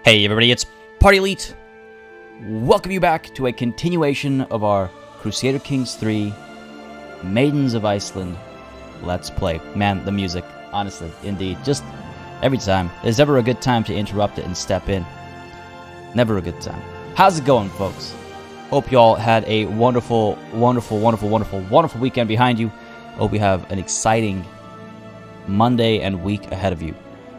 Hey everybody, it's Party Elite. Welcome you back to a continuation of our Crusader Kings 3 Maidens of Iceland Let's Play. Man, the music, honestly, indeed, just every time. There's never a good time to interrupt it and step in. Never a good time. How's it going, folks? Hope you all had a wonderful weekend behind you. Hope you have an exciting Monday and week ahead of you,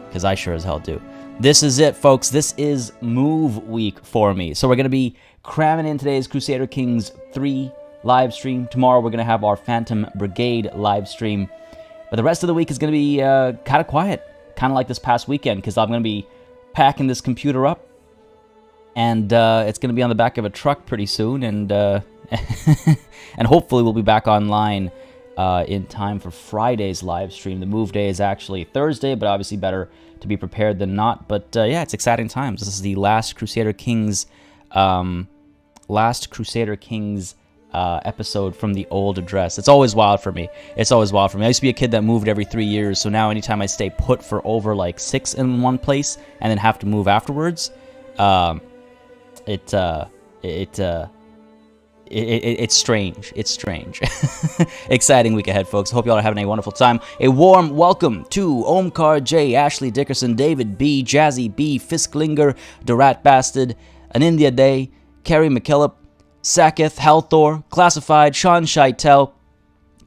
because I sure as hell do. This is it, folks. This is move week for me. So we're going to be cramming in today's Crusader Kings 3 live stream. Tomorrow we're going to have our Phantom Brigade live stream. But the rest of the week is going to be kind of quiet. Kind of like this past weekend, because I'm going to be packing this computer up. And it's going to be on the back of a truck pretty soon. And, and hopefully we'll be back online in time for Friday's live stream. The move day is actually Thursday, but obviously better to be prepared than not. But yeah, it's exciting times. This is the last Crusader Kings episode from the old address. It's always wild for me. It's always wild for me. I used to be a kid that moved every 3 years, so now anytime I stay put for over like 6 in one place and then have to move afterwards, it's strange. It's strange. Exciting week ahead, folks. Hope y'all are having a wonderful time. A warm welcome to Omkar J, Ashley Dickerson, David B, Jazzy B, Fisklinger, Dorat Bastard, An India Day, Carrie McKillop, Saketh, Halthor, Classified, Sean Scheitel,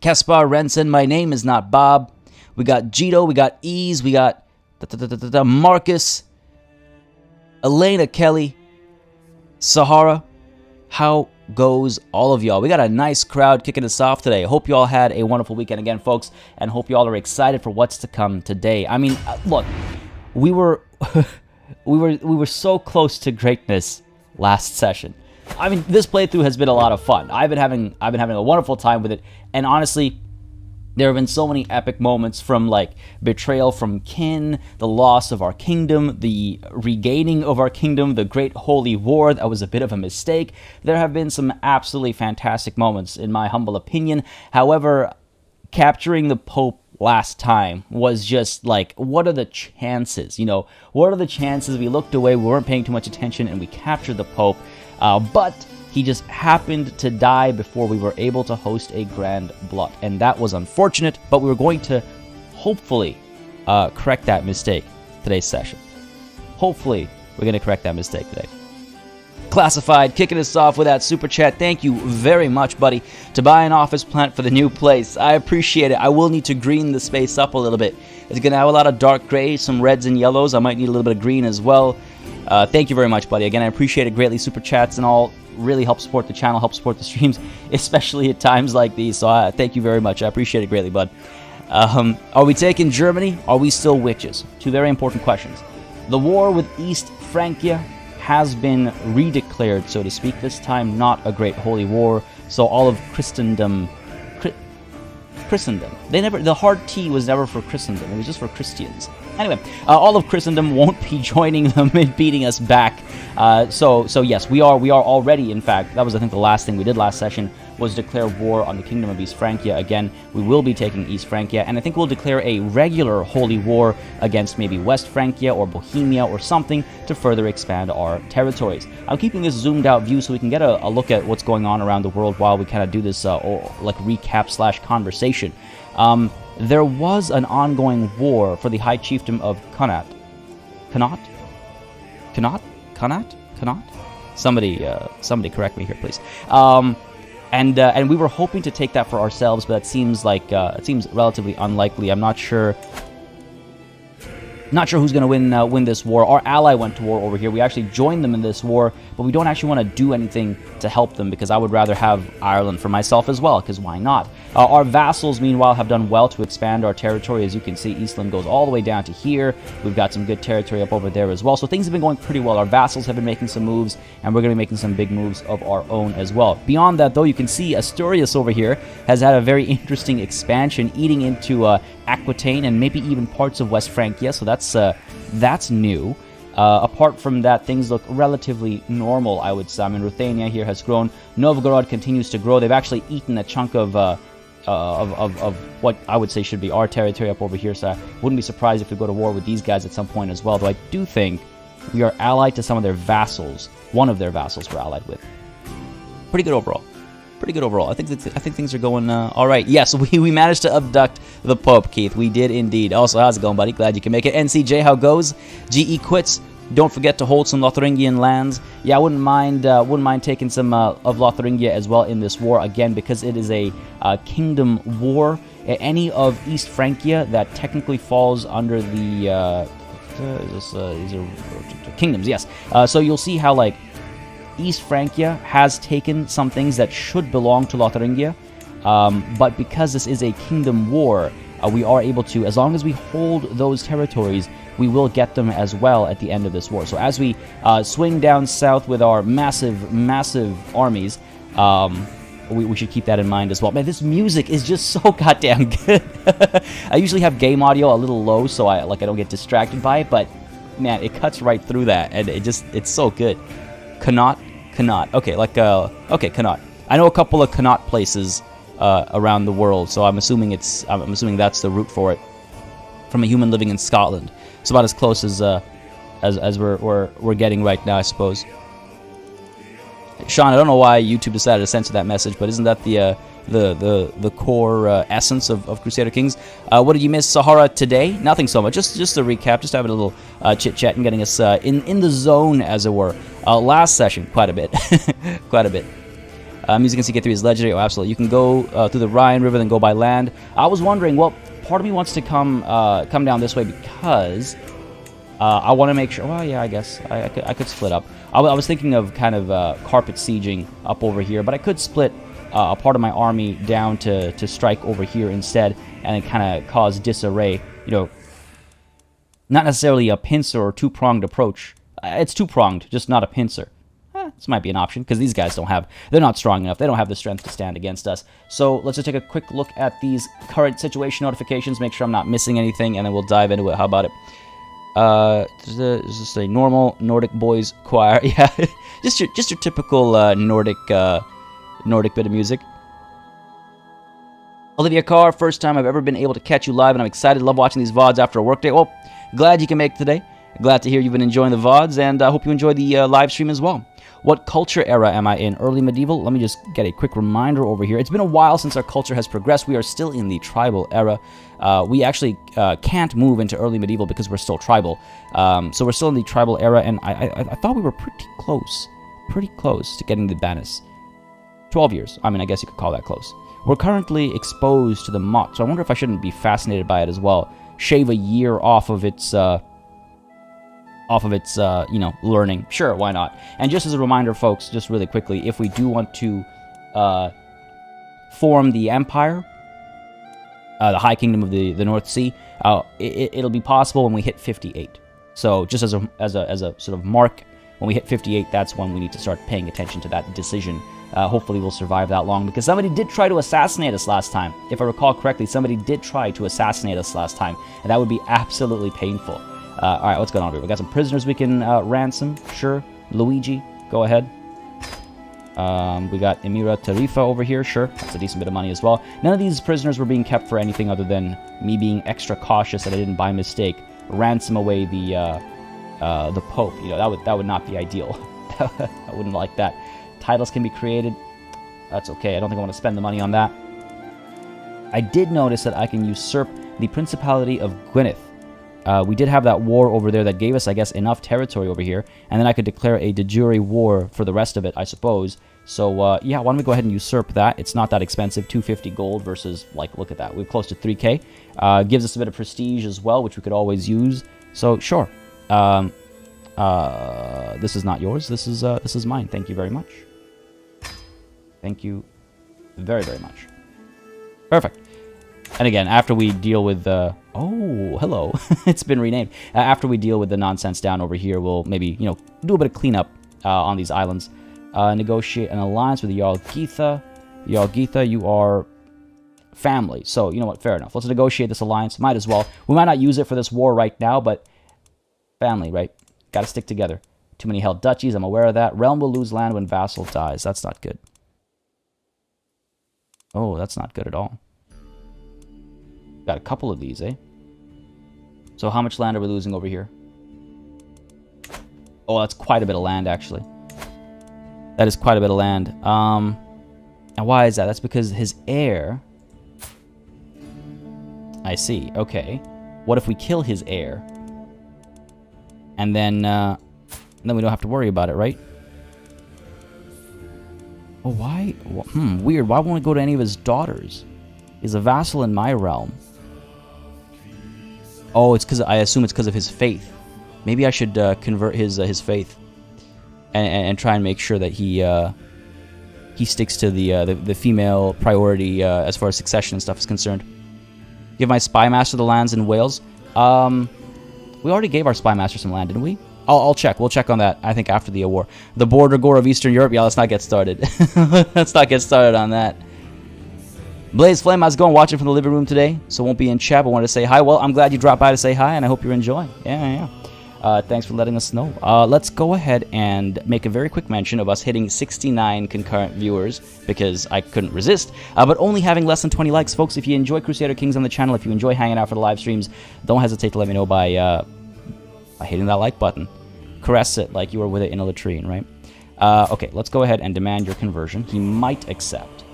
Kaspar Rensen, My Name Is Not Bob. We got Jito, we got Ease, we got Marcus, Elena Kelly, Sahara. How goes all of y'all? We got a nice crowd kicking us off today. Hope y'all had a wonderful weekend again, folks, and hope y'all are excited for what's to come today. I mean, look, we were so close to greatness last session. I mean, this playthrough has been a lot of fun. I've been having a wonderful time with it, and honestly, there have been so many epic moments, from like betrayal from kin, the loss of our kingdom, the regaining of our kingdom, the Great Holy War. That was a bit of a mistake. There have been some absolutely fantastic moments, in my humble opinion. However, capturing the Pope last time was just like, what are the chances? You know, what are the chances? We looked away, we weren't paying too much attention, and we captured the Pope. But he just happened to die before we were able to host a Grand Blot, and that was unfortunate, but we were going to hopefully correct that mistake today's session. Hopefully, we're going to correct that mistake today. Classified, kicking us off with that super chat. Thank you very much, buddy, to buy an office plant for the new place. I appreciate it. I will need to green the space up a little bit. It's going to have a lot of dark grays, some reds and yellows. I might need a little bit of green as well. Thank you very much, buddy. Again, I appreciate it greatly. Super chats and all really help support the channel, help support the streams, especially at times like these. So thank you very much. I appreciate it greatly, bud. Are we taking Germany? Are we still witches? Two very important questions. The war with East Francia has been redeclared, so to speak. This time, not a Great Holy War. So all of Christendom. The hard T was never for Christendom. It was just for Christians. Anyway, all of Christendom won't be joining them and beating us back. So yes, we are already, in fact, that was I think the last thing we did last session, was declare war on the Kingdom of East Francia. Again, we will be taking East Francia, and I think we'll declare a regular holy war against maybe West Francia or Bohemia or something to further expand our territories. I'm keeping this zoomed out view so we can get a look at what's going on around the world while we kind of do this like recap / conversation. There was an ongoing war for the High Chiefdom of Connaught. Somebody correct me here, please. And we were hoping to take that for ourselves, but it seems like it seems relatively unlikely. I'm not sure who's going to win this war. Our ally went to war over here. We actually joined them in this war, but we don't actually want to do anything to help them, because I would rather have Ireland for myself as well, because why not? Our vassals, meanwhile, have done well to expand our territory. As you can see, Eastland goes all the way down to here. We've got some good territory up over there as well. So things have been going pretty well. Our vassals have been making some moves, and we're going to be making some big moves of our own as well. Beyond that, though, you can see Asturias over here has had a very interesting expansion, eating into Aquitaine and maybe even parts of West Francia. So that's new. Apart from that, things look relatively normal, I would say. I mean, Ruthenia here has grown. Novgorod continues to grow. They've actually eaten a chunk of what I would say should be our territory up over here, so I wouldn't be surprised if we go to war with these guys at some point as well, though I do think We are allied to some of their vassals. One of their vassals we're allied with. Pretty good overall. Pretty good overall. I think things are going all right. Yes, we managed to abduct the Pope, Keith. We did indeed. Also, how's it going, buddy? Glad you can make it. NCJ, how goes? GE quits. Don't forget to hold some Lotharingian lands. Yeah, I wouldn't mind taking some of Lotharingia as well in this war again, because it is a kingdom war. Any of East Francia that technically falls under the these are kingdoms. Yes. So you'll see how like East Francia has taken some things that should belong to Lotharingia, but because this is a kingdom war, we are able to, as long as we hold those territories, we will get them as well at the end of this war. So as we swing down south with our massive armies, we should keep that in mind as well. Man, this music is just so goddamn good. I usually have game audio a little low so I don't get distracted by it, but man, it cuts right through that, and it's so good. Connaught. Okay, okay, Connaught. I know a couple of Connaught places around the world, so I'm assuming that's the root for it. From a human living in Scotland, it's about as close as we're getting right now, I suppose. Sean, I don't know why YouTube decided to censor that message, but isn't that the core essence of Crusader Kings? What did you miss, Sahara, today? Nothing so much. Just a recap, just having a little chit-chat and getting us in the zone, as it were. Last session, quite a bit. Quite a bit. Music in CK3 is legendary. Oh, absolutely. You can go through the Rhine River, then go by land. I was wondering, well, part of me wants to come down this way because I want to make sure... Well, yeah, I guess I could split up. I was thinking of kind of carpet sieging up over here, but I could split a part of my army down to strike over here instead, and then kind of cause disarray. You know, not necessarily a pincer or two-pronged approach. It's two-pronged, just not a pincer. This might be an option, because these guys they're not strong enough. They don't have the strength to stand against us. So let's just take a quick look at these current situation notifications, make sure I'm not missing anything, and then we'll dive into it. How about it? Is this a normal Nordic boys choir? Yeah, just your typical Nordic bit of music. Olivia Carr, first time I've ever been able to catch you live, and I'm excited. Love watching these VODs after a workday. Well, glad you can make it today. Glad to hear you've been enjoying the VODs, and I hope you enjoy the live stream as well. What culture era am I in? Early medieval? Let me just get a quick reminder over here. It's been a while since our culture has progressed. We are still in the tribal era. We actually can't move into early medieval because we're still tribal. So we're still in the tribal era, and I thought we were pretty close to getting the Banis. 12 years. I mean, I guess you could call that close. We're currently exposed to the Mott, so I wonder if I shouldn't be fascinated by it as well. Shave a year off of its learning. Sure, why not? And just as a reminder, folks, just really quickly, if we do want to form the Empire, the High Kingdom of the North Sea, it'll be possible when we hit 58. So just as a sort of mark, when we hit 58, that's when we need to start paying attention to that decision. Hopefully we'll survive that long, because somebody did try to assassinate us last time. If I recall correctly, somebody did try to assassinate us last time, and that would be absolutely painful. Alright, what's going on here? We got some prisoners we can ransom. Sure. Luigi, go ahead. We got Emira Tarifa over here. Sure, that's a decent bit of money as well. None of these prisoners were being kept for anything other than me being extra cautious that I didn't by mistake ransom away the Pope. You know, that would not be ideal. I wouldn't like that. Titles can be created. That's okay. I don't think I want to spend the money on that. I did notice that I can usurp the Principality of Gwynedd. We did have that war over there that gave us, I guess, enough territory over here, and then I could declare a de jure war for the rest of it, I suppose. So, yeah, why don't we go ahead and usurp that? It's not that expensive, 250 gold versus, like, look at that, we're close to 3k. Gives us a bit of prestige as well, which we could always use. So, sure. This is not yours. This is mine. Thank you very much. Thank you very, very much. Perfect. And again, after we deal with the... Oh, hello. It's been renamed. After we deal with the nonsense down over here, we'll maybe, you know, do a bit of cleanup on these islands. Negotiate an alliance with Jarl Geetha. Jarl Geetha, you are family. So, you know what? Fair enough. Let's negotiate this alliance. Might as well. We might not use it for this war right now, but family, right? Gotta stick together. Too many held duchies. I'm aware of that. Realm will lose land when vassal dies. That's not good. Oh, that's not good at all. Got a couple of these, eh? So how much land are we losing over here? Oh, that's quite a bit of land, actually. That is quite a bit of land. And why is that? That's because his heir... I see. Okay. What if we kill his heir? And then we don't have to worry about it, right? Oh, why? Weird. Why won't it go to any of his daughters? He's a vassal in my realm. Oh, it's because... I assume it's because of his faith. Maybe I should convert his faith. And try and make sure that he sticks to the female priority as far as succession and stuff is concerned. Give my spy master the lands in Wales. We already gave our spy master some land, didn't we? I'll check. We'll check on that, I think, after the war. The border gore of Eastern Europe. Yeah, let's not get started. Let's not get started on that. Blaze Flame, how's it going? Watching from the living room today, so won't be in chat, but wanted to say hi. Well, I'm glad you dropped by to say hi, and I hope you're enjoying. Yeah. Thanks for letting us know. Let's go ahead and make a very quick mention of us hitting 69 concurrent viewers, because I couldn't resist, but only having less than 20 likes. Folks, if you enjoy Crusader Kings on the channel, if you enjoy hanging out for the live streams, don't hesitate to let me know by hitting that like button. Caress it like you were with it in a latrine, right? Okay, let's go ahead and demand your conversion. He might accept.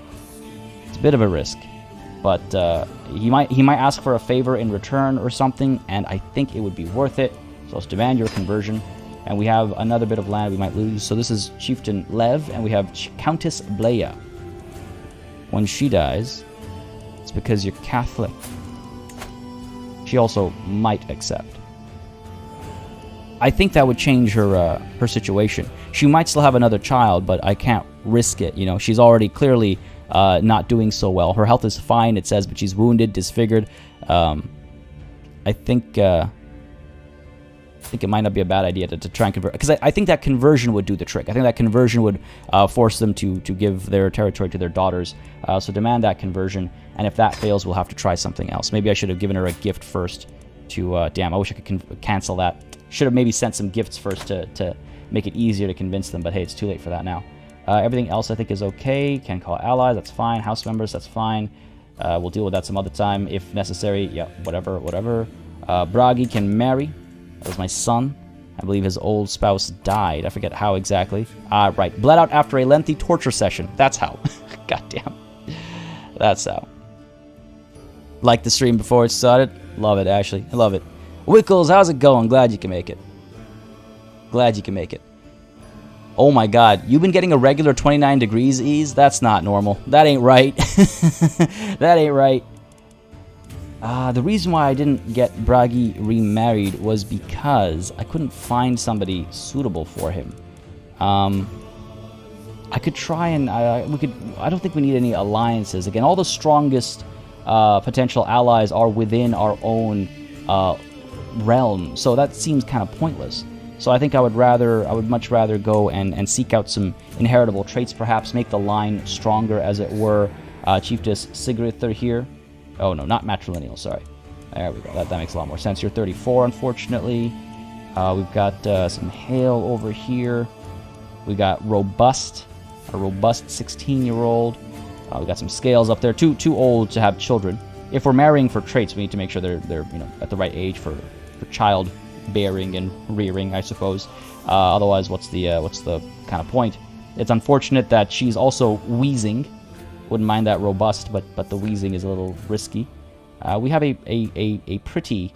It's a bit of a risk, but he might ask for a favor in return or something, and I think it would be worth it. So let's demand your conversion. And we have another bit of land we might lose. So this is Chieftain Lev, and we have Countess Bleia. When she dies, it's because you're Catholic. She also might accept. I think that would change her her situation. She might still have another child, but I can't risk it. You know, she's already clearly not doing so well. Her health is fine, it says, but she's wounded, disfigured. I think it might not be a bad idea to try and convert, because I think that conversion would do the trick. I think that conversion would force them to give their territory to their daughters. So demand that conversion, and if that fails, we'll have to try something else. Maybe I should have given her a gift first to... damn, I wish I could cancel that. Should have maybe sent some gifts first to make it easier to convince them, but hey, it's too late for that now. Everything else I think is okay. Can call allies, that's fine. House members, that's fine. We'll deal with that some other time if necessary. Yeah, whatever. Bragi can marry. That was my son. I believe his old spouse died. I forget how exactly. Right. Bled out after a lengthy torture session. That's how. Goddamn. That's how. Like the stream before it started? Love it, Ashley. I love it. Wickles, how's it going? Glad you can make it. Glad you can make it. Oh my god. You've been getting a regular 29 degrees ease? That's not normal. That ain't right. That ain't right. The reason why I didn't get Bragi remarried was because I couldn't find somebody suitable for him. I could try and I don't think we need any alliances. Again, all the strongest potential allies are within our own realm, so that seems kind of pointless. So I think I would much rather go and seek out some inheritable traits, perhaps make the line stronger, as it were. Chiefess Sigrid here. Oh, no, not matrilineal, sorry. There we go. That makes a lot more sense. You're 34, unfortunately. We've got some hail over here. We got robust, a robust 16-year-old. We got some scales up there. Too old to have children. If we're marrying for traits, we need to make sure they're at the right age for child bearing and rearing, I suppose. Otherwise, what's the kind of point? It's unfortunate that she's also wheezing. Wouldn't mind that robust, but the wheezing is a little risky. We have a pretty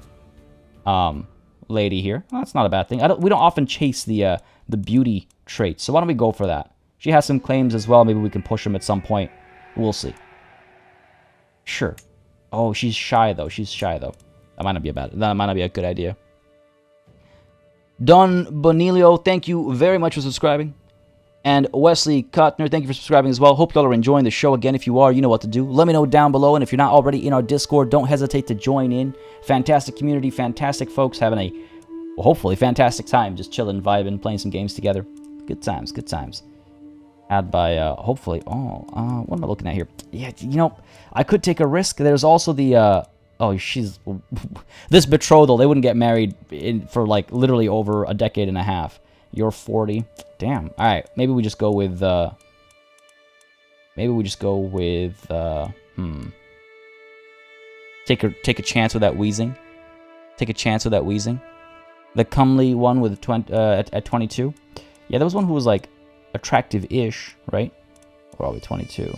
lady here. Well, that's not a bad thing. We don't often chase the beauty traits, so why don't we go for that? She has some claims as well. Maybe we can push them at some point. We'll see. Sure. Oh, she's shy though. That might not be a good idea. Don Bonilio, thank you very much for subscribing. And Wesley Cotner, thank you for subscribing as well. Hope y'all are enjoying the show. Again, if you are, you know what to do. Let me know down below. And if you're not already in our Discord, don't hesitate to join in. Fantastic community, fantastic folks, having a, hopefully, fantastic time. Just chilling, vibing, playing some games together. Good times, good times. Add by, hopefully, what am I looking at here? Yeah, you know, I could take a risk. There's also the, this betrothal. They wouldn't get married for, like, literally over a decade and a half. You're 40. Damn. All right. Maybe we just go with. Take a chance with that wheezing. The comely one with at 22. Yeah, there was one who was like attractive-ish, right? Or are we 22?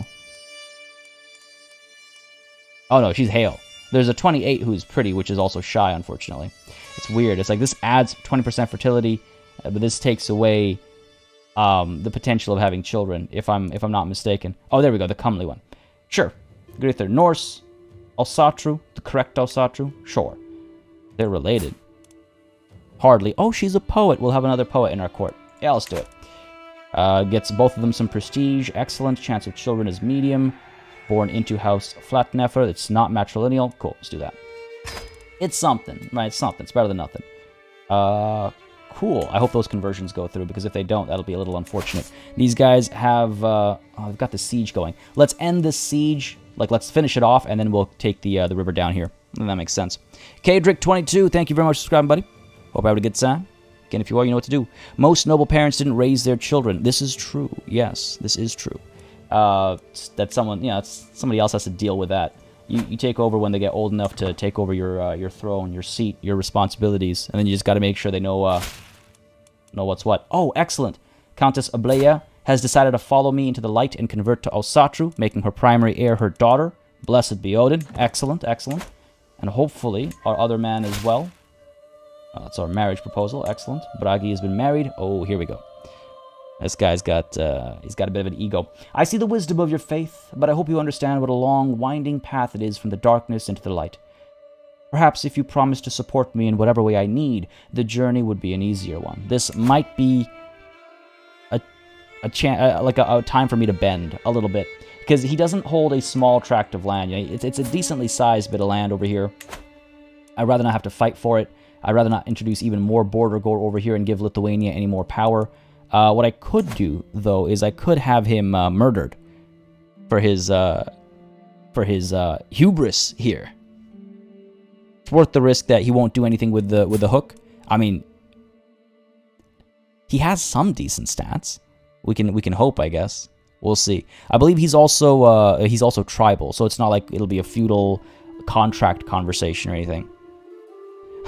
Oh no, she's hale. There's a 28 who's pretty, which is also shy, unfortunately. It's weird. It's like this adds 20% fertility, but this takes away the potential of having children, if I'm not mistaken. Oh, there we go, the comely one. Sure. Grither Norse, Asatru, the correct Asatru? Sure. They're related. Hardly. Oh, she's a poet. We'll have another poet in our court. Yeah, let's do it. Gets both of them some prestige. Excellent. Chance of children is medium. Born into House Flatnefer. It's not matrilineal. Cool, let's do that. It's something, right? It's something. It's better than nothing. Cool. I hope those conversions go through, because if they don't, that'll be a little unfortunate. These guys have... oh, they've got the siege going. Let's end this siege. Like, let's finish it off, and then we'll take the river down here. And that makes sense. Kadrick22, thank you very much for subscribing, buddy. Hope I had a good time. Again, if you are, you know what to do. Most noble parents didn't raise their children. This is true. Yes, this is true. That someone, you know, somebody else has to deal with that. You take over when they get old enough to take over your throne, your seat, your responsibilities, and then you just got to make sure they know what's what. Oh, excellent. Countess Ableya has decided to follow me into the light and convert to Asatru, making her primary heir her daughter. Blessed be Odin. Excellent, excellent. And hopefully our other man as well. That's our marriage proposal. Excellent. Bragi has been married. Oh, here we go. This guy's got, he's got a bit of an ego. I see the wisdom of your faith, but I hope you understand what a long, winding path it is from the darkness into the light. Perhaps if you promise to support me in whatever way I need, the journey would be an easier one. This might be a time for me to bend a little bit, because he doesn't hold a small tract of land. You know, it's a decently sized bit of land over here. I'd rather not have to fight for it. I'd rather not introduce even more border gore over here and give Lithuania any more power. What I could do, though, is I could have him murdered for his hubris here. It's worth the risk that he won't do anything with the hook. I mean, he has some decent stats. We can hope, I guess. We'll see. I believe he's also tribal, so it's not like it'll be a feudal contract conversation or anything.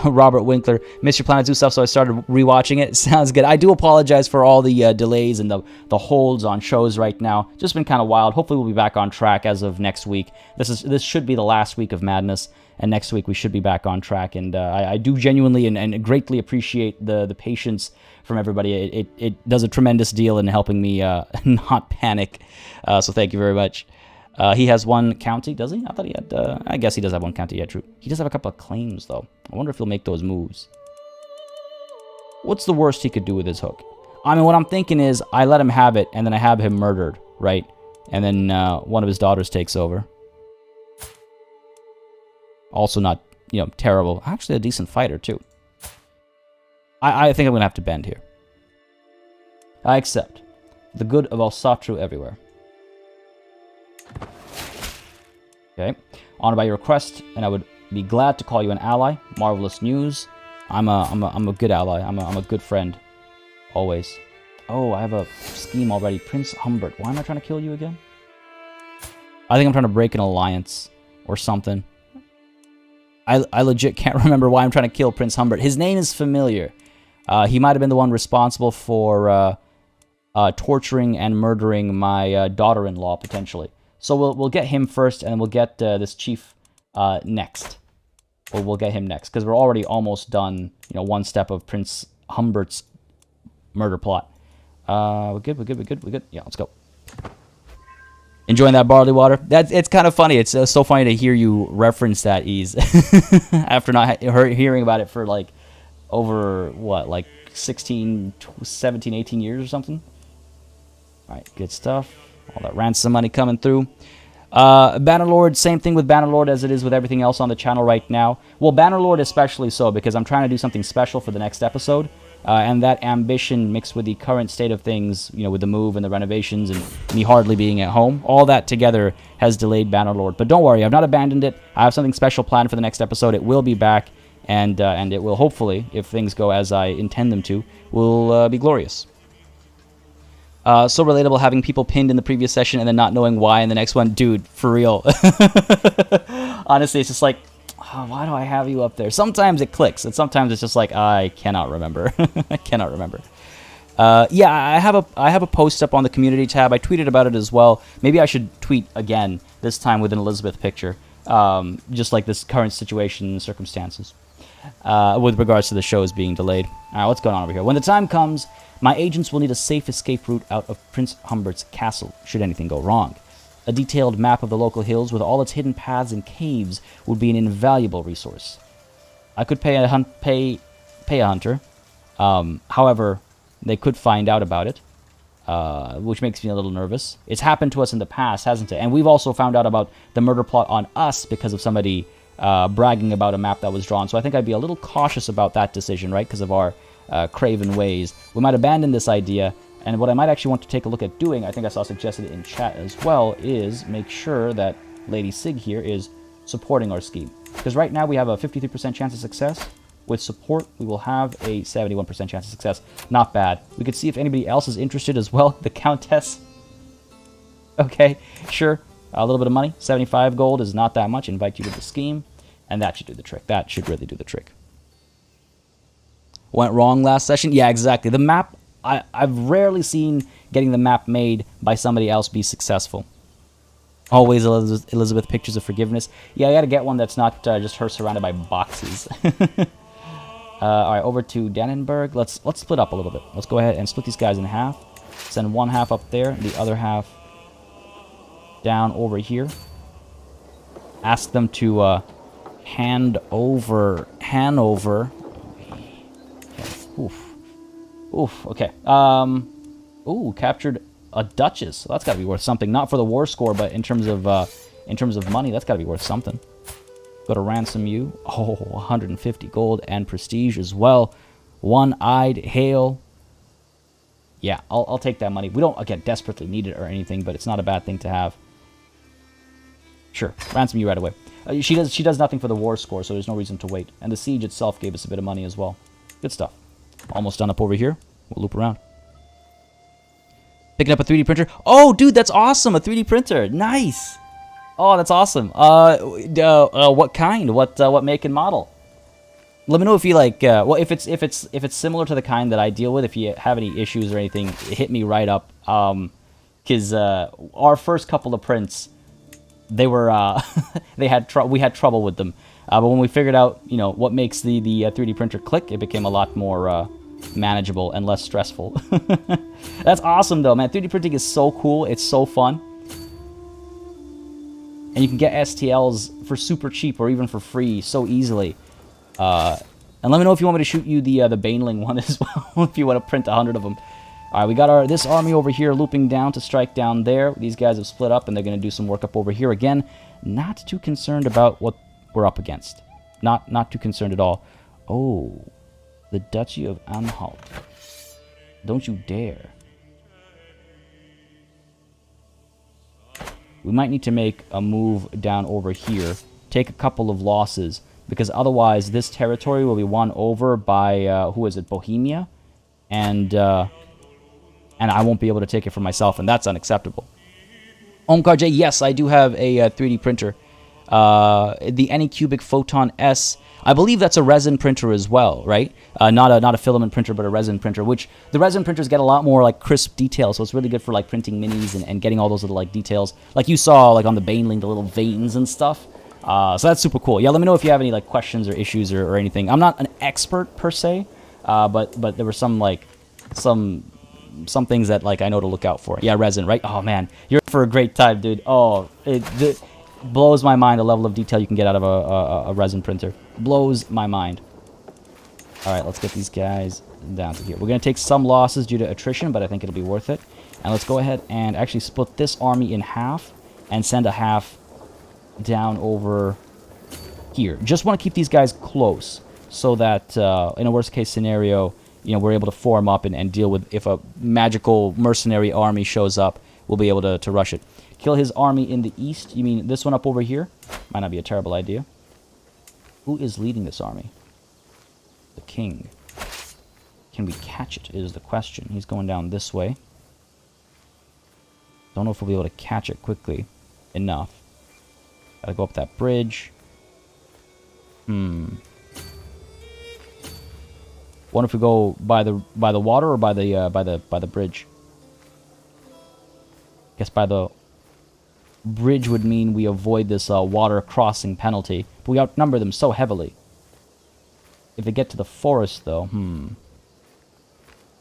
Robert Winkler, Mr. Planet Zoo stuff, so I started rewatching it. Sounds good. I do apologize for all the delays and the holds on shows right now. Just been kind of wild. Hopefully we'll be back on track as of next week. This should be the last week of madness, and next week we should be back on track. And I do genuinely and greatly appreciate the patience from everybody. It does a tremendous deal in helping me not panic. So thank you very much. He has one county, does he? I thought he had... I guess he does have one county, yeah, true. He does have a couple of claims, though. I wonder if he'll make those moves. What's the worst he could do with his hook? I mean, what I'm thinking is, I let him have it, and then I have him murdered, right? And then one of his daughters takes over. Also not, you know, terrible. Actually a decent fighter, too. I think I'm going to have to bend here. I accept. The good of Asatru everywhere. Okay. Honored by your request, and I would be glad to call you an ally. Marvelous news. I'm a good ally. I'm a good friend. Always. Oh, I have a scheme already. Prince Humbert. Why am I trying to kill you again? I think I'm trying to break an alliance or something. I legit can't remember why I'm trying to kill Prince Humbert. His name is familiar. He might have been the one responsible for torturing and murdering my daughter-in-law, potentially. So we'll get him first, and we'll get this chief next. We'll get him next, because we're already almost done, you know, one step of Prince Humbert's murder plot. We're good. Yeah, let's go. Enjoying that barley water? It's kind of funny. It's so funny to hear you reference that, Ease, after not hearing about it for, like, over, what, like 16, 17, 18 years or something? All right, good stuff. All that ransom money coming through. Bannerlord, same thing with Bannerlord as it is with everything else on the channel right now. Well, Bannerlord especially so, because I'm trying to do something special for the next episode. And that ambition mixed with the current state of things, you know, with the move and the renovations and me hardly being at home, all that together has delayed Bannerlord. But don't worry, I've not abandoned it. I have something special planned for the next episode. It will be back, and it will hopefully, if things go as I intend them to, will be glorious. So relatable having people pinned in the previous session and then not knowing why in the next one. Dude, for real. Honestly, it's just like, Oh, why do I have you up there? Sometimes it clicks, and sometimes it's just like, I cannot remember. I cannot remember. Yeah, I have a post up on the community tab. I tweeted about it as well. Maybe I should tweet again, this time with an Elizabeth picture. Just like this current situation and circumstances. With regards to the shows being delayed. Alright, what's going on over here? When the time comes, my agents will need a safe escape route out of Prince Humbert's castle, should anything go wrong. A detailed map of the local hills with all its hidden paths and caves would be an invaluable resource. I could pay a hunter. However, they could find out about it, which makes me a little nervous. It's happened to us in the past, hasn't it? And we've also found out about the murder plot on us because of somebody bragging about a map that was drawn. So I think I'd be a little cautious about that decision, right? Because of our craven ways. We might abandon this idea. And what I might actually want to take a look at doing, I think I saw suggested in chat as well, is make sure that Lady Sig here is supporting our scheme. Because right now we have a 53% chance of success. With support, we will have a 71% chance of success. Not bad. We could see if anybody else is interested as well. The Countess. Okay, sure. A little bit of money. 75 gold is not that much. Invite you to the scheme. And that should do the trick. That should really do the trick. Went wrong last session? Yeah, exactly. The map... I've rarely seen getting the map made by somebody else be successful. Always Elizabeth pictures of forgiveness. Yeah, I gotta get one that's not just her surrounded by boxes. Alright, over to Dannenberg. Let's split up a little bit. Let's go ahead and split these guys in half. Send one half up there, the other half down over here. Ask them to hand over Hanover. Okay. Oof. Oof, okay. Ooh, captured a duchess. So that's got to be worth something. Not for the war score, but in terms of money, that's got to be worth something. Go to ransom you. Oh, 150 gold and prestige as well. One-eyed hail. Yeah, I'll take that money. We don't, again, desperately need it or anything, but it's not a bad thing to have. Sure, ransom you right away. She does nothing for the war score, so there's no reason to wait. And the siege itself gave us a bit of money as well. Good stuff. Almost done up over here. We'll loop around. Picking up a 3D printer. Oh, dude, that's awesome. A 3D printer. Nice. Oh, that's awesome. What kind? What make and model? Let me know if you like. Well, if it's similar to the kind that I deal with. If you have any issues or anything, hit me right up. Because our first couple of prints, they were we had trouble with them. But when we figured out, what makes the 3D printer click, it became a lot more manageable and less stressful. That's awesome, though, man. 3D printing is so cool. It's so fun. And you can get STLs for super cheap or even for free so easily. And let me know if you want me to shoot you the Baneling one as well, if you want to print 100 of them. All right, we got this army over here looping down to strike down there. These guys have split up, and they're going to do some work up over here again. Not too concerned about what we're up against. Not too concerned at all. Oh, the Duchy of Anhalt. Don't you dare. We might need to make a move down over here. Take a couple of losses. Because otherwise, this territory will be won over by, who is it, Bohemia? And I won't be able to take it for myself, and that's unacceptable. Omkar J, yes, I do have a 3D printer. The Anycubic Photon S. I believe that's a resin printer as well, right? Not a filament printer, but a resin printer, which the resin printers get a lot more like crisp detail, so it's really good for like printing minis and getting all those little like details. Like you saw like on the Baneling, the little veins and stuff. So that's super cool. Yeah, let me know if you have any like questions or issues or anything. I'm not an expert per se, but there were some like some things that like I know to look out for. Yeah, resin, right? Oh man, you're in for a great time, dude. Oh, it blows my mind the level of detail you can get out of a resin printer. Blows my mind. All right, let's get these guys down to here. We're gonna take some losses due to attrition, but I think it'll be worth it. And let's go ahead and actually split this army in half and send a half down over here. Just want to keep these guys close so that in a worst case scenario, we're able to form up and deal with if a magical mercenary army shows up, we'll be able to rush it. Kill his army in the east. You mean this one up over here? Might not be a terrible idea. Who is leading this army? The king. Can we catch it is the question. He's going down this way. Don't know if we'll be able to catch it quickly enough. Gotta go up that bridge. What if we go by the water or by the bridge? Guess by the bridge would mean we avoid this water crossing penalty, but we outnumber them so heavily. If they get to the forest, though,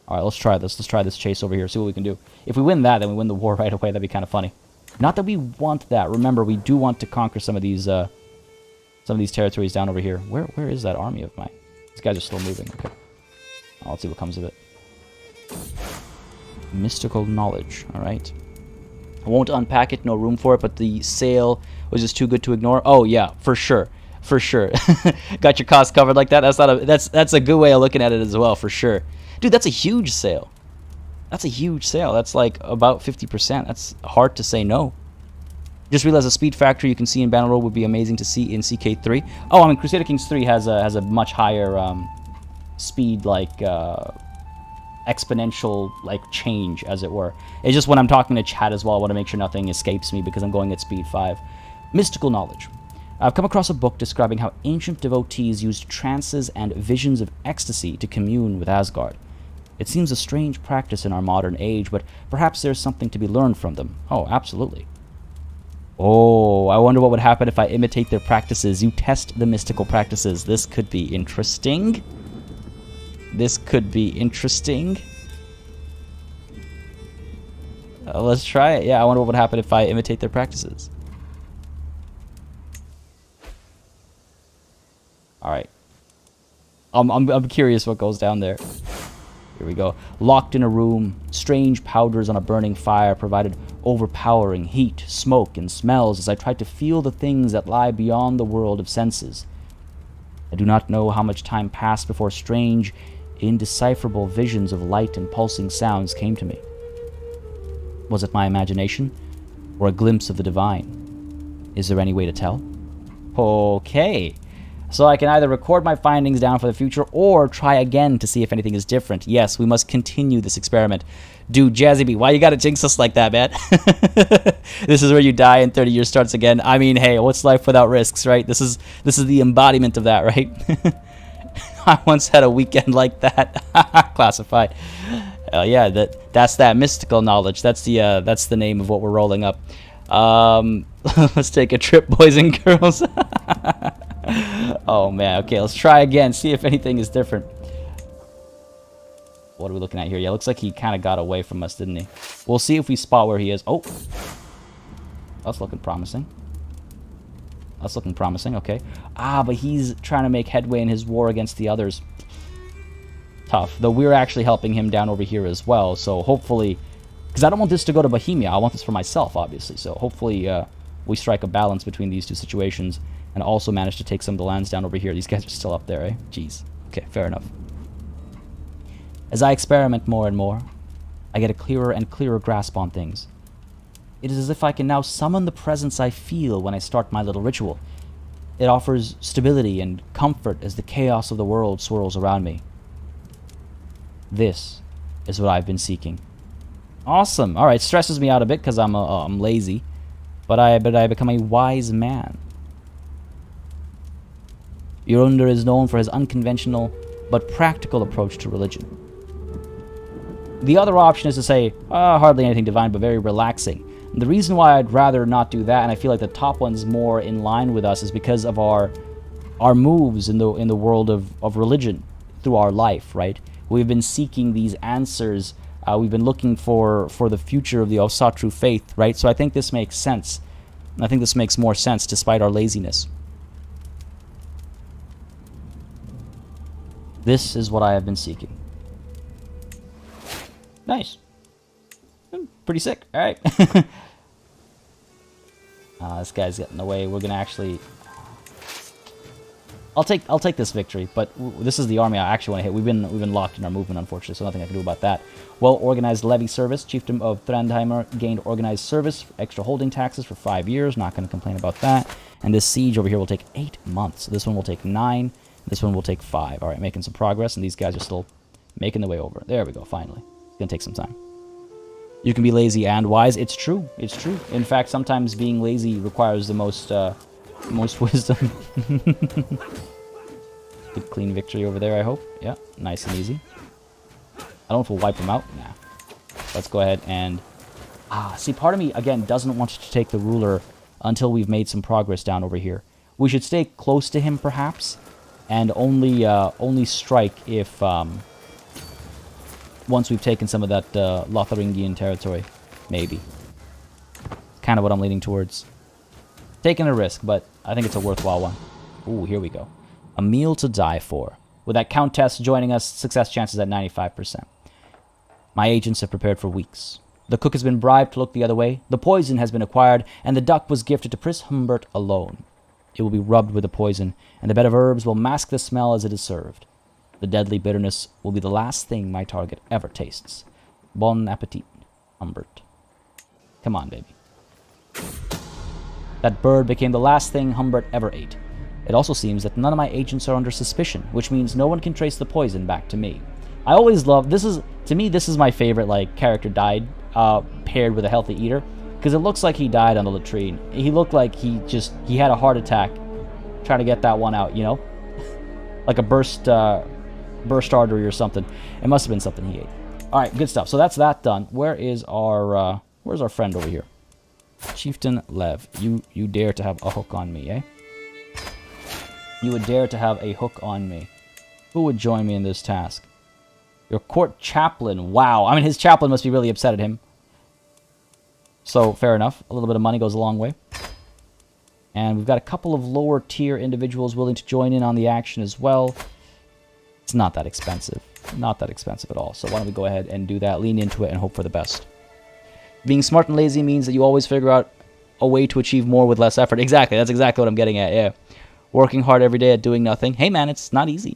Alright, let's try this. Let's try this chase over here, see what we can do. If we win that, then we win the war right away. That'd be kind of funny. Not that we want that. Remember, we do want to conquer some of these territories down over here. Where is that army of mine? These guys are still moving. Okay. Let's see what comes of it. Mystical knowledge. Alright. I won't unpack it, no room for it, but the sale was just too good to ignore. Oh yeah, for sure. For sure. Got your costs covered like that? That's a good way of looking at it as well, for sure. Dude, that's a huge sale. That's a huge sale. That's like about 50%. That's hard to say no. Just realized a speed factor you can see in Battle Road would be amazing to see in CK3. Oh, I mean, Crusader Kings 3 has a much higher speed, like exponential like change, as it were. It's just when I'm talking to chat as well, I want to make sure nothing escapes me because I'm going at speed 5. Mystical knowledge. I've come across a book describing how ancient devotees used trances and visions of ecstasy to commune with Asgard. It seems a strange practice in our modern age, but perhaps there's something to be learned from them. Oh, absolutely. Oh, I wonder what would happen if I imitate their practices. You test the mystical practices. This could be interesting. This could be interesting. Let's try it. Yeah, I wonder what would happen if I imitate their practices. Alright. I'm curious what goes down there. Here we go. Locked in a room, strange powders on a burning fire provided overpowering heat, smoke, and smells as I tried to feel the things that lie beyond the world of senses. I do not know how much time passed before strange, indecipherable visions of light and pulsing sounds came to me. Was it my imagination, or a glimpse of the divine? Is there any way to tell? Okay. So I can either record my findings down for the future or try again to see if anything is different. Yes, we must continue this experiment. Dude, Jazzy B, why you gotta jinx us like that, man? This is where you die and 30 years starts again. I mean, hey, what's life without risks, right? This is the embodiment of that, right? I once had a weekend like that. Classified. Yeah, that's that mystical knowledge. That's the name of what we're rolling up. Let's take a trip, boys and girls. Oh man, okay, let's try again, see if anything is different. What are we looking at here? Yeah, looks like he kind of got away from us, didn't he? We'll see if we spot where he is. Oh, that's looking promising. That's looking promising, okay. Ah, but he's trying to make headway in his war against the others. Tough, though we're actually helping him down over here as well, so hopefully... Because I don't want this to go to Bohemia, I want this for myself, obviously, so hopefully we strike a balance between these two situations and also manage to take some of the lands down over here. These guys are still up there, eh? Jeez. Okay, fair enough. As I experiment more and more, I get a clearer and clearer grasp on things. It is as if I can now summon the presence I feel when I start my little ritual. It offers stability and comfort as the chaos of the world swirls around me. This is what I've been seeking. Awesome. All right, stresses me out a bit because I'm lazy, but I become a wise man. Jorundir is known for his unconventional but practical approach to religion. The other option is to say, hardly anything divine, but very relaxing. And the reason why I'd rather not do that, and I feel like the top one's more in line with us, is because of our moves in the world of religion through our life, right? We've been seeking these answers. We've been looking for the future of the Asatru faith, right? So I think this makes sense. And I think this makes more sense despite our laziness. This is what I have been seeking. Nice. Pretty sick. All right. This guy's getting away. We're gonna actually. I'll take this victory, but this is the army I actually want to hit. We've been locked in our movement, unfortunately, so nothing I can do about that. Well-organized levy service. Chiefdom of Thrandheimer gained organized service, extra holding taxes for 5 years. Not going to complain about that. And this siege over here will take 8 months. So this one will take 9. This one will take 5. All right, making some progress, and these guys are still making the way over. There we go, finally. It's going to take some time. You can be lazy and wise. It's true. It's true. In fact, sometimes being lazy requires the most wisdom. Good clean victory over there, I hope. Yeah, nice and easy. I don't know if we'll wipe him out. Nah. Let's go ahead and... see, part of me, again, doesn't want to take the ruler until we've made some progress down over here. We should stay close to him, perhaps, and only strike if... once we've taken some of that Lotharingian territory. Maybe. Kind of what I'm leaning towards. Taking a risk, but I think it's a worthwhile one. Ooh, here we go. A meal to die for. With that Countess joining us, success chances at 95%. My agents have prepared for weeks. The cook has been bribed to look the other way, the poison has been acquired, and the duck was gifted to Prince Humbert alone. It will be rubbed with the poison, and the bed of herbs will mask the smell as it is served. The deadly bitterness will be the last thing my target ever tastes. Bon appetit, Humbert. Come on, baby. That bird became the last thing Humbert ever ate. It also seems that none of my agents are under suspicion, which means no one can trace the poison back to me. I always love... To me, this is my favorite, like, character died paired with a healthy eater. Because it looks like he died on the latrine. He looked like he had a heart attack trying to get that one out, you know? Like a burst artery or something. It must have been something he ate. Alright, good stuff. So that's that done. Where's our friend over here? Chieftain Lev. You dare to have a hook on me, eh? You would dare to have a hook on me. Who would join me in this task? Your court chaplain. Wow. I mean, his chaplain must be really upset at him. So, fair enough. A little bit of money goes a long way. And we've got a couple of lower tier individuals willing to join in on the action as well. It's not that expensive. Not that expensive at all. So why don't we go ahead and do that, lean into it, and hope for the best. Being smart and lazy means that you always figure out a way to achieve more with less effort. Exactly. That's exactly what I'm getting at, yeah. Working hard every day at doing nothing. Hey, man, it's not easy.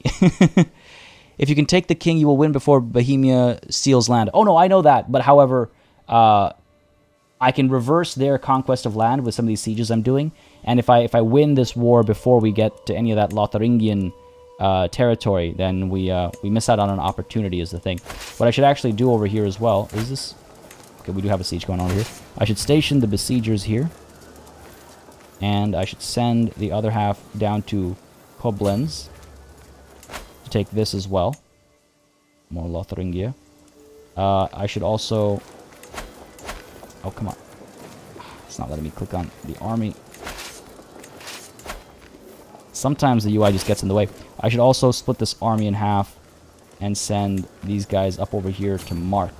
If you can take the king, you will win before Bohemia steals land. Oh, no, I know that. But, however, I can reverse their conquest of land with some of these sieges I'm doing. And if I win this war before we get to any of that Lotharingian territory, then we miss out on an opportunity is the thing. What I should actually do over here as well is this... Okay, we do have a siege going on over here. I should station the besiegers here. And I should send the other half down to Koblenz to take this as well. More Lotharingia. I should also... Oh, come on. It's not letting me click on the army. Sometimes the UI just gets in the way. I should also split this army in half and send these guys up over here to Mark.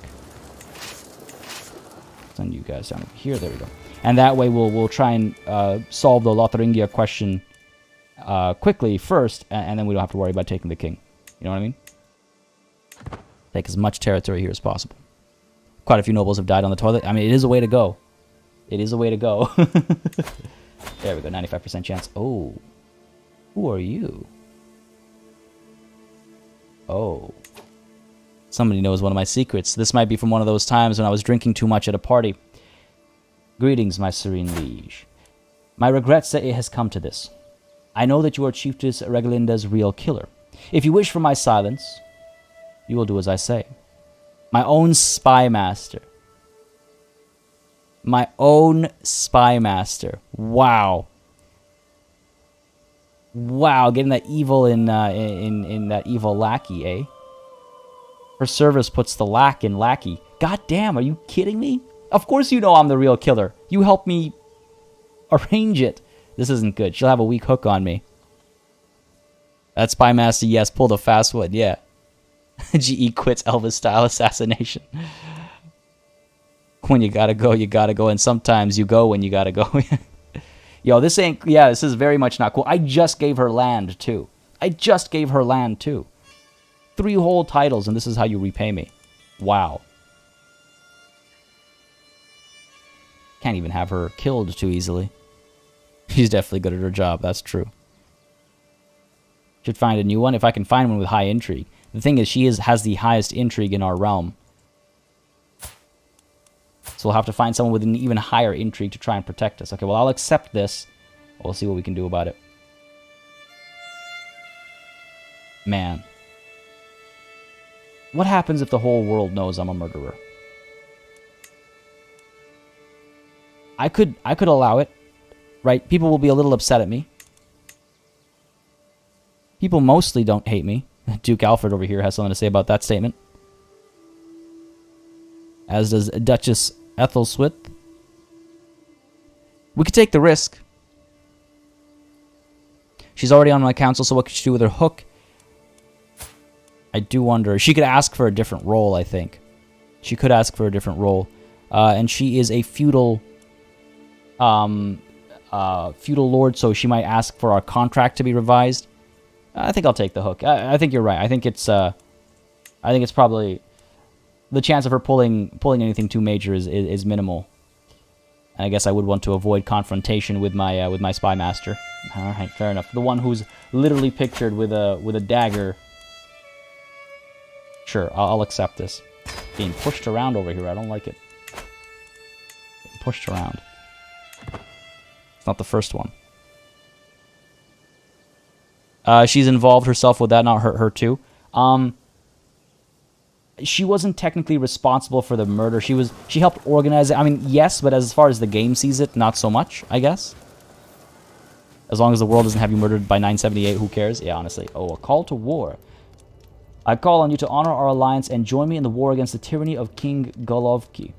Send you guys down over here. There we go. And that way we'll try and solve the Lotharingia question quickly first, and then we don't have to worry about taking the king. You know what I mean? Take as much territory here as possible. Quite a few nobles have died on the toilet. I mean, it is a way to go. It is a way to go. There we go, 95% chance. Oh. Who are you? Oh. Somebody knows one of my secrets. This might be from one of those times when I was drinking too much at a party. Greetings, my serene liege. My regrets that it has come to this. I know that you are Chiefess Regalinda's real killer. If you wish for my silence, you will do as I say. My own spy master. My own spy master. Wow. Wow, getting that evil in that evil lackey, eh? Her service puts the lack in lackey. God damn, are you kidding me? Of course you know I'm the real killer. You helped me arrange it. This isn't good. She'll have a weak hook on me. That spy master, yes, pulled a fast one, yeah. GE quits Elvis-style assassination. When you gotta go, and sometimes you go when you gotta go. Yo, this ain't... Yeah, this is very much not cool. I just gave her land, too. 3 whole titles, and this is how you repay me. Wow. Can't even have her killed too easily. She's definitely good at her job, that's true. Should find a new one, if I can find one with high intrigue. The thing is, she has the highest intrigue in our realm. So we'll have to find someone with an even higher intrigue to try and protect us. Okay, well, I'll accept this. We'll see what we can do about it. Man. What happens if the whole world knows I'm a murderer? I could allow it, right? People will be a little upset at me. People mostly don't hate me. Duke Alfred over here has something to say about that statement. As does Duchess Ethelswith. We could take the risk. She's already on my council, so what could she do with her hook? I do wonder. She could ask for a different role, I think. She could ask for a different role. And she is a feudal feudal lord, so she might ask for our contract to be revised. I think I'll take the hook. I think you're right. I think it's probably the chance of her pulling anything too major is minimal. And I guess I would want to avoid confrontation with my spy master. All right, fair enough. The one who's literally pictured with a dagger. Sure, I'll accept this. Being pushed around over here, I don't like it. Being pushed around. It's not the first one. She's involved herself with that, not her too. She wasn't technically responsible for the murder. She helped organize it. I mean, yes, but as far as the game sees it, not so much, I guess. As long as the world doesn't have you murdered by 978, who cares? Yeah, honestly. Oh, a call to war. I call on you to honor our alliance and join me in the war against the tyranny of King Golovki.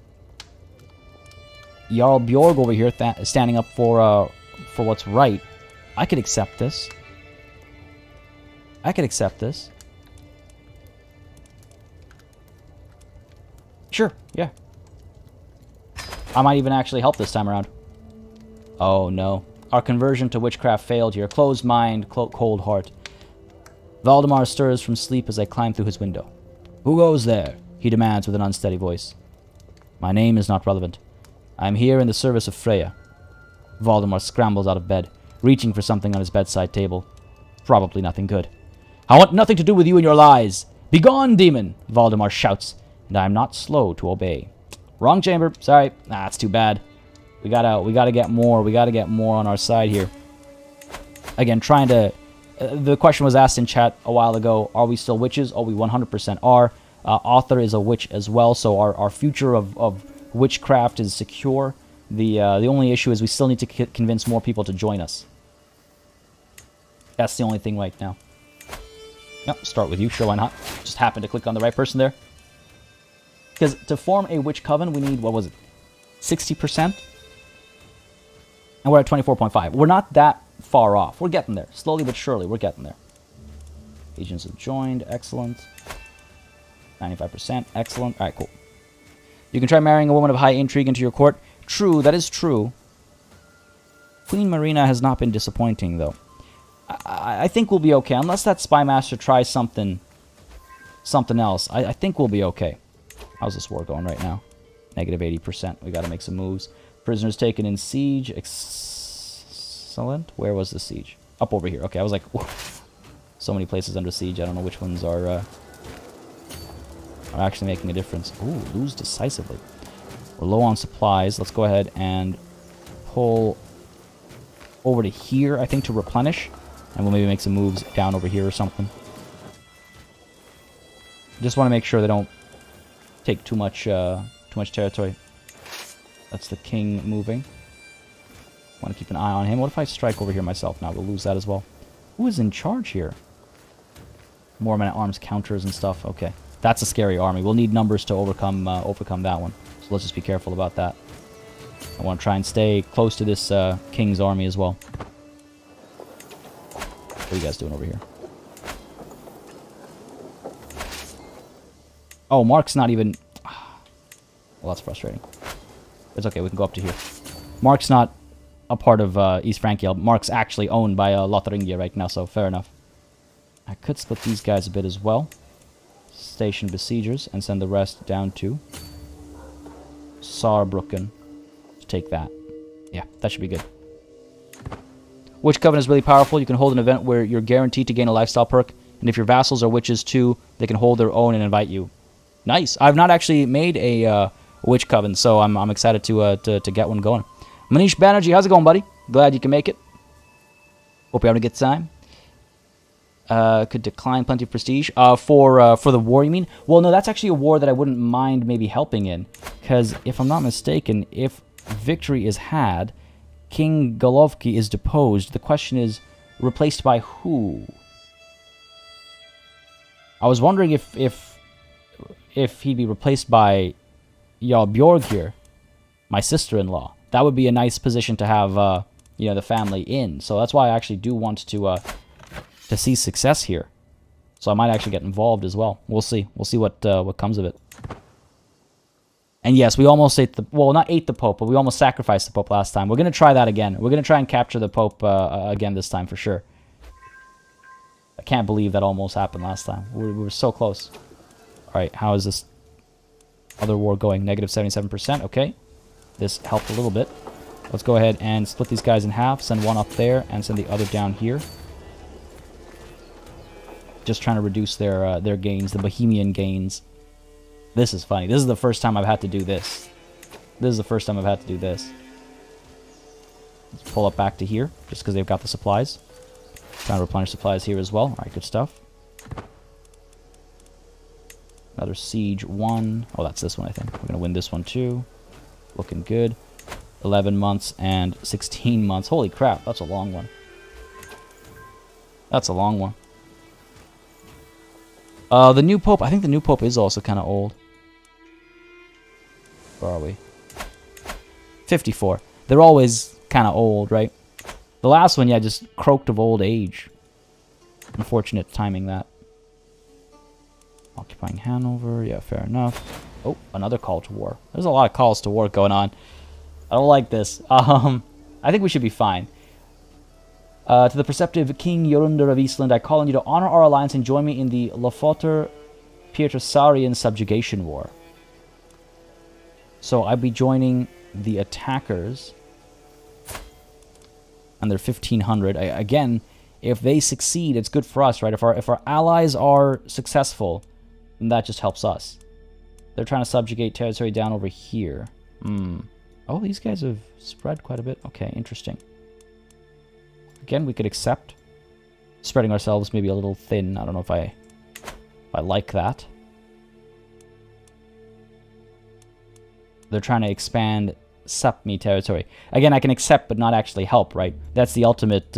Jarl Bjorg over here standing up for what's right. I could accept this. I could accept this. Sure, yeah. I might even actually help this time around. Oh, no. Our conversion to witchcraft failed here. Closed mind, cold heart. Valdemar stirs from sleep as I climb through his window. Who goes there? He demands with an unsteady voice. My name is not relevant. I am here in the service of Freya. Valdemar scrambles out of bed, reaching for something on his bedside table. Probably nothing good. I want nothing to do with you and your lies. Begone, demon! Valdemar shouts, and I am not slow to obey. Wrong chamber. Sorry. That's too bad. We gotta get more. We gotta get more on our side here. Again, trying to... the question was asked in chat a while ago. Are we still witches? Oh, we 100% are. Audr is a witch as well, so our future of witchcraft is secure. The only issue is we still need to convince more people to join us. That's the only thing right now. Yep, start with you. Sure, why not? Just happened to click on the right person there. Because to form a witch coven, we need, what was it? 60%? And we're at 24.5. We're not that far off. We're getting there. Slowly but surely, we're getting there. Agents have joined. Excellent. 95%. Excellent. Alright, cool. You can try marrying a woman of high intrigue into your court. True, that is true. Queen Marina has not been disappointing, though. I think we'll be okay. Unless that spy master tries something else. I think we'll be okay. How's this war going right now? Negative 80%. We got to make some moves. Prisoners taken in siege. Excellent. Where was the siege? Up over here. Okay, I was like, whoa. So many places under siege. I don't know which ones are actually making a difference. Ooh, lose decisively. We're low on supplies. Let's go ahead and pull over to here, I think, to replenish. And we'll maybe make some moves down over here or something. Just want to make sure they don't take too much territory. That's the king moving. Want to keep an eye on him. What if I strike over here myself now? We'll lose that as well. Who is in charge here? More men-at-arms counters and stuff. Okay. That's a scary army. We'll need numbers to overcome that one. So let's just be careful about that. I want to try and stay close to this king's army as well. What are you guys doing over here? Oh, Mark's not even... Well, that's frustrating. It's okay, we can go up to here. Mark's not a part of East Francia. Mark's actually owned by Lotharingia right now, so fair enough. I could split these guys a bit as well. Station besiegers and send the rest down to Saarbrücken to take that. Yeah, that should be good. Witch Coven is really powerful. You can hold an event where you're guaranteed to gain a lifestyle perk, and if your vassals are witches too, they can hold their own and invite you. Nice. I've not actually made a Witch Coven, so I'm excited to get one going. Manish Banerjee, how's it going, buddy? Glad you can make it. Hope you're having a good time. Could decline plenty of prestige. For the war, you mean? Well, no, that's actually a war that I wouldn't mind maybe helping in. Because if I'm not mistaken, if victory is had, King Golovki is deposed. The question is, replaced by who? I was wondering if he'd be replaced by Jarl Bjorg here, my sister-in-law. That would be a nice position to have, you know, the family in. So that's why I actually do want to see success here. So I might actually get involved as well. We'll see. We'll see what comes of it. And yes, we almost ate the... Well, not ate the Pope, but we almost sacrificed the Pope last time. We're going to try that again. We're going to try and capture the Pope again this time for sure. I can't believe that almost happened last time. We were so close. Alright, how is this other war going? Negative 77%. Okay. This helped a little bit. Let's go ahead and split these guys in half. Send one up there and send the other down here. Just trying to reduce their gains, the Bohemian gains. This is funny. This is the first time I've had to do this. This is the first time I've had to do this. Let's pull up back to here, just because they've got the supplies. Trying to replenish supplies here as well. Alright, good stuff. Another siege 1. Oh, that's this one, I think. We're going to win this one too. Looking good. 11 months and 16 months. Holy crap, that's a long one. That's a long one. The new Pope, I think the new Pope is also kind of old. Where are we? 54. They're always kind of old, right? The last one, yeah, just croaked of old age. Unfortunate timing, that. Occupying Hanover, yeah, fair enough. Oh, another call to war. There's a lot of calls to war going on. I don't like this. I think we should be fine. To the perceptive King Audr of Iceland, I call on you to honor our alliance and join me in the Lofoter Pietrasarian subjugation war. So I'd be joining the attackers. And they're 1,500. Again, if they succeed, it's good for us, right? If our allies are successful, then that just helps us. They're trying to subjugate territory down over here. Oh, these guys have spread quite a bit. Okay, interesting. Again, we could accept. Spreading ourselves maybe a little thin. I don't know if I like that. They're trying to expand Sapmi territory. Again, I can accept but not actually help, right? That's the ultimate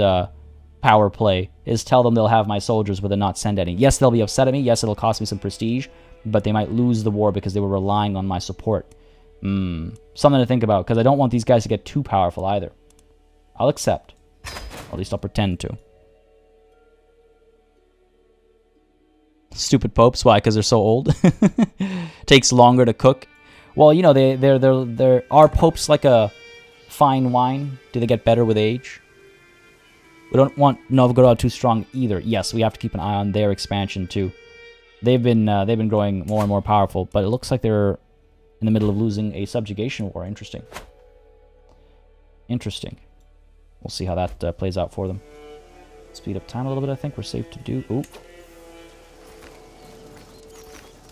power play, is tell them they'll have my soldiers but then not send any. Yes, they'll be upset at me. Yes, it'll cost me some prestige, but they might lose the war because they were relying on my support. Something to think about, because I don't want these guys to get too powerful either. I'll accept. At least I'll pretend to. Stupid popes. Why? Because they're so old? Takes longer to cook. Well, you know, are popes like a fine wine? Do they get better with age? We don't want Novgorod too strong either. Yes, we have to keep an eye on their expansion too. They've been growing more and more powerful, but it looks like they're in the middle of losing a subjugation war. Interesting. Interesting. We'll see how that plays out for them. Speed up time a little bit, I think. We're safe to do. Ooh.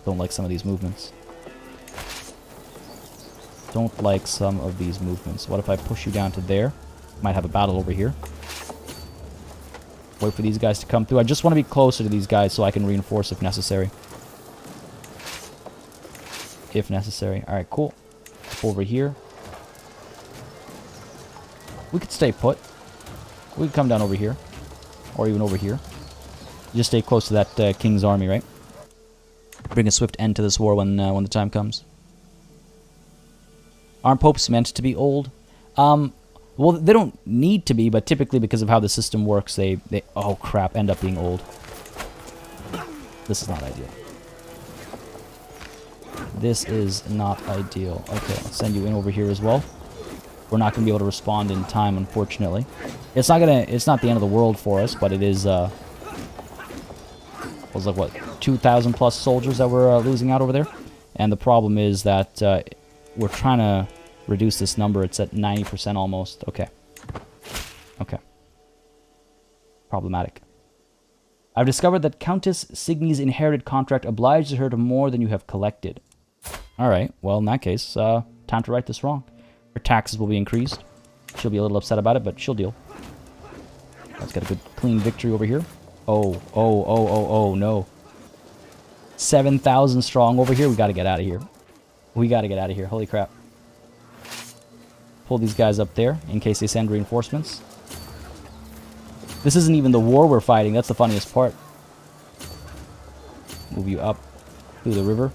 Don't like some of these movements. Don't like some of these movements. What if I push you down to there? Might have a battle over here. Wait for these guys to come through. I just want to be closer to these guys so I can reinforce if necessary. If necessary. Alright, cool. Up over here. We could stay put. We could come down over here. Or even over here. Just stay close to that king's army, right? Bring a swift end to this war when the time comes. Aren't popes meant to be old? Well, they don't need to be, but typically because of how the system works, they oh crap, end up being old. This is not ideal. This is not ideal. Okay, I'll send you in over here as well. We're not going to be able to respond in time, unfortunately. It's not the end of the world for us, but it is, was like, what, 2,000 plus soldiers that we're losing out over there? And the problem is that we're trying to reduce this number. It's at 90% almost. Okay. Okay. Problematic. I've discovered that Countess Signy's inherited contract obliges her to more than you have collected. Alright, well, in that case, time to right this wrong. Her taxes will be increased. She'll be a little upset about it, but she'll deal. Let's get a good, clean victory over here. Oh, no. 7,000 strong over here. We gotta get out of here. We gotta get out of here. Holy crap. Pull these guys up there in case they send reinforcements. This isn't even the war we're fighting. That's the funniest part. Move you up through the river.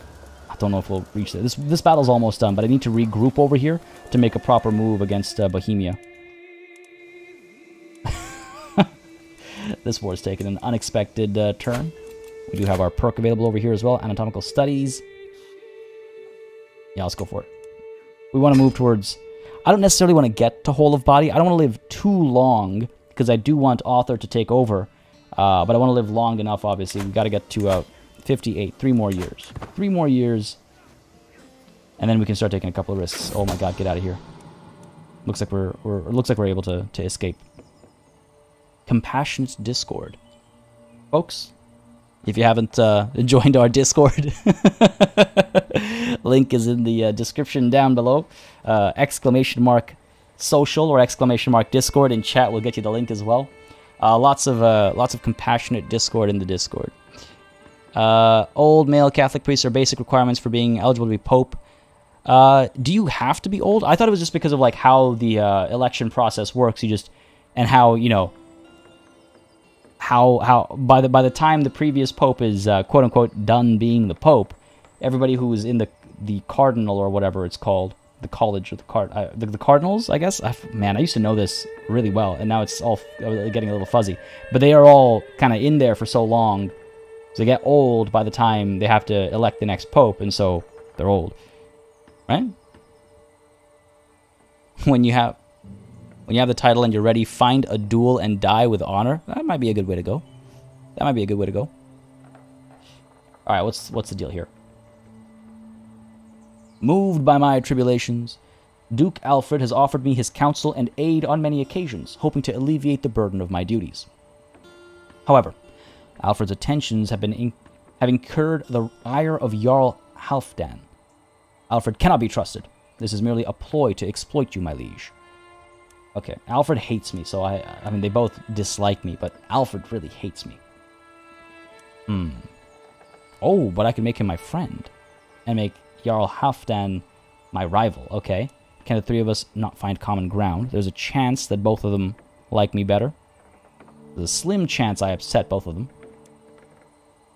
I don't know if we'll reach there. This battle's almost done, but I need to regroup over here to make a proper move against Bohemia. This war's taken an unexpected turn. We do have our perk available over here as well. Anatomical studies. Yeah, let's go for it. We want to move towards... I don't necessarily want to get to Whole of Body. I don't want to live too long, because I do want Author to take over. But I want to live long enough, obviously. We've got to get to 58. 3 more years. 3 more years. And then we can start taking a couple of risks. Oh my god, get out of here. Looks like we're able to escape. Compassionate Discord. Folks, if you haven't joined our Discord, link is in the description down below. !social or !Discord in chat will get you the link as well. Lots of compassionate Discord in the Discord. Old male Catholic priests are basic requirements for being eligible to be Pope. Do you have to be old? I thought it was just because of like how the election process works. You just, and how, you know, how by the time the previous pope is quote unquote done being the pope, everybody who is in the cardinal or whatever it's called, the college or the cardinals, I guess. Man, I used to know this really well, and now it's all getting a little fuzzy. But they are all kind of in there for so long, so they get old by the time they have to elect the next pope, and so they're old, right? When you have the title and you're ready, find a duel and die with honor. That might be a good way to go. That might be a good way to go. All right, what's the deal here? Moved by my tribulations, Duke Alfred has offered me his counsel and aid on many occasions, hoping to alleviate the burden of my duties. However, Alfred's attentions have incurred the ire of Jarl Halfdan. Alfred cannot be trusted. This is merely a ploy to exploit you, my liege. Okay, Alfred hates me, so I mean, they both dislike me, but Alfred really hates me. Oh, but I can make him my friend, and make Jarl Halfdan my rival. Okay. Can the 3 of us not find common ground? There's a chance that both of them like me better. There's a slim chance I upset both of them.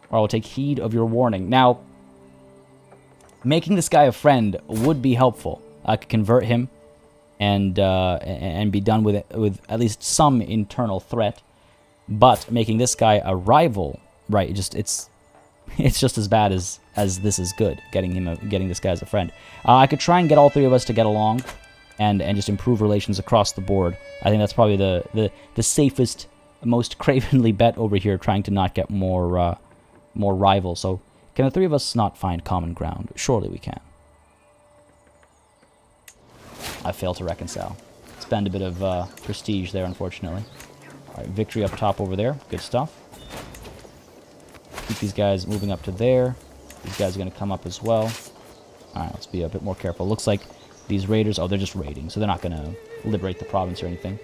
Or I will take heed of your warning. Now, making this guy a friend would be helpful. I could convert him and be done with it, with at least some internal threat. But making this guy a rival, right? It's just as bad as this is good. Getting this guy as a friend. I could try and get all 3 of us to get along, and just improve relations across the board. I think that's probably the safest, most cravenly bet over here. Trying to not get more rivals. So can the 3 of us not find common ground? Surely we can. I failed to reconcile. Spend a bit of prestige there, unfortunately. All right, victory up top over there. Good stuff. Keep these guys moving up to there. These guys are going to come up as well. Alright, let's be a bit more careful. Looks like these raiders... Oh, they're just raiding, so they're not going to liberate the province or anything.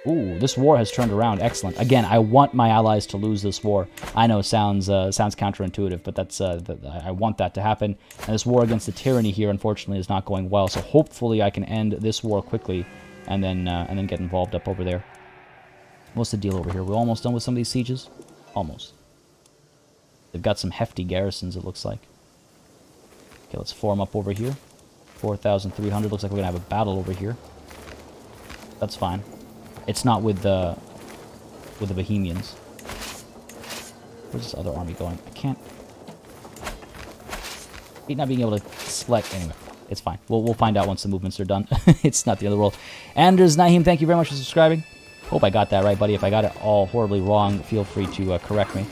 Ooh, this war has turned around. Excellent. Again, I want my allies to lose this war. I know, sounds counterintuitive, but that's I want that to happen. And this war against the tyranny here, unfortunately, is not going well. So hopefully I can end this war quickly and then get involved up over there. What's the deal over here? We're almost done with some of these sieges? Almost. They've got some hefty garrisons, it looks like. Okay, let's form up over here. 4,300. Looks like we're going to have a battle over here. That's fine. It's not with the Bohemians. Where's this other army going? I can't... Not being able to select... Anyway, it's fine. We'll find out once the movements are done. It's not the end of the world. Anders Naheem, thank you very much for subscribing. Hope I got that right, buddy. If I got it all horribly wrong, feel free to correct me.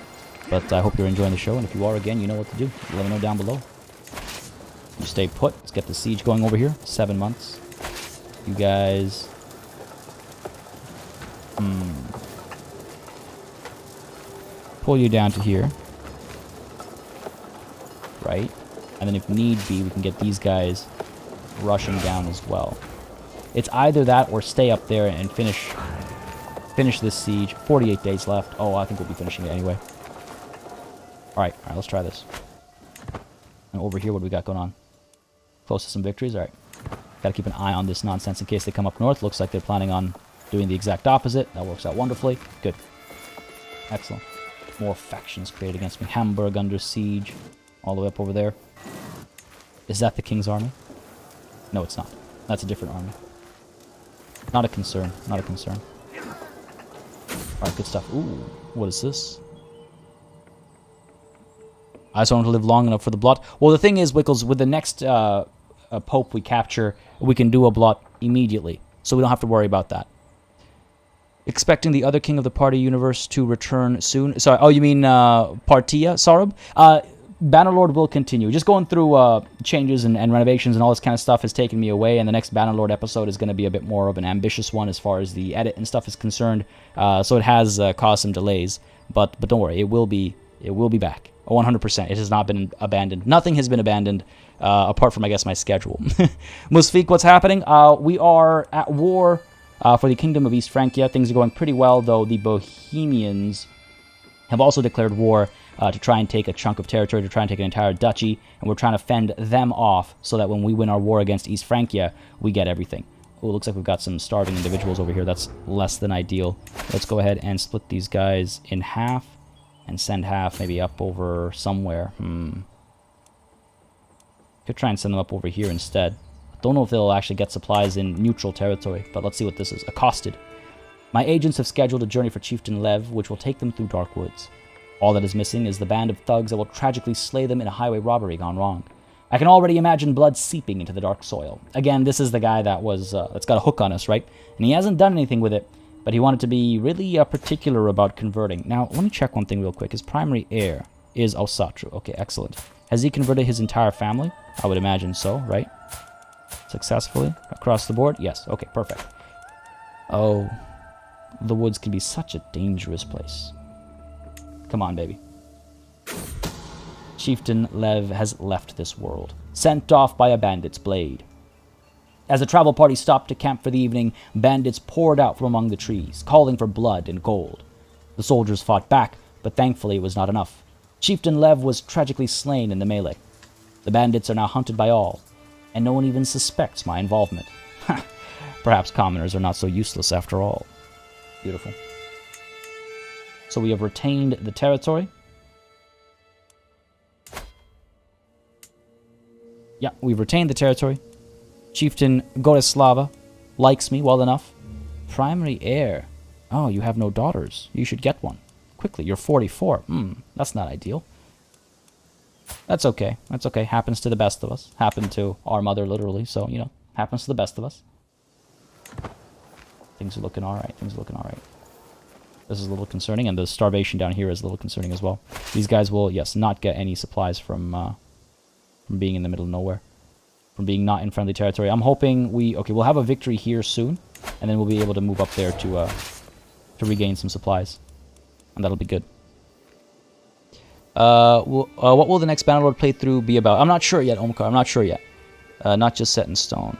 But I hope you're enjoying the show, and if you are, again, you know what to do. Let me know down below. You stay put. Let's get the siege going over here. 7 months. You guys... Pull you down to here. Right? And then if need be, we can get these guys rushing down as well. It's either that or stay up there and finish this siege. 48 days left. Oh, I think we'll be finishing it anyway. Alright, let's try this. And over here, what do we got going on? Close to some victories? Alright. Gotta keep an eye on this nonsense in case they come up north. Looks like they're planning on doing the exact opposite. That works out wonderfully. Good. Excellent. More factions created against me. Hamburg under siege. All the way up over there. Is that the king's army? No, it's not. That's a different army. Not a concern. Not a concern. Alright, good stuff. Ooh, what is this? I just want to live long enough for the blot. Well, the thing is, Wickles, with the next Pope we capture, we can do a blot immediately. So we don't have to worry about that. Expecting the other king of the party universe to return soon. Sorry, oh, you mean Partia, Sarab? Bannerlord will continue. Just going through changes and renovations and all this kind of stuff has taken me away, and the next Bannerlord episode is going to be a bit more of an ambitious one as far as the edit and stuff is concerned. So it has caused some delays, but don't worry, it will be back. 100%. It has not been abandoned. Nothing has been abandoned, apart from, I guess, my schedule. Musfiq, what's happening? We are at war for the Kingdom of East Francia. Things are going pretty well, though the Bohemians have also declared war to try and take a chunk of territory, to try and take an entire duchy, and we're trying to fend them off so that when we win our war against East Francia, we get everything. Oh, it looks like we've got some starving individuals over here. That's less than ideal. Let's go ahead and split these guys in half and send half maybe up over somewhere. Could try and send them up over here instead. Don't know if they'll actually get supplies in neutral territory, but let's see what this is. Accosted. My agents have scheduled a journey for Chieftain Lev, which will take them through dark woods. All that is missing is the band of thugs that will tragically slay them in a highway robbery gone wrong. I can already imagine blood seeping into the dark soil. Again, this is the guy that was that's got a hook on us, right? And he hasn't done anything with it, but he wanted to be really particular about converting. Now, let me check one thing real quick. His primary heir is Asatru. Okay, excellent. Has he converted his entire family? I would imagine so, right? Successfully? Across the board? Yes. Okay, perfect. Oh, the woods can be such a dangerous place. Come on, baby. Chieftain Lev has left this world, sent off by a bandit's blade. As the travel party stopped to camp for the evening, bandits poured out from among the trees, calling for blood and gold. The soldiers fought back, but thankfully it was not enough. Chieftain Lev was tragically slain in the melee. The bandits are now hunted by all, and no one even suspects my involvement. Perhaps commoners are not so useless after all. Beautiful. So we have retained the territory. Yeah, we've retained the territory. Chieftain Goreslava likes me well enough. Primary heir. Oh, you have no daughters. You should get one. Quickly, you're 44. That's not ideal. That's okay. That's okay. Happens to the best of us. Happened to our mother, literally. So, you know, happens to the best of us. Things are looking alright. Things are looking alright. This is a little concerning, and the starvation down here is a little concerning as well. These guys will, yes, not get any supplies from being in the middle of nowhere. From being not in friendly territory. I'm hoping we'll have a victory here soon, and then we'll be able to move up there to regain some supplies. And that'll be good. What will the next Bannerlord playthrough be about? I'm not sure yet, Omkar. I'm not sure yet. Not just set in stone.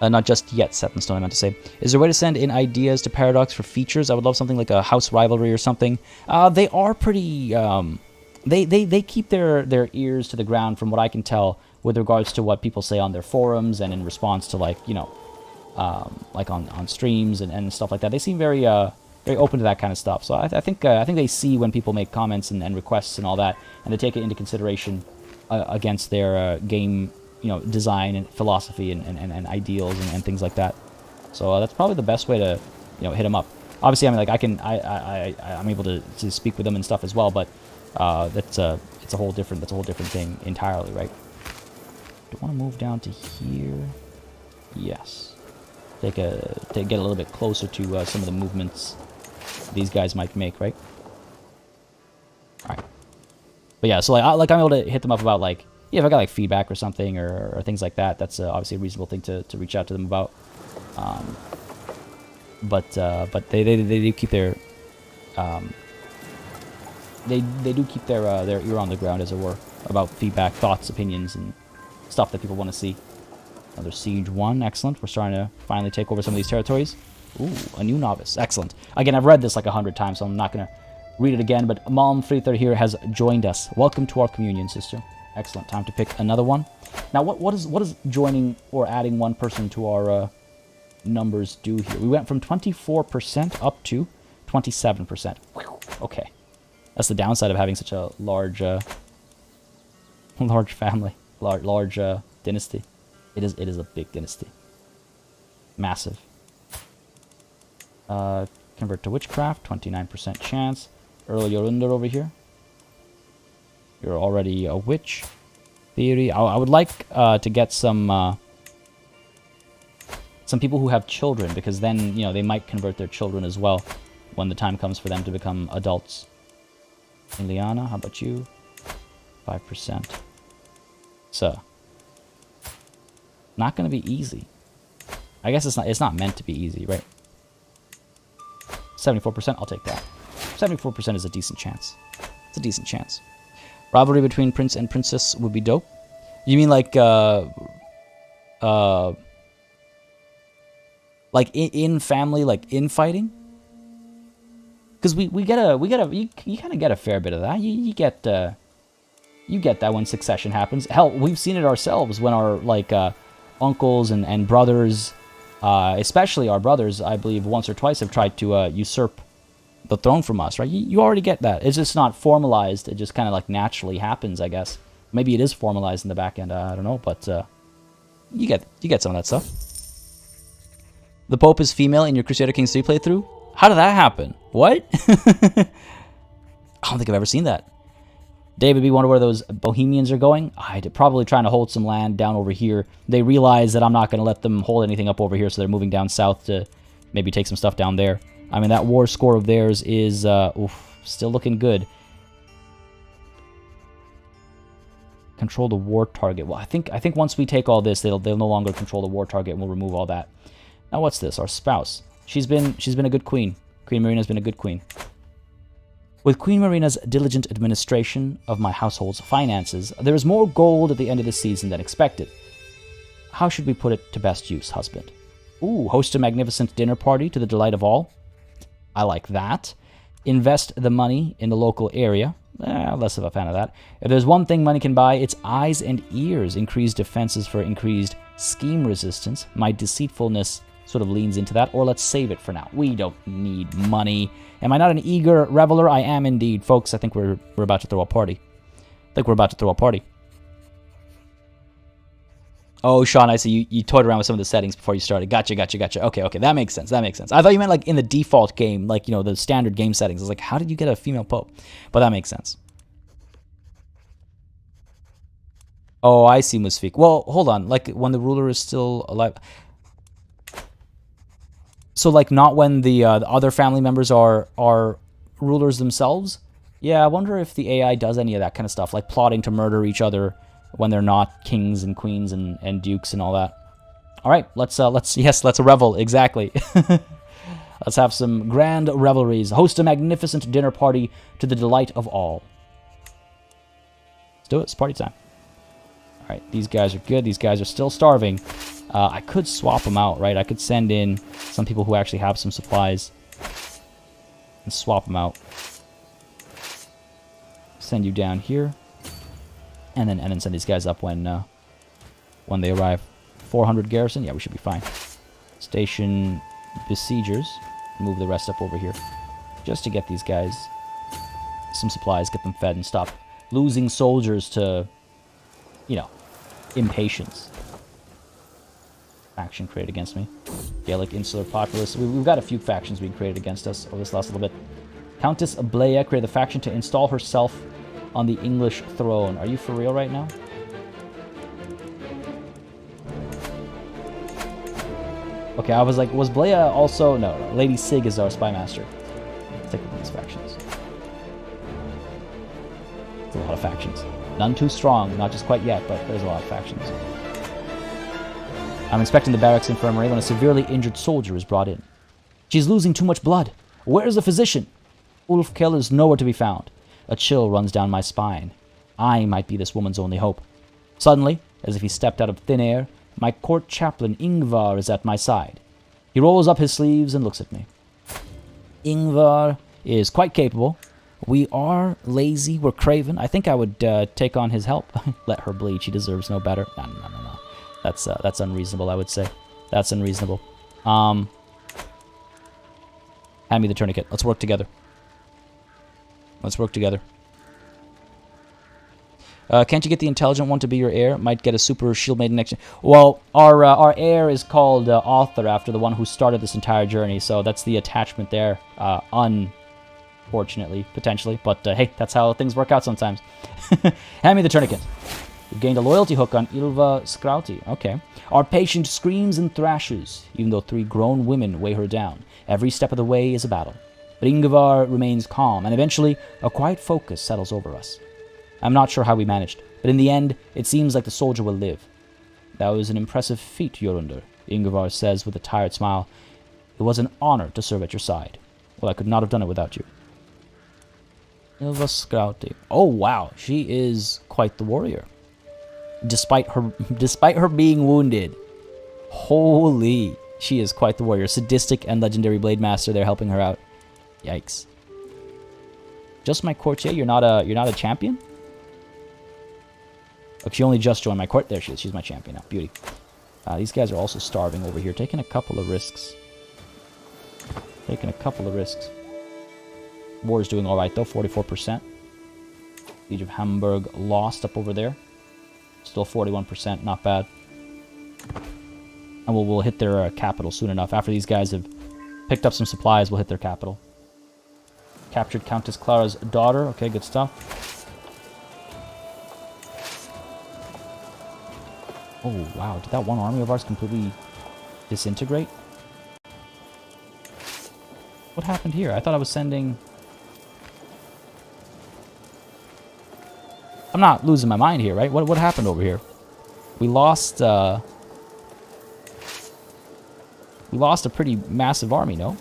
Not just yet set in stone, I meant to say. Is there a way to send in ideas to Paradox for features? I would love something like a house rivalry or something. They are pretty... They keep their ears to the ground from what I can tell with regards to what people say on their forums and in response to, like, you know, like on streams and stuff like that. They seem very open to that kind of stuff. So I think they see when people make comments and requests and all that, and they take it into consideration against their game, you know, design and philosophy and ideals and things like that. So that's probably the best way to, you know, hit them up. Obviously, I mean, like I'm able to speak with them and stuff as well, but it's a whole different thing entirely, right? Do I want to move down to here? Yes. To get a little bit closer to some of the movements these guys might make, right? All right. But yeah, so like I'm able to hit them up about, like, yeah, if I got like feedback or something or things like that. That's obviously a reasonable thing to reach out to them about. But they do keep their they do keep their ear on the ground, as it were, about feedback, thoughts, opinions, and stuff that people want to see. Another Siege 1, excellent. We're starting to finally take over some of these territories. Ooh, a new novice, excellent. Again, I've read this like 100 times, so I'm not going to read it again, but Malm Friether here has joined us. Welcome to our communion, sister. Excellent, time to pick another one. Now, what does joining or adding one person to our numbers do here? We went from 24% up to 27%. Okay. That's the downside of having such a large, large family, large dynasty. It is a big dynasty. Massive. Convert to witchcraft, 29% chance. Earl Yorunder over here. You're already a witch. Theory. I would like to get some people who have children, because then, you know, they might convert their children as well when the time comes for them to become adults. Ileana, how about you? 5%. So, not going to be easy. I guess it's not meant to be easy, right? 74%, I'll take that. 74% is a decent chance. It's a decent chance. Rivalry between prince and princess would be dope. You mean like in family, like infighting? Because you kind of get a fair bit of that. You get that when succession happens. Hell, we've seen it ourselves when our uncles and brothers, especially our brothers, I believe once or twice have tried to usurp the throne from us, right? You already get that. It's just not formalized. It just kind of like naturally happens, I guess. Maybe it is formalized in the back end. I don't know, but you get some of that stuff. The Pope is female in your Crusader Kings 3 playthrough? How did that happen? What? I don't think I've ever seen that. David B, wonder where those Bohemians are going? They're probably trying to hold some land down over here. They realize that I'm not going to let them hold anything up over here, so they're moving down south to maybe take some stuff down there. I mean, that war score of theirs is still looking good. Control the war target. Well, I think once we take all this, they'll no longer control the war target, and we'll remove all that. Now, what's this? Our spouse. She's been a good queen. Queen Marina's been a good queen. With Queen Marina's diligent administration of my household's finances, there is more gold at the end of the season than expected. How should we put it to best use, husband? Ooh, host a magnificent dinner party to the delight of all. I like that. Invest the money in the local area. Less of a fan of that. If there's one thing money can buy, it's eyes and ears. Increased defenses for increased scheme resistance. My deceitfulness sort of leans into that, or let's save it for now. We don't need money. Am I not an eager reveler? I am indeed. Folks, I think we're about to throw a party. Oh, Sean, I see you toyed around with some of the settings before you started. Gotcha. Okay, that makes sense. I thought you meant like in the default game, like, you know, the standard game settings. I was like, how did you get a female pope? But that makes sense. Oh, I see, Musfiq. Well, hold on. Like, when the ruler is still alive. So, like, not when the other family members are rulers themselves? Yeah, I wonder if the AI does any of that kind of stuff, like plotting to murder each other when they're not kings and queens and dukes and all that. All right, let's revel, exactly. Let's have some grand revelries. Host a magnificent dinner party to the delight of all. Let's do it. It's party time. All right, these guys are good. These guys are still starving. I could swap them out, right? I could send in some people who actually have some supplies and swap them out. Send you down here, and then send these guys up when they arrive. 400 garrison, yeah, we should be fine. Station besiegers, move the rest up over here, just to get these guys some supplies, get them fed, and stop losing soldiers to, you know, impatience. Faction created against me. Gaelic insular populace. We've got a few factions being created against us over this last little bit. Countess Ablea created the faction to install herself on the English throne. Are you for real right now? Okay, I was like, was Blea also... No. Lady Sig is our spy master. Let's take a look at these factions. It's a lot of factions. None too strong, not just quite yet, but there's a lot of factions. I'm inspecting the barracks infirmary when a severely injured soldier is brought in. She's losing too much blood. Where's the physician? Ulfkel is nowhere to be found. A chill runs down my spine. I might be this woman's only hope. Suddenly, as if he stepped out of thin air, my court chaplain Ingvar is at my side. He rolls up his sleeves and looks at me. Ingvar is quite capable. We are lazy, we're craven. I think I would take on his help. Let her bleed, she deserves no better. No. That's unreasonable, I would say. That's unreasonable. Hand me the tourniquet. Let's work together. Let's work together. Can't you get the intelligent one to be your heir? Might get a super shield maiden next. Well, our heir is called Audr, after the one who started this entire journey. So that's the attachment there. Unfortunately, potentially, but hey, that's how things work out sometimes. Hand me the tourniquet. You've gained a loyalty hook on Ylva Skrauti. Okay. Our patient screams and thrashes, even though 3 grown women weigh her down. Every step of the way is a battle. But Ingvar remains calm, and eventually, a quiet focus settles over us. I'm not sure how we managed, but in the end, it seems like the soldier will live. That was an impressive feat, Jorundur, Ingvar says with a tired smile. It was an honor to serve at your side. Well, I could not have done it without you. Ylva Skrauti. Oh, wow. She is quite the warrior. Despite her being wounded. Holy. She is quite the warrior. Sadistic and legendary blade master there helping her out. Yikes. Just my courtier? You're not a champion? Look, she only just joined my court. There she is. She's my champion now. Beauty. These guys are also starving over here. Taking a couple of risks. War is doing alright though. 44%. Siege of Hamburg lost up over there. Still 41%. Not bad. And we'll hit their capital soon enough. After these guys have picked up some supplies, we'll hit their capital. Captured Countess Clara's daughter. Okay, good stuff. Oh, wow. Did that one army of ours completely disintegrate? What happened here? I thought I was sending... I'm not losing my mind here, right? What happened over here? We lost a pretty massive army, no?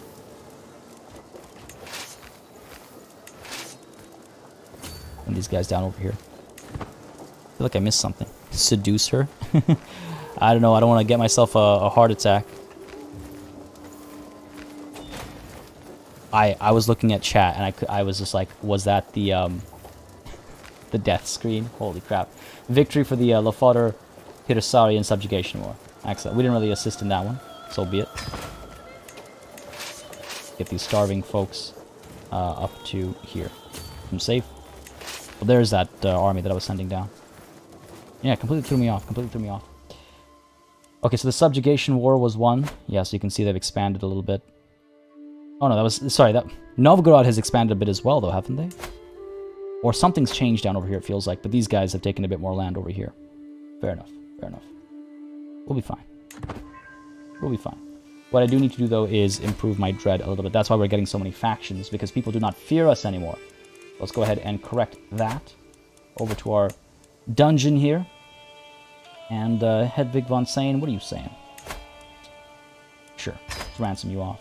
And these guys down over here. I feel like I missed something. Seduce her? I don't know. I don't want to get myself a heart attack. I was looking at chat and I was just like, was that the death screen? Holy crap. Victory for the Lofoter Hirasari and Subjugation War. Excellent. We didn't really assist in that one. So be it. Get these starving folks up to here. I'm safe. Well, there's that army that I was sending down. Yeah, completely threw me off. Okay, so the Subjugation War was won. Yeah, so you can see they've expanded a little bit. Oh no, that was... Sorry, that... Novgorod has expanded a bit as well, though, haven't they? Or something's changed down over here, it feels like. But these guys have taken a bit more land over here. Fair enough. We'll be fine. What I do need to do, though, is improve my dread a little bit. That's why we're getting so many factions, because people do not fear us anymore. Let's go ahead and correct that. Over to our dungeon here. And Hedvig von Sane, what are you saying? Sure, let's ransom you off.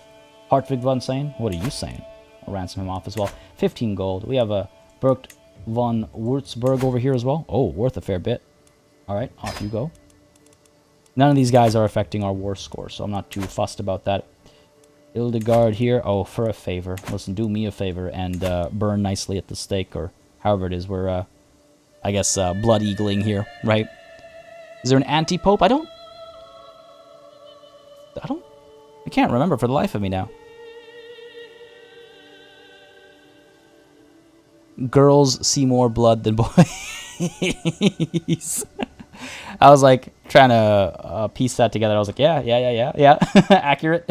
Hartvig von Sane, what are you saying? I'll ransom him off as well. 15 gold. We have a Berkt von Würzburg over here as well. Oh, worth a fair bit. Alright, off you go. None of these guys are affecting our war score, so I'm not too fussed about that. Hildegard here. Oh, for a favor. Listen, do me a favor and burn nicely at the stake, or however it is. We're, I guess, blood eagling here, right? Is there an anti-pope? I can't remember for the life of me now. Girls see more blood than boys. I was like trying to piece that together. I was like, yeah. Accurate.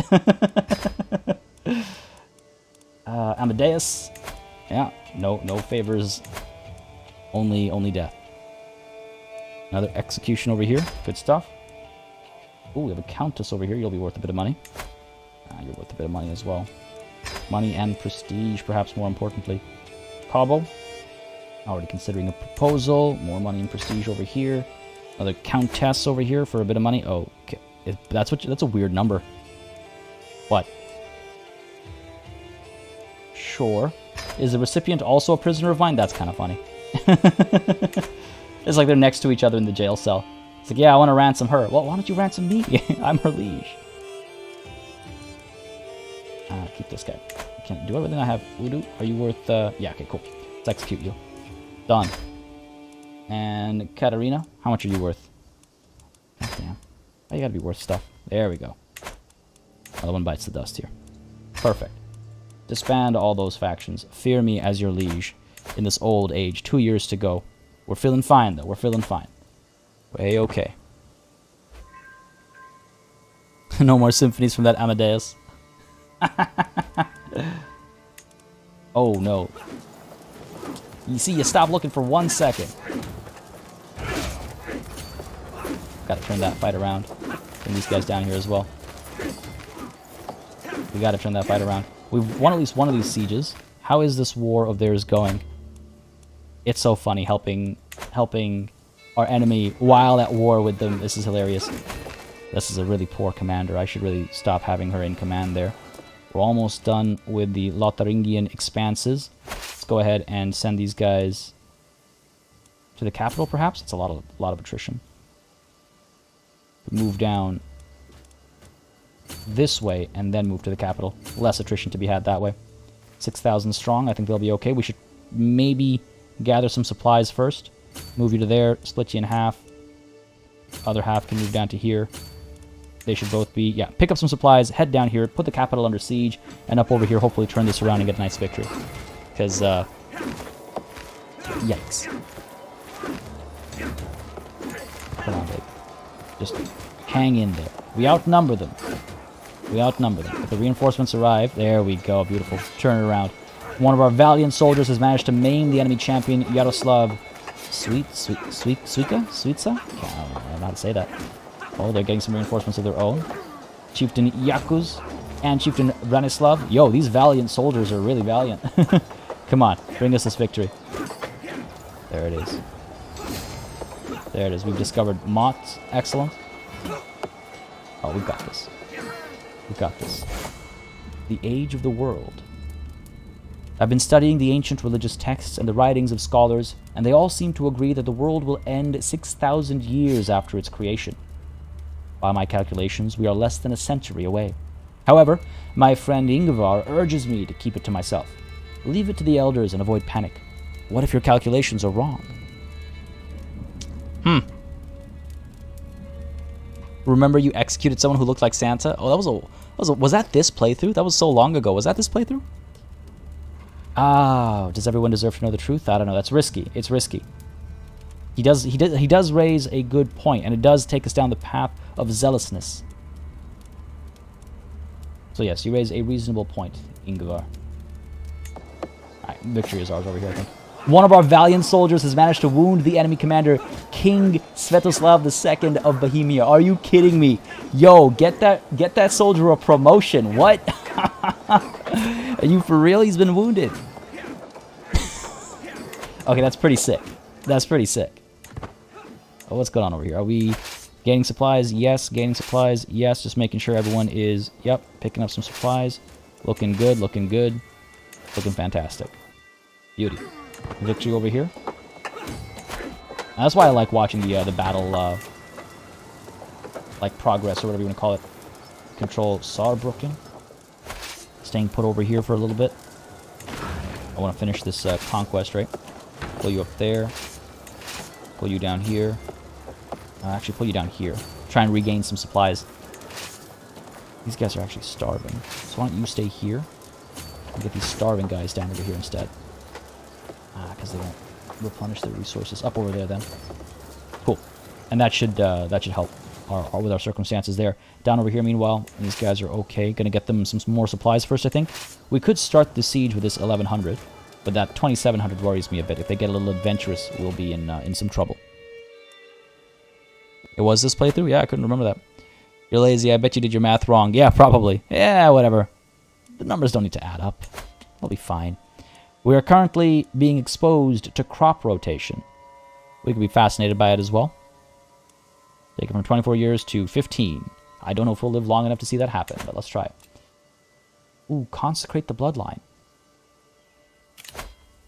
Amadeus. Yeah, no favors. Only death. Another execution over here. Good stuff. Ooh, we have a countess over here. You'll be worth a bit of money. You're worth a bit of money as well. Money and prestige, perhaps more importantly. Cobble. Already considering a proposal. More money and prestige over here. Another countess over here for a bit of money. Oh, okay. That's a weird number. What? Sure. Is the recipient also a prisoner of mine? That's kind of funny. It's like they're next to each other in the jail cell. It's like, yeah, I want to ransom her. Well, why don't you ransom me? I'm her liege. Keep this guy. Do everything I have. Udu, are you worth... Yeah, okay, cool. Let's execute you. Done. And Katarina, how much are you worth? God damn. Oh, you gotta be worth stuff. There we go. Another one bites the dust here. Perfect. Disband all those factions. Fear me as your liege in this old age. 2 years to go. We're feeling fine, though. We're feeling fine. Way okay. No more symphonies from that Amadeus. Oh, no. You see, you stop looking for 1 second. Gotta turn that fight around. Bring these guys down here as well. We gotta turn that fight around. We've won at least one of these sieges. How is this war of theirs going? It's so funny helping our enemy while at war with them. This is hilarious. This is a really poor commander. I should really stop having her in command there. We're almost done with the Lotharingian expanses. Let's go ahead and send these guys to the capital, perhaps. It's a lot of attrition. Move down this way and then move to the capital. Less attrition to be had that way. 6,000 strong. I think they'll be okay. We should maybe gather some supplies first. Move you to there. Split you in half. Other half can move down to here. They should both be... Yeah, pick up some supplies. Head down here. Put the capital under siege. And up over here, hopefully turn this around and get a nice victory. Because, yikes. Come on, babe. Just hang in there. We outnumber them. We outnumber them. If the reinforcements arrive, there we go. Beautiful. Turn it around. One of our valiant soldiers has managed to maim the enemy champion, Yaroslav Suica? I don't know how to say that. Oh, they're getting some reinforcements of their own. Chieftain Yakuz and Chieftain Branislav. Yo, these valiant soldiers are really valiant. Come on, bring us this victory. There it is. There it is. We've discovered Mott. Excellent. Oh, we've got this. We've got this. The Age of the World. I've been studying the ancient religious texts and the writings of scholars, and they all seem to agree that the world will end 6,000 years after its creation. By my calculations, we are less than a century away. However, my friend Ingvar urges me to keep it to myself. Leave it to the elders and avoid panic. What if your calculations are wrong? Remember you executed someone who looked like Santa? Oh, was that this playthrough? That was so long ago. Was that this playthrough? Ah, does everyone deserve to know the truth? I don't know. That's risky. It's risky. He does raise a good point, and it does take us down the path of zealousness. So yes, you raise a reasonable point, Ingvar. Alright, victory is ours over here, I think. One of our valiant soldiers has managed to wound the enemy commander, King Svetoslav II of Bohemia. Are you kidding me? Yo, get that soldier a promotion. What? Are you for real? He's been wounded. Okay, that's pretty sick. That's pretty sick. Oh, what's going on over here? Are we gaining supplies? Yes. Gaining supplies? Yes. Just making sure everyone is, yep, picking up some supplies. Looking good, looking good. Looking fantastic. Beauty. Victory over here. That's why I like watching the battle, like progress or whatever you want to call it. Control Saarbrücken. Staying put over here for a little bit. I want to finish this conquest, right? Pull you up there. Pull you down here. Actually, pull you down here. Try and regain some supplies. These guys are actually starving. So why don't you stay here? And get these starving guys down over here instead. Because they won't replenish their resources. Up over there, then. Cool. And that should help with our circumstances there. Down over here, meanwhile, these guys are okay. Gonna get them some more supplies first, I think. We could start the siege with this 1100, but that 2700 worries me a bit. If they get a little adventurous, we'll be in some trouble. It was this playthrough? Yeah, I couldn't remember that. You're lazy. I bet you did your math wrong. Yeah, probably. Yeah, whatever. The numbers don't need to add up. They'll be fine. We are currently being exposed to crop rotation. We could be fascinated by it as well. Take it from 24 years to 15. I don't know if we'll live long enough to see that happen, but let's try it. Ooh, consecrate the bloodline.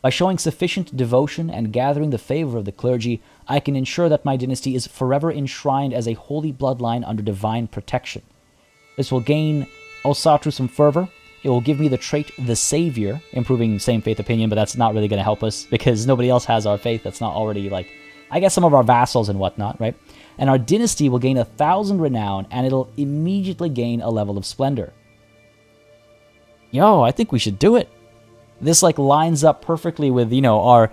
By showing sufficient devotion and gathering the favor of the clergy, I can ensure that my dynasty is forever enshrined as a holy bloodline under divine protection. This will gain Asatru some fervor. It will give me the trait the Savior, improving same faith opinion, but that's not really going to help us because nobody else has our faith. That's not already, like, I guess some of our vassals and whatnot, right? And our dynasty will gain 1,000 renown, and it'll immediately gain a level of splendor. Yo, I think we should do it. This, like, lines up perfectly with, you know, our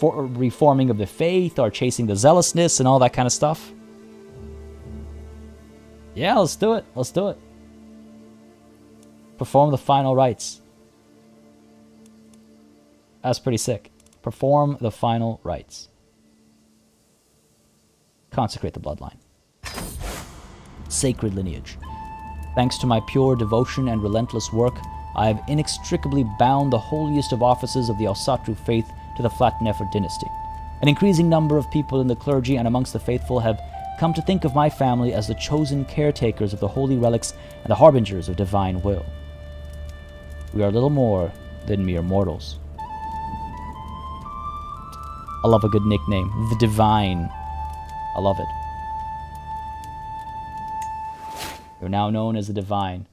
reforming of the faith, our chasing the zealousness, and all that kind of stuff. Yeah, let's do it. Let's do it. Perform the final rites. That's pretty sick. Perform the final rites. Consecrate the bloodline. Sacred lineage. Thanks to my pure devotion and relentless work, I have inextricably bound the holiest of offices of the Asatru faith to the Flat Nefer dynasty. An increasing number of people in the clergy and amongst the faithful have come to think of my family as the chosen caretakers of the holy relics and the harbingers of divine will. We are little more than mere mortals. I love a good nickname. The Divine. I love it. You're now known as the Divine.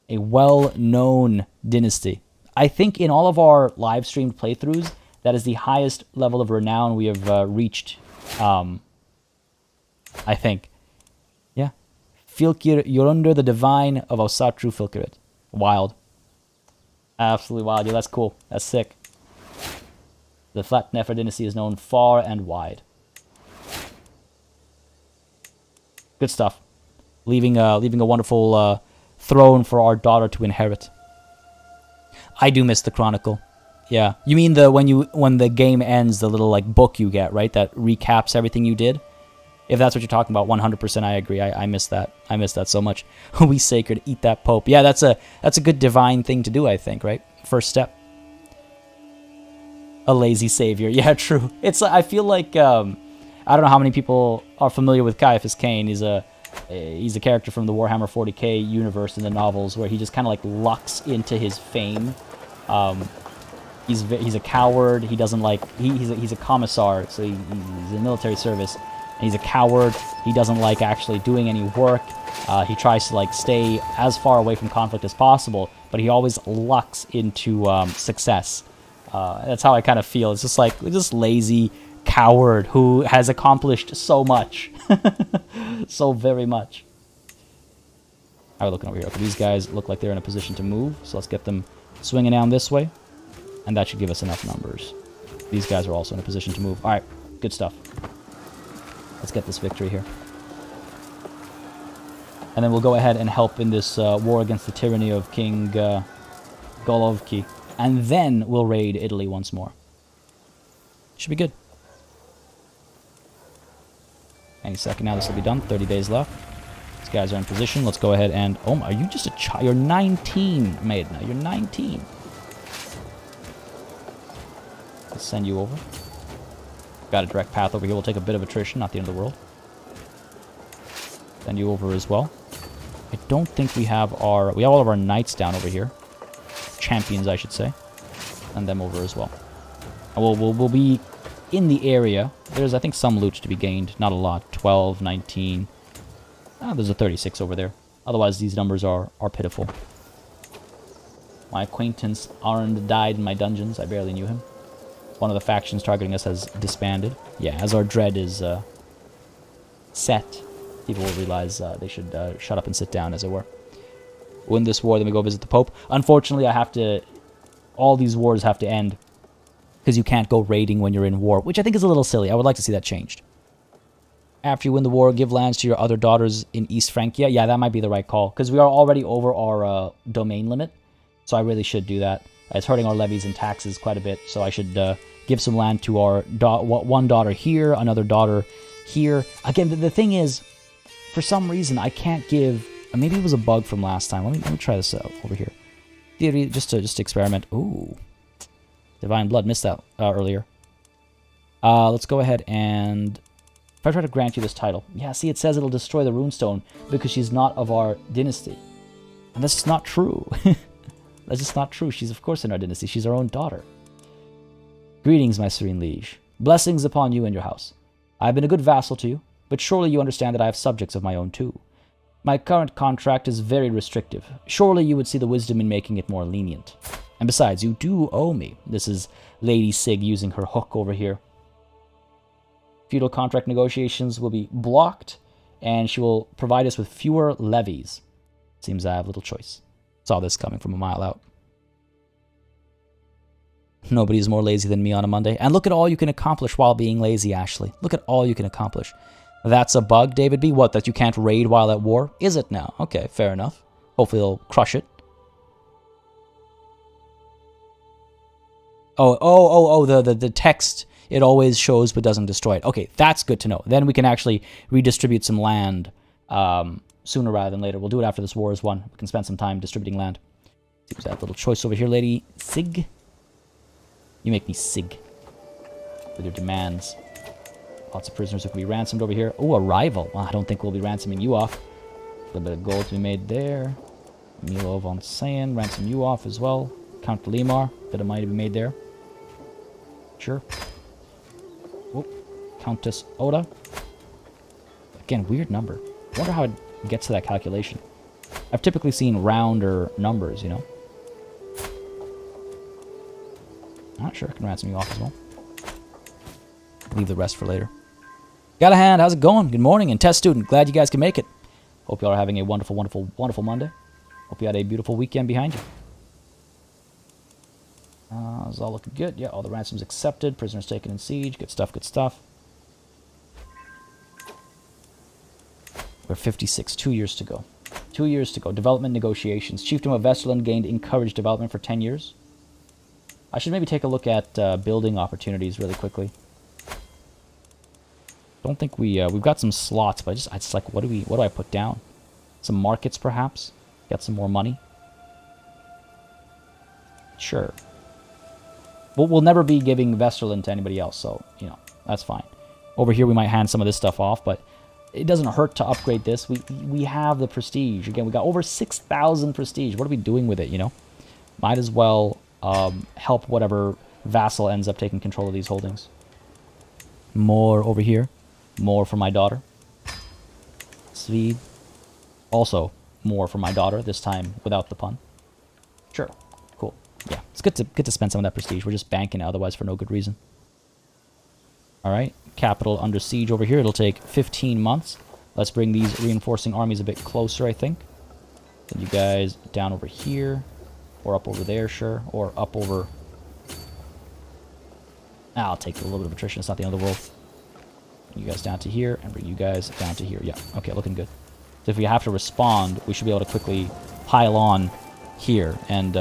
A well-known dynasty. I think in all of our live-streamed playthroughs, that is the highest level of renown we have reached. I think. Yeah. Filkir, you're under the Divine of Asatru Filkirit. Wild. Absolutely wild. Yeah, that's cool. That's sick. The Flat Nefer dynasty is known far and wide. Good stuff. Leaving a wonderful throne for our daughter to inherit. I do miss the Chronicle. Yeah. You mean when the game ends, the little like book you get, right? That recaps everything you did? If that's what you're talking about, 100% I agree. I miss that. I miss that so much. We sacred, eat that Pope. Yeah, that's a good divine thing to do, I think, right? First step. A lazy savior. Yeah, true. It's I feel like I don't know how many people are familiar with Caiaphas Cain. He's a character from the Warhammer 40k universe in the novels where he just kind of like lucks into his fame. He's a coward. He doesn't like he's a commissar, so he's in military service. And he's a coward. He doesn't like actually doing any work. He tries to like stay as far away from conflict as possible, but he always lucks into success. That's how I kind of feel. It's just like this lazy coward who has accomplished so much. So very much. Alright, looking over here. Okay, these guys look like they're in a position to move, so let's get them swinging down this way. And that should give us enough numbers. These guys are also in a position to move. Alright, good stuff. Let's get this victory here. And then we'll go ahead and help in this war against the tyranny of King Golovki. And then we'll raid Italy once more. Should be good. Any second now this will be done. 30 days left. These guys are in position. Let's go ahead and... Oh, are you just a child? You're 19, Maiden. You're 19. Let's send you over. Got a direct path over here. We'll take a bit of attrition, not the end of the world. Send you over as well. I don't think we have our... We have all of our knights down over here. Champions, I should say. And them over as well. And we'll be in the area. There's, I think, some loot to be gained. Not a lot. 12, 19. There's a 36 over there. Otherwise, these numbers are pitiful. My acquaintance Arnd died in my dungeons. I barely knew him. One of the factions targeting us has disbanded. Yeah, as our dread is set, people will realize they should shut up and sit down, as it were. Win this war, then we go visit the Pope. Unfortunately, I have to... All these wars have to end because you can't go raiding when you're in war, which I think is a little silly. I would like to see that changed. After you win the war, give lands to your other daughters in East Francia. Yeah, that might be the right call because we are already over our domain limit, so I really should do that. It's hurting our levies and taxes quite a bit, so I should give some land to our one daughter here, another daughter here. Again, the thing is, for some reason, I can't give... Maybe it was a bug from last time. Let me try this out over here. Theory, just to experiment. Ooh. Divine Blood. Missed that earlier. Let's go ahead and... If I try to grant you this title... Yeah, see, it says it'll destroy the runestone because she's not of our dynasty. And that's just not true. That's just not true. She's, of course, in our dynasty. She's our own daughter. Greetings, my serene liege. Blessings upon you and your house. I have been a good vassal to you, but surely you understand that I have subjects of my own too. My current contract is very restrictive. Surely you would see the wisdom in making it more lenient. And besides, you do owe me. This is Lady Sig using her hook over here. Feudal contract negotiations will be blocked, and she will provide us with fewer levies. Seems I have little choice. Saw this coming from a mile out. Nobody's more lazy than me on a Monday. And look at all you can accomplish while being lazy, Ashley. Look at all you can accomplish. That's a bug, David B. What, that you can't raid while at war? Is it now? Okay, fair enough. Hopefully they'll crush it. The text, it always shows but doesn't destroy it. Okay, that's good to know. Then we can actually redistribute some land sooner rather than later. We'll do it after this war is won. We can spend some time distributing land. See that little choice over here, lady. Sig. You make me sig with your demands. Lots of prisoners who can be ransomed over here. Oh, a rival. Well, I don't think we'll be ransoming you off. A little bit of gold to be made there. Milo von Sayan, ransom you off as well. Count Limar, bit of money to be made there. Sure. Oh, Countess Oda. Again, weird number. I wonder how it gets to that calculation. I've typically seen rounder numbers, you know. Not sure. I can ransom you off as well. Leave the rest for later. Got a hand. How's it going? Good morning. And test student. Glad you guys can make it. Hope you all are having a wonderful, wonderful, wonderful Monday. Hope you had a beautiful weekend behind you. It's all looking good. Yeah, all the ransoms accepted. Prisoners taken in siege. Good stuff, good stuff. We're 56. 2 years to go. 2 years to go. Development negotiations. Chiefdom of Vesterland gained encouraged development for 10 years. I should maybe take a look at building opportunities really quickly. Don't think we've got some slots, but I just like, what do I put down? Some markets, perhaps? Get some more money? Sure. We'll never be giving Vesterland to anybody else, so, you know, that's fine. Over here, we might hand some of this stuff off, but it doesn't hurt to upgrade this. We have the prestige. Again, we got over 6,000 prestige. What are we doing with it, you know? Might as well help whatever vassal ends up taking control of these holdings. More over here. More for my daughter. Swede. Also, more for my daughter, this time without the pun. Sure. Cool. Yeah, it's good to spend some of that prestige. We're just banking it otherwise for no good reason. Alright, capital under siege over here. It'll take 15 months. Let's bring these reinforcing armies a bit closer, I think. Then you guys down over here. Or up over there, sure. Or up over... I'll take a little bit of attrition. It's not the end of the world. Bring you guys down to here, and bring you guys down to here. Yeah, okay, looking good. So if we have to respond, we should be able to quickly pile on here and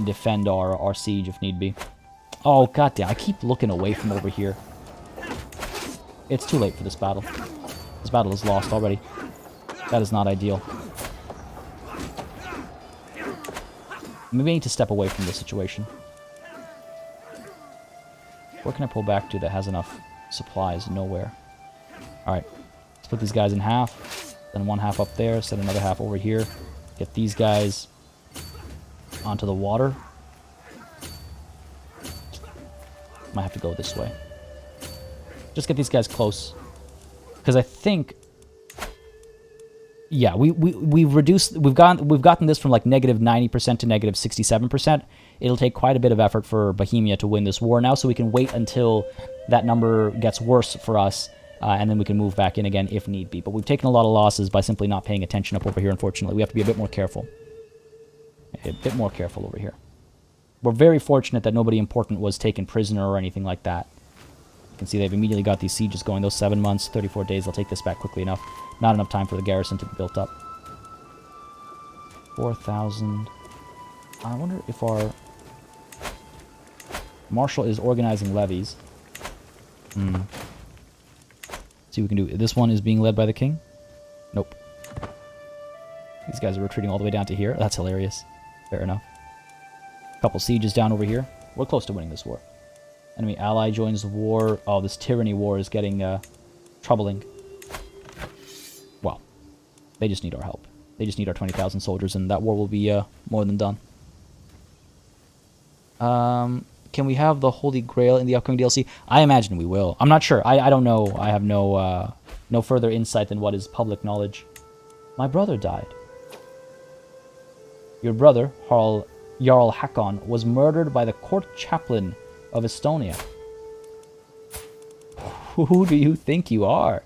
defend our siege if need be. Oh, goddamn, I keep looking away from over here. It's too late for this battle. This battle is lost already. That is not ideal. Maybe I need to step away from this situation. Where can I pull back to that has enough supplies? Nowhere. Alright. Let's put these guys in half. Then one half up there. Set another half over here. Get these guys onto the water. Might have to go this way. Just get these guys close. Because I think... Yeah, we've gotten this from like negative 90% to negative 67%. It'll take quite a bit of effort for Bohemia to win this war now, so we can wait until that number gets worse for us, and then we can move back in again if need be. But we've taken a lot of losses by simply not paying attention up over here, unfortunately. We have to be a bit more careful. A bit more careful over here. We're very fortunate that nobody important was taken prisoner or anything like that. You can see they've immediately got these sieges going. Those 7 months, 34 days, they'll take this back quickly enough. Not enough time for the garrison to be built up. 4,000. I wonder if our marshal is organizing levies. See what we can do. This one is being led by the king? Nope. These guys are retreating all the way down to here. That's hilarious. Fair enough. Couple sieges down over here. We're close to winning this war. Enemy ally joins the war. Oh, this tyranny war is getting troubling. Well, they just need our help. They just need our 20,000 soldiers, and that war will be more than done. Can we have the Holy Grail in the upcoming DLC? I imagine we will. I'm not sure. I don't know. I have no further insight than what is public knowledge. My brother died. Your brother, Jarl Hakon, was murdered by the court chaplain of Estonia. Who do you think you are?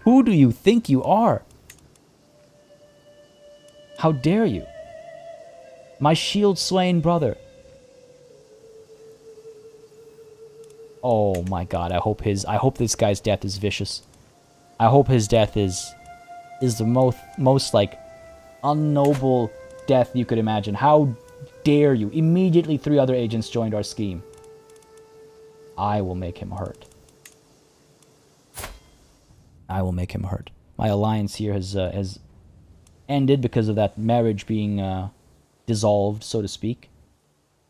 Who do you think you are? How dare you? My shield-slain brother. Oh my god, I hope this guy's death is vicious. I hope his death is the most like unnoble death you could imagine. How dare you? Immediately 3 other agents joined our scheme. I will make him hurt. I will make him hurt. My alliance here has ended because of that marriage being dissolved, so to speak,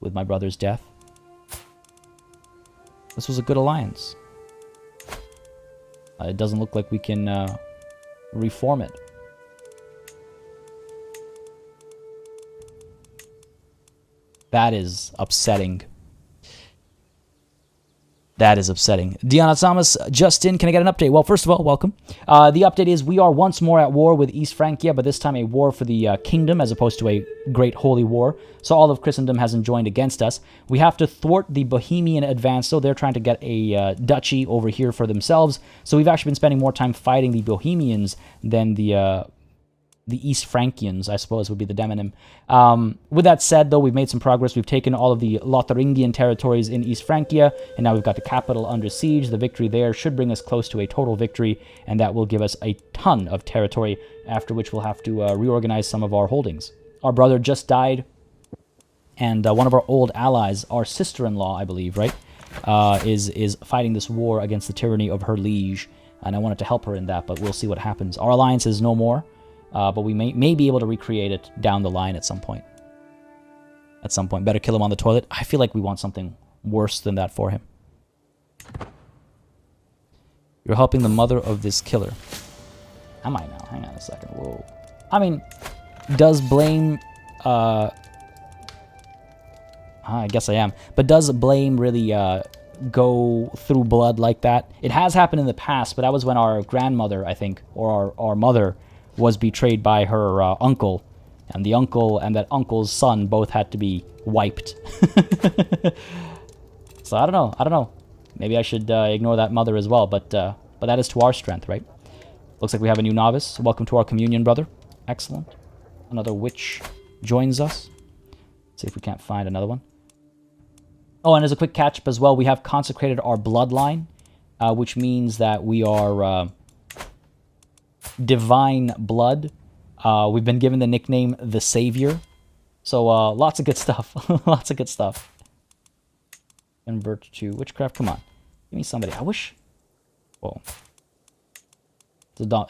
with my brother's death. This was a good alliance. It doesn't look like we can reform it. That is upsetting. That is upsetting. Diana Thomas, Justin, can I get an update? Well, first of all, welcome. The update is we are once more at war with East Francia, but this time a war for the kingdom as opposed to a great holy war. So all of Christendom hasn't joined against us. We have to thwart the Bohemian advance, so they're trying to get a duchy over here for themselves. So we've actually been spending more time fighting the Bohemians than the East Francians, I suppose, would be the demonym. With that said, though, we've made some progress. We've taken all of the Lotharingian territories in East Francia, and now we've got the capital under siege. The victory there should bring us close to a total victory, and that will give us a ton of territory, after which we'll have to reorganize some of our holdings. Our brother just died, and one of our old allies, our sister-in-law, I believe, right, is fighting this war against the tyranny of her liege, and I wanted to help her in that, but we'll see what happens. Our alliance is no more. But we may be able to recreate it down the line at some point. At some point. Better kill him on the toilet. I feel like we want something worse than that for him. You're helping the mother of this killer. Am I now? Hang on a second. Whoa. I mean, does blame... I guess I am. But does blame really go through blood like that? It has happened in the past, but that was when our grandmother, I think, or our mother... was betrayed by her uncle, and the uncle and that uncle's son both had to be wiped. So I don't know. Maybe I should ignore that mother as well, but that is to our strength, right? Looks like we have a new novice. Welcome to our communion, brother. Excellent. Another witch joins us. Let's see if we can't find another one. Oh, and as a quick catch-up as well, we have consecrated our bloodline, which means that we are... divine blood. We've been given the nickname the Savior. So lots of good stuff. Lots of good stuff. Convert to witchcraft. Come on. Give me somebody. I wish... Whoa.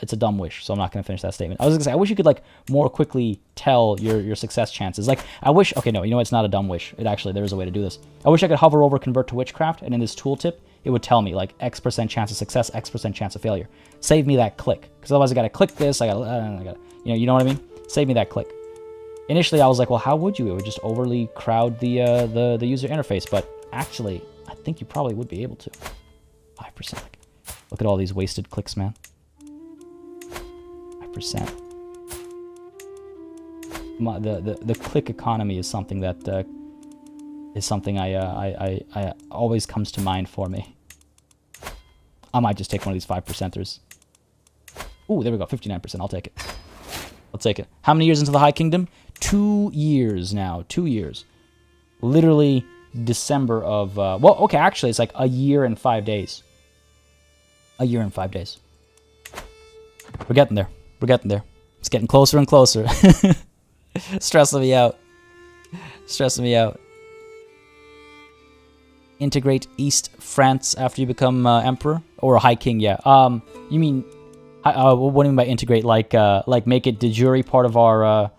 It's a dumb wish, so I'm not going to finish that statement. I was going to say, I wish you could, like, more quickly tell your success chances. Like, I wish... Okay, no, you know, it's not a dumb wish. There is a way to do this. I wish I could hover over Convert to Witchcraft, and in this tooltip, it would tell me, like, X% chance of success, X% chance of failure. Save me that click. Because otherwise I got to click this, I got to... You know what I mean? Save me that click. Initially, I was like, well, how would you? It would just overly crowd the user interface. But actually, I think you probably would be able to. 5%. Look at all these wasted clicks, man. 5%. The click economy is something that I always comes to mind for me. I might just take one of these 5%ers. Ooh, there we go, 59%. I'll take it. I'll take it. How many years into the High Kingdom? 2 years now. 2 years. Literally December of... well, okay, actually, it's like a year and 5 days. A year and 5 days. We're getting there. We're getting there. It's getting closer and closer. Stressing me out. Stressing me out. Integrate East France after you become emperor? Or a High King, yeah. You mean... what do you mean by integrate? Like make it de jure part of our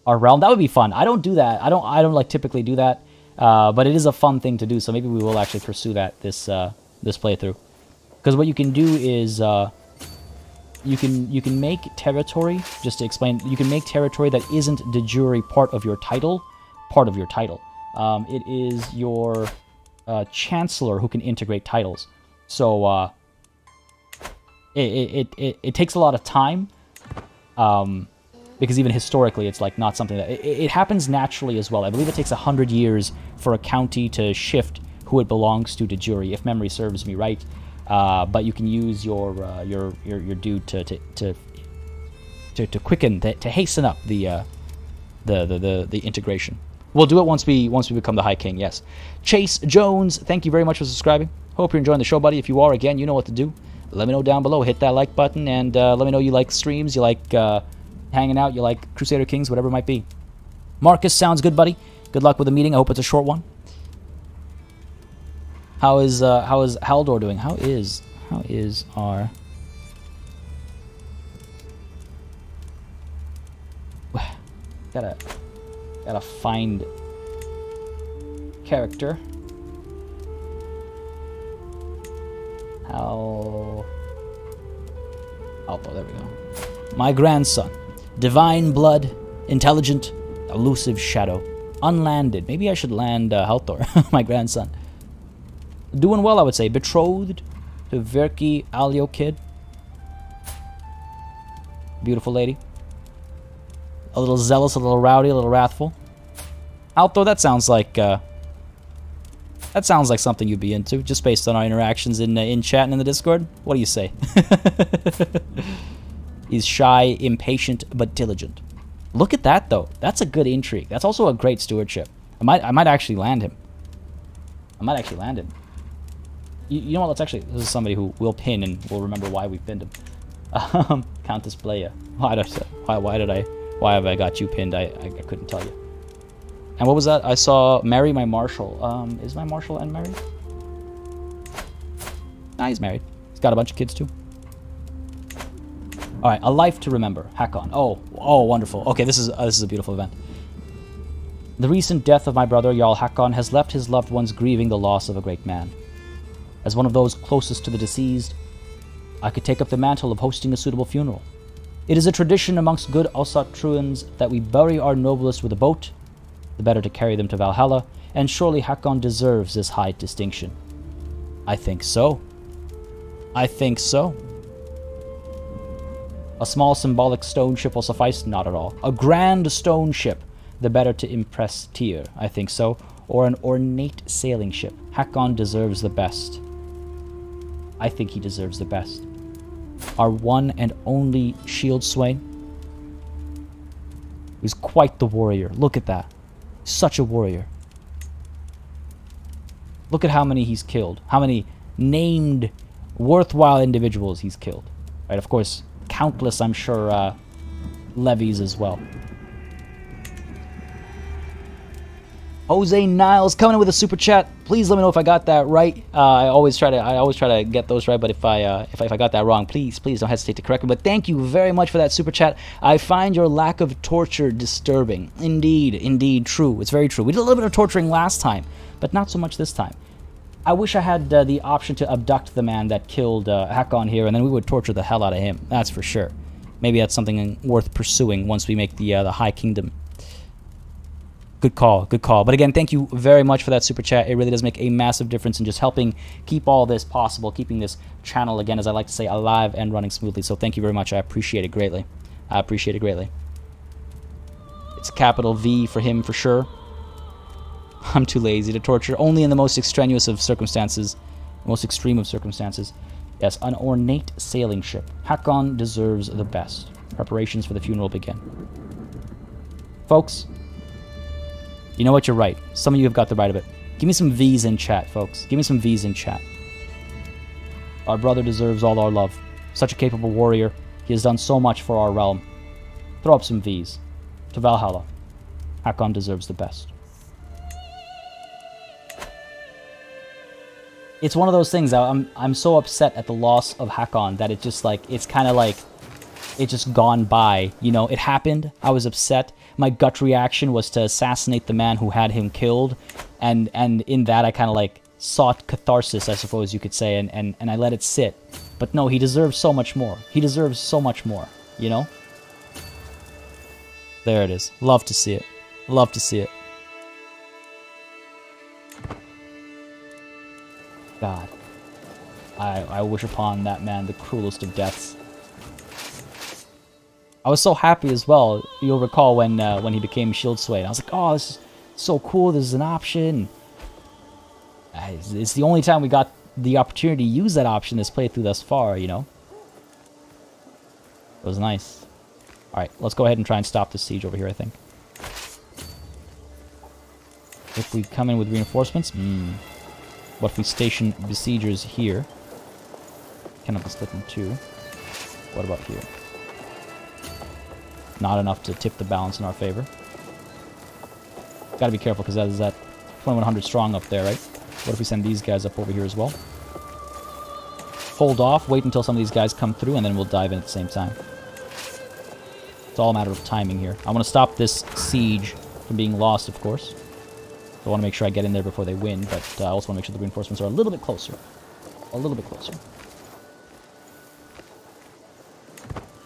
realm? That would be fun. I don't do that. I don't like typically do that. But it is a fun thing to do, so maybe we will actually pursue that this playthrough. Because what you can do is you can make territory, just to explain, you can make territory that isn't de jure part of your title. It is your chancellor who can integrate titles. So it takes a lot of time, because even historically it's like not something that... It happens naturally as well. I believe it takes 100 years for a county to shift who it belongs to de jure, if memory serves me right. But you can use your dude to quicken, to hasten up the the integration. We'll do it once we become the High King. Yes. Chase Jones, thank you very much for subscribing. Hope you're enjoying the show, buddy. If you are, again, you know what to do. Let me know down below. Hit that like button, and let me know you like streams, you like hanging out, you like Crusader Kings, whatever it might be. Marcus, sounds good, buddy. Good luck with the meeting. I hope it's a short one. How is Haldor doing? How is our... Gotta find character. Haldor, there we go. My grandson. Divine blood, intelligent, elusive shadow. Unlanded. Maybe I should land Haldor, my grandson. Doing well, I would say. Betrothed to Verki Alio Kid. Beautiful lady. A little zealous, a little rowdy, a little wrathful. Haldor, that sounds like something you'd be into, just based on our interactions in chat and in the Discord. What do you say? He's shy, impatient, but diligent. Look at that, though. That's a good intrigue. That's also a great stewardship. I might actually land him. You know what? Let's actually. This is somebody who we'll pin, and we'll remember why we pinned him. Countess Playa. Why have I got you pinned? I couldn't tell you. And what was that? I saw marry my marshal. Is my marshal and married? Nah, he's married. He's got a bunch of kids too. All right, a life to remember. Hakon. Oh, wonderful. Okay, this is a beautiful event. The recent death of my brother Jarl Hakon has left his loved ones grieving the loss of a great man. As one of those closest to the deceased, I could take up the mantle of hosting a suitable funeral. It is a tradition amongst good Asatruans that we bury our noblest with a boat, the better to carry them to Valhalla, and surely Hakon deserves this high distinction. I think so. A small symbolic stone ship will suffice? Not at all. A grand stone ship, the better to impress Tyr? I think so. Or an ornate sailing ship. Hakon deserves the best. I think he deserves the best. Our one and only shield swain. He's quite the warrior. Look at that. Such a warrior. Look at how many he's killed. How many named worthwhile individuals he's killed. Right, of course, countless, I'm sure, levies as well. Jose Niles coming in with a super chat. Please let me know if I got that right. I always try to get those right, but if I got that wrong, please don't hesitate to correct me. But thank you very much for that super chat. I find your lack of torture disturbing. Indeed, true. It's very true. We did a little bit of torturing last time, but not so much this time. I wish I had the option to abduct the man that killed Hakon here, and then we would torture the hell out of him. That's for sure. Maybe that's something worth pursuing once we make the High Kingdom. Good call. But again, thank you very much for that super chat. It really does make a massive difference in just helping keep all this possible, keeping this channel, again, as I like to say, alive and running smoothly. So thank you very much. I appreciate it greatly. It's a capital V for him for sure. I'm too lazy to torture. Only in the most extraneous of circumstances, most extreme of circumstances. Yes, an ornate sailing ship. Hakon deserves the best. Preparations for the funeral begin. Folks, you know what? You're right. Some of you have got the right of it. Give me some V's in chat, folks. Give me some V's in chat. Our brother deserves all our love. Such a capable warrior. He has done so much for our realm. Throw up some V's. To Valhalla. Hakon deserves the best. It's one of those things that I'm so upset at the loss of Hakon that it just like, it's kind of like, it's just gone by. You know, it happened. I was upset. My gut reaction was to assassinate the man who had him killed. And in that, I kind of like sought catharsis, I suppose you could say, and I let it sit. But no, he deserves so much more. He deserves so much more, you know? There it is. Love to see it. Love to see it. God. I wish upon that man the cruelest of deaths. I was so happy as well. You'll recall when he became Shield Swain. I was like, oh, this is so cool. This is an option. It's the only time we got the opportunity to use that option this playthrough thus far, you know? It was nice. Alright, let's go ahead and try and stop the siege over here, I think. If we come in with reinforcements, what if we station besiegers here? Cannot be split in two. What about here? Not enough to tip the balance in our favor. Gotta be careful, because that is that 2100 strong up there, right? What if we send these guys up over here as well? Hold off, wait until some of these guys come through, and then we'll dive in at the same time. It's all a matter of timing here. I want to stop this siege from being lost, of course. So I want to make sure I get in there before they win, but I also want to make sure the reinforcements are a little bit closer. A little bit closer.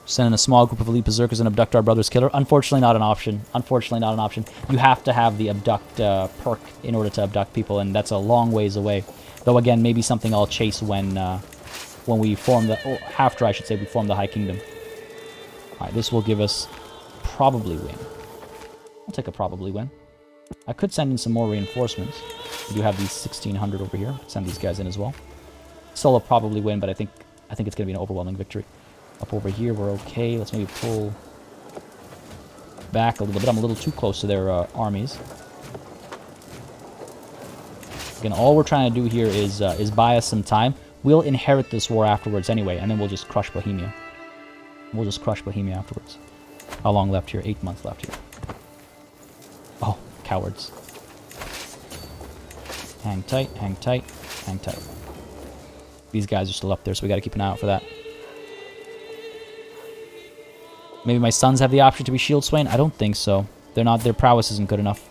Send in a small group of elite berserkers and abduct our brother's killer. Unfortunately, not an option. Unfortunately, not an option. You have to have the abduct perk in order to abduct people, and that's a long ways away. Though, again, maybe something I'll chase when we form the... Or after, I should say, we form the High Kingdom. Alright, this will give us probably win. I'll take a probably win. I could send in some more reinforcements. We do have these 1600 over here. Send these guys in as well. Still a probably win, but I think it's going to be an overwhelming victory. Up over here, we're okay. Let's maybe pull back a little bit. I'm a little too close to their armies. Again, all we're trying to do here is buy us some time. We'll inherit this war afterwards anyway, and then we'll just crush Bohemia. We'll just crush Bohemia afterwards. How long left here? 8 months left here. Oh, cowards. Hang tight, hang tight, hang tight. These guys are still up there, so we got to keep an eye out for that. Maybe my sons have the option to be Shield Swain? I don't think so. They're not. Their prowess isn't good enough.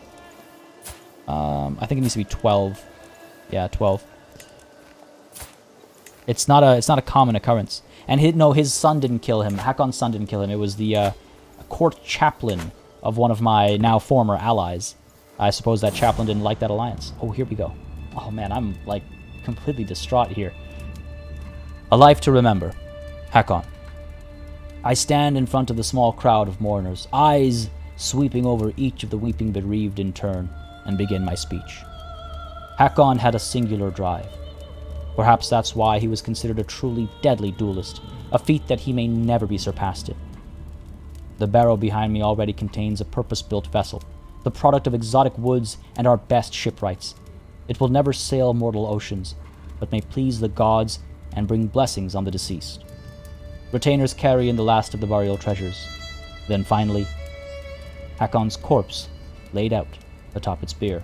I think it needs to be 12. Yeah, 12. It's not a common occurrence. And his son didn't kill him. Hakon's son didn't kill him. It was the court chaplain of one of my now former allies. I suppose that chaplain didn't like that alliance. Oh, here we go. Oh man, I'm like completely distraught here. A life to remember. Hakon. I stand in front of the small crowd of mourners, eyes sweeping over each of the weeping bereaved in turn, and begin my speech. Hakon had a singular drive. Perhaps that's why he was considered a truly deadly duelist, a feat that he may never be surpassed in. The barrow behind me already contains a purpose-built vessel, the product of exotic woods and our best shipwrights. It will never sail mortal oceans, but may please the gods and bring blessings on the deceased. Retainers carry in the last of the burial treasures. Then finally, Hakon's corpse laid out atop its bier.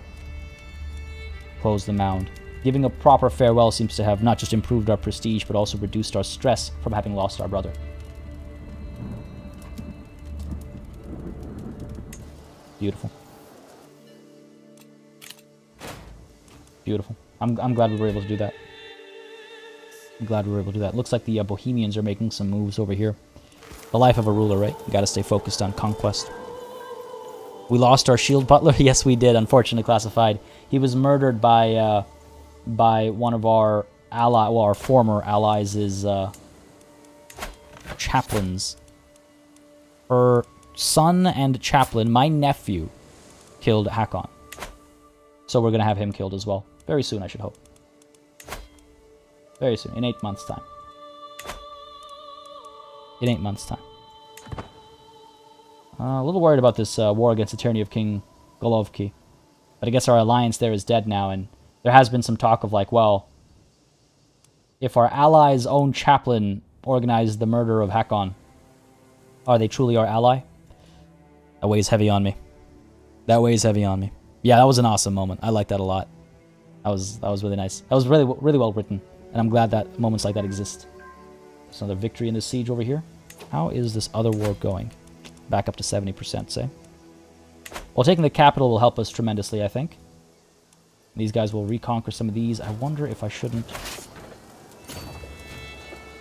Close the mound. Giving a proper farewell seems to have not just improved our prestige, but also reduced our stress from having lost our brother. Beautiful. Beautiful. I'm glad we were able to do that. I'm glad we were able to do that. Looks like the Bohemians are making some moves over here. The life of a ruler, right? You gotta stay focused on conquest. We lost our shield butler? Yes, we did, unfortunately classified. He was murdered by one of our our former allies' chaplains. Her son and chaplain, my nephew, killed Hakon. So we're gonna have him killed as well. Very soon, I should hope. Very soon, in 8 months' time. In 8 months' time. A little worried about this war against the tyranny of King Golovki. But I guess our alliance there is dead now, and there has been some talk of like, well, if our ally's own chaplain organized the murder of Hakon, are they truly our ally? That weighs heavy on me. That weighs heavy on me. Yeah, that was an awesome moment. I like that a lot. That was really nice. That was really well written. And I'm glad that moments like that exist. There's another victory in this siege over here. How is this other war going? Back up to 70%, say. Well, taking the capital will help us tremendously, I think. These guys will reconquer some of these. I wonder if I shouldn't...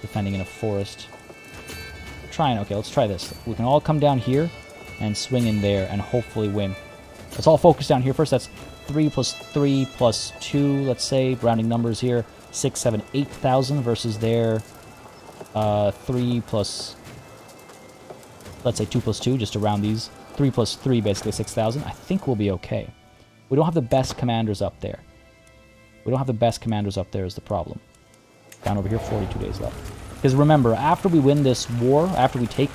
Defending in a forest. Okay, let's try this. We can all come down here and swing in there and hopefully win. Let's all focus down here first. That's 3 plus 3 plus 2, let's say, rounding numbers here. 6, 7, 8,000 versus their 3 plus, let's say 2 plus 2, just to round these. 3 plus 3, basically 6,000. I think we'll be okay. We don't have the best commanders up there. We don't have the best commanders up there is the problem. Down over here, 42 days left. Because remember, after we win this war, after we take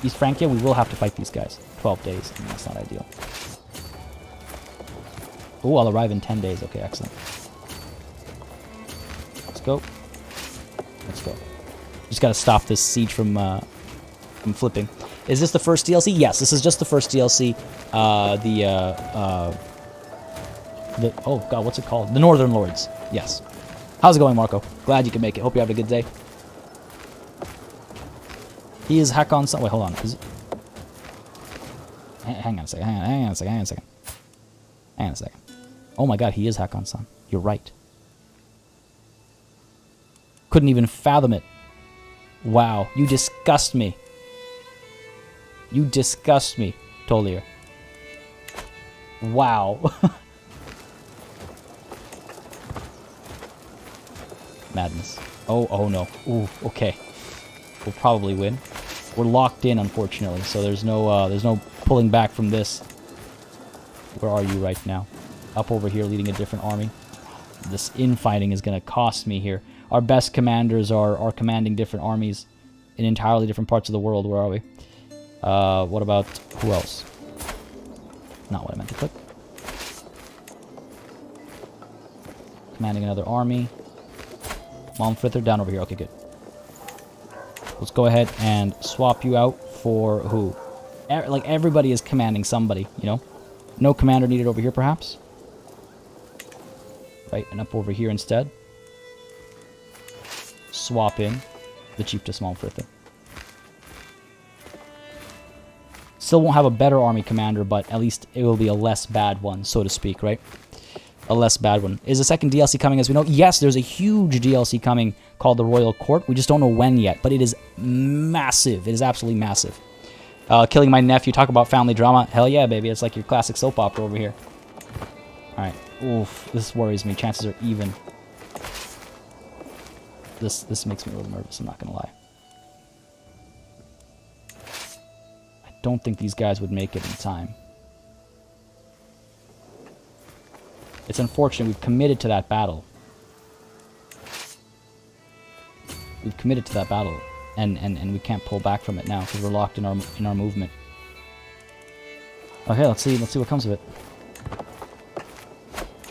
East Francia, we will have to fight these guys. 12 days. I mean, that's not ideal. Oh, I'll arrive in 10 days. Okay, excellent. Let's go. Let's go. Just gotta stop this siege from flipping. Is this the first DLC? Yes, this is just the first DLC. Oh god, what's it called? The Northern Lords. Yes. How's it going, Marco? Glad you can make it. Hope you have a good day. He is Hakon. Wait, hold on. Hang on a second. Hang on a second. Oh my god, he is Hakon-san. You're right. Couldn't even fathom it. Wow, you disgust me. You disgust me, Tolier. Wow. Madness. Oh no. Ooh, okay. We'll probably win. We're locked in, unfortunately, so there's no pulling back from this. Where are you right now? Up over here, leading a different army. This infighting is going to cost me here. Our best commanders are commanding different armies in entirely different parts of the world. Where are we? What about who else? Not what I meant to click. Commanding another army. Malmfrither down over here. Okay, good. Let's go ahead and swap you out for who? Like, everybody is commanding somebody, you know? No commander needed over here, perhaps? Right, and up over here instead. Swap in the Chief to Malmfrither. Still won't have a better army commander, but at least it will be a less bad one, so to speak, right? A less bad one. Is a second DLC coming, as we know? Yes, there's a huge DLC coming called the Royal Court. We just don't know when yet, but it is massive. It is absolutely massive. Killing my nephew, talk about family drama. Hell yeah, baby. It's like your classic soap opera over here. Alright. Oof. This worries me. Chances are even. This makes me a little nervous, I'm not going to lie. I don't think these guys would make it in time. It's unfortunate. We've committed to that battle. We've committed to that battle. And we can't pull back from it now because we're locked in our movement. Okay, let's see what comes of it.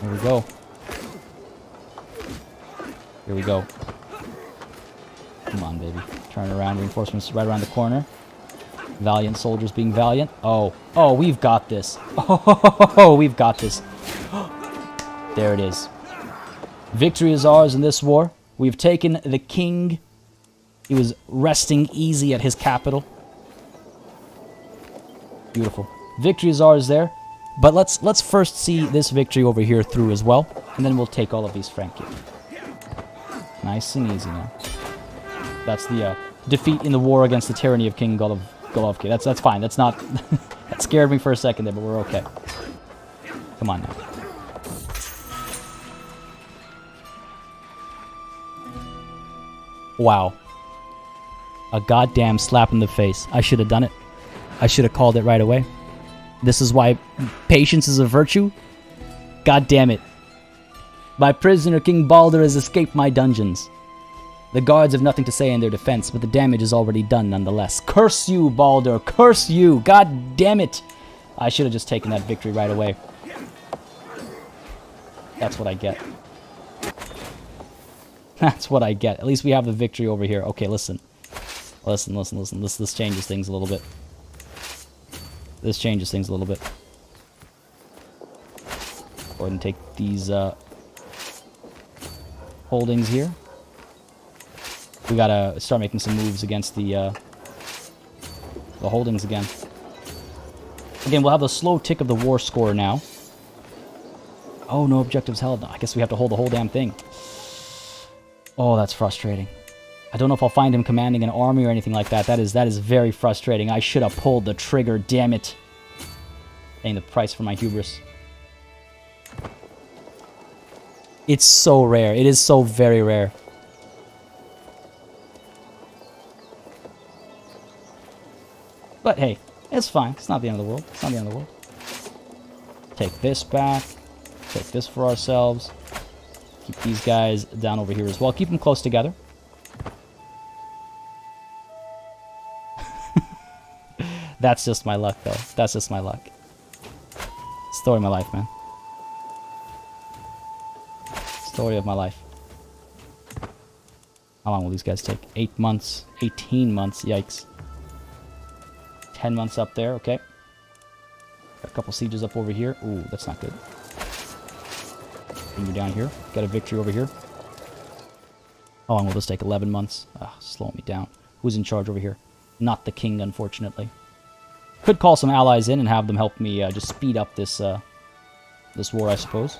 Here we go. Here we go. Come on, baby. Turn around. Reinforcements right around the corner. Valiant soldiers being valiant. Oh, we've got this. Oh, we've got this. There it is. Victory is ours in this war. We've taken the king. He was resting easy at his capital. Beautiful. Victory is ours there. But let's first see this victory over here through as well, and then we'll take all of these Frankie. Nice and easy now. That's the defeat in the war against the tyranny of King Golovki. That's fine. That's not. That scared me for a second there, but we're okay. Come on now. Wow. A goddamn slap in the face. I should have done it. I should have called it right away. This is why patience is a virtue? God damn it. My prisoner, King Baldur, has escaped my dungeons. The guards have nothing to say in their defense, but the damage is already done nonetheless. Curse you, Baldur! Curse you! God damn it! I should have just taken that victory right away. That's what I get. That's what I get. At least we have the victory over here. Okay, listen. Listen. This changes things a little bit. This changes things a little bit. Go ahead and take these holdings here. We gotta start making some moves against the holdings again. Again, we'll have the slow tick of the war score now. Oh, no objectives held. I guess we have to hold the whole damn thing. Oh, that's frustrating. I don't know if I'll find him commanding an army or anything like that. That is very frustrating. I should have pulled the trigger, damn it. Paying the price for my hubris. It's so rare. It is so very rare. But hey, it's fine. It's not the end of the world. It's not the end of the world. Take this back. Take this for ourselves. Keep these guys down over here as well. Keep them close together. That's just my luck, though. That's just my luck. Story of my life, man. Story of my life. How long will these guys take? 8 months. 18 months. Yikes. 10 months up there. Okay. Got a couple sieges up over here. Ooh, that's not good. Continue down here. Got a victory over here. How long will this take? 11 months. Ah, slowing me down. Who's in charge over here? Not the king, unfortunately. Could call some allies in and have them help me just speed up this this war, I suppose.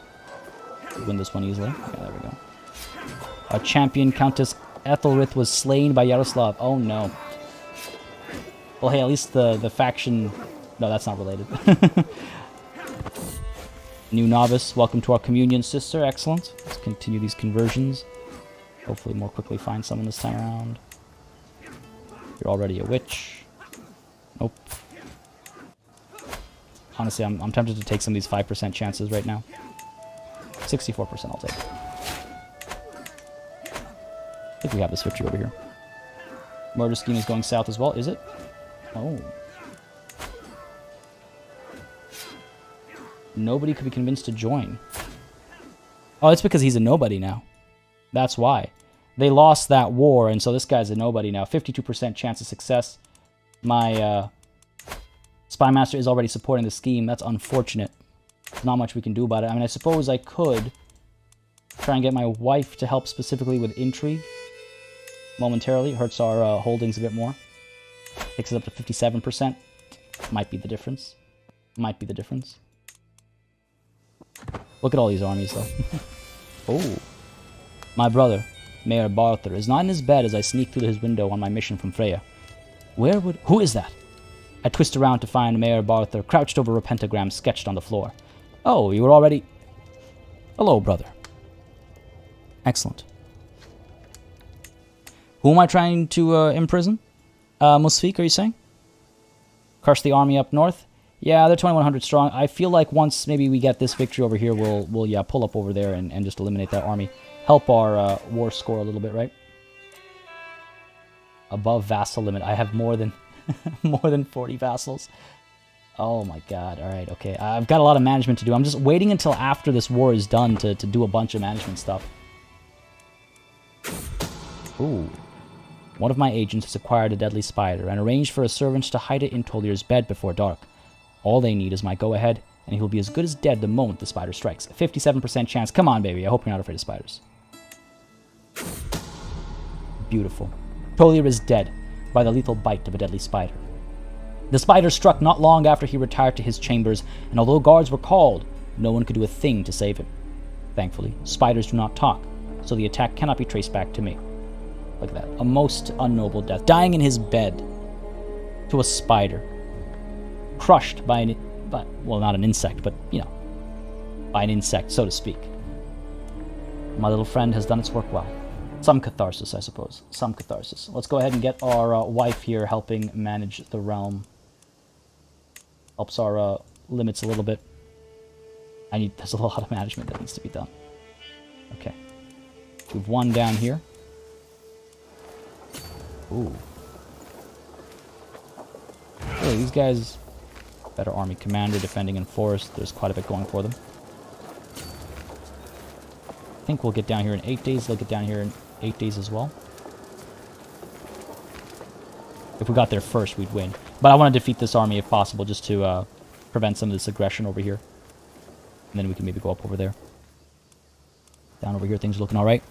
Win this one easily. Yeah, there we go. Our champion, Countess Ethelrith, was slain by Yaroslav. Oh, no. Well, hey, at least the faction... No, that's not related. New novice. Welcome to our communion, sister. Excellent. Let's continue these conversions. Hopefully more quickly find someone this time around. You're already a witch. Nope. Honestly, I'm tempted to take some of these 5% chances right now. 64% I'll take. I think we have this victory over here. Murder scheme is going south as well, is it? Oh. Nobody could be convinced to join. Oh, it's because he's a nobody now. That's why. They lost that war, and so this guy's a nobody now. 52% chance of success. My Spy Master is already supporting the scheme. That's unfortunate. There's not much we can do about it. I mean, I suppose I could try and get my wife to help specifically with intrigue. Momentarily. Hurts our holdings a bit more. Takes it up to 57%. Might be the difference. Might be the difference. Look at all these armies, though. Oh. My brother, Mayor Barther, is not in his bed as I sneak through his window on my mission from Freya. Who is that? I twist around to find Mayor Barther crouched over a pentagram sketched on the floor. Oh, you were already... Hello, brother. Excellent. Who am I trying to imprison? Musfik, are you saying? Crush the army up north? Yeah, they're 2,100 strong. I feel like once maybe we get this victory over here, we'll yeah, pull up over there and just eliminate that army. Help our war score a little bit, right? Above vassal limit. I have more than more than 40 vassals. Oh my god. Alright, okay. I've got a lot of management to do. I'm just waiting until after this war is done to do a bunch of management stuff. Ooh. One of my agents has acquired a deadly spider and arranged for a servant to hide it in Tolir's bed before dark. All they need is my go-ahead, and he'll be as good as dead the moment the spider strikes. A 57% chance. Come on, baby. I hope you're not afraid of spiders. Beautiful. Tolir is dead by the lethal bite of a deadly spider. The spider struck not long after he retired to his chambers, and although guards were called, no one could do a thing to save him. Thankfully, spiders do not talk, so the attack cannot be traced back to me. Look at that. A most unnoble death. Dying in his bed to a spider. Crushed by an... well, not an insect, but, you know, by an insect, so to speak. My little friend has done its work well. Some catharsis, I suppose. Some catharsis. Let's go ahead and get our wife here helping manage the realm. Helps our limits a little bit. There's a lot of management that needs to be done. Okay. We've one down here. Ooh. Really, these guys... Better army commander, defending in forest. There's quite a bit going for them. I think we'll get down here in 8 days. They'll get down here in 8 days as well. If we got there first, we'd win. But I want to defeat this army if possible, just to prevent some of this aggression over here. And then we can maybe go up over there. Down over here, things are looking alright.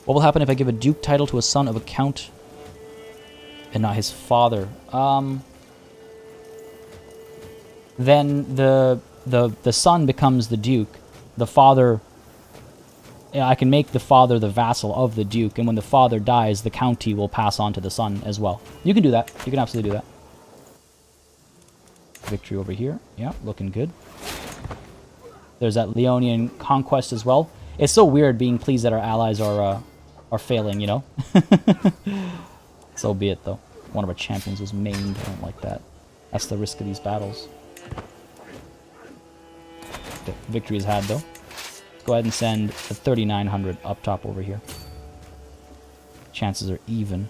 What will happen if I give a duke title to a son of a count and not his father? Then the son becomes the duke. The father... I can make the father the vassal of the duke, and when the father dies, the county will pass on to the son as well. You can do that. You can absolutely do that. Victory over here. Yeah, looking good. There's that Leonian conquest as well. It's so weird being pleased that our allies are failing, you know? So be it, though. One of our champions was maimed. I don't like that. That's the risk of these battles. The victory is had, though. Let's go ahead and send a 3,900 up top over here. Chances are even.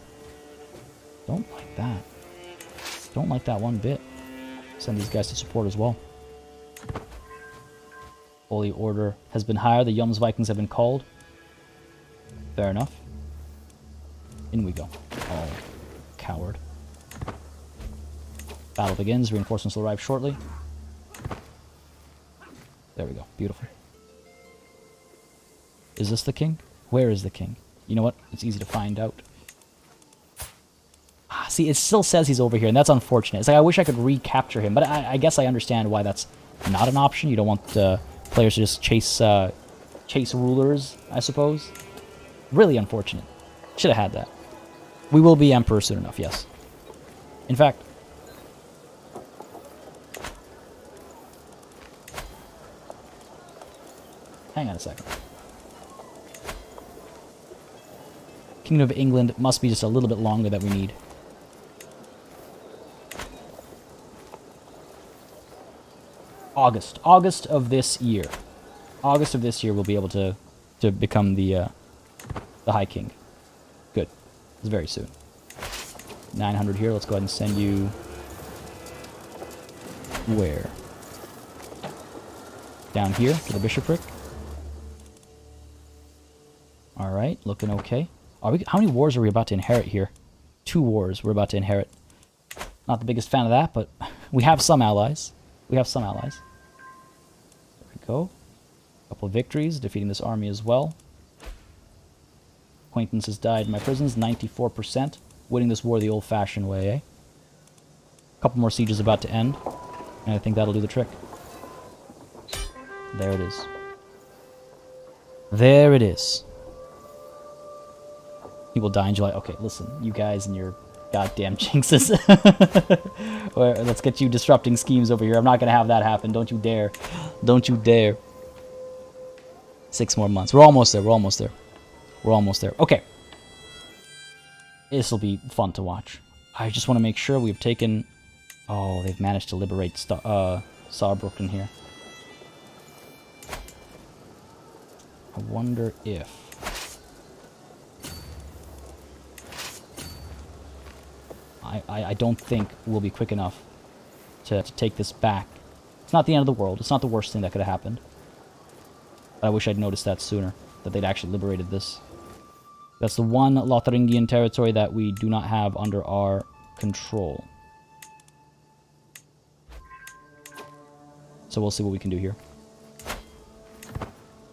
Don't like that. Don't like that one bit. Send these guys to support as well. Holy Order has been hired. The Jomsvikings have been called. Fair enough. In we go. Oh, coward. Battle begins. Reinforcements will arrive shortly. There we go. Beautiful. Is this the king? Where is the king? You know what? It's easy to find out. Ah, see, it still says he's over here, and that's unfortunate. It's like I wish I could recapture him, but I guess I understand why that's not an option. You don't want players to just chase rulers, I suppose. Really unfortunate. Should have had that. We will be emperor soon enough, yes. In fact... Hang on a second. Kingdom of England must be just a little bit longer that we need. August. August of this year. August of this year we'll be able to become the High King. Good. It's very soon. 900 here. Let's go ahead and send you... Where? Down here to the bishopric. Alright, looking okay. How many wars are we about to inherit here? 2 wars we're about to inherit. Not the biggest fan of that, but we have some allies. We have some allies. There we go. A couple of victories, defeating this army as well. Acquaintances died in my prisons, 94%. Winning this war the old-fashioned way, eh? A couple more sieges about to end, and I think that'll do the trick. There it is. There it is. People die in July. Okay, listen, you guys and your goddamn jinxes. Let's get you disrupting schemes over here. I'm not going to have that happen. Don't you dare. Don't you dare. 6 more months. We're almost there. We're almost there. We're almost there. Okay. This will be fun to watch. I just want to make sure we've taken... Oh, they've managed to liberate Saarbrücken here. I wonder if... I don't think we'll be quick enough to take this back. It's not the end of the world. It's not the worst thing that could have happened. But I wish I'd noticed that sooner, that they'd actually liberated this. That's the one Lotharingian territory that we do not have under our control. So we'll see what we can do here.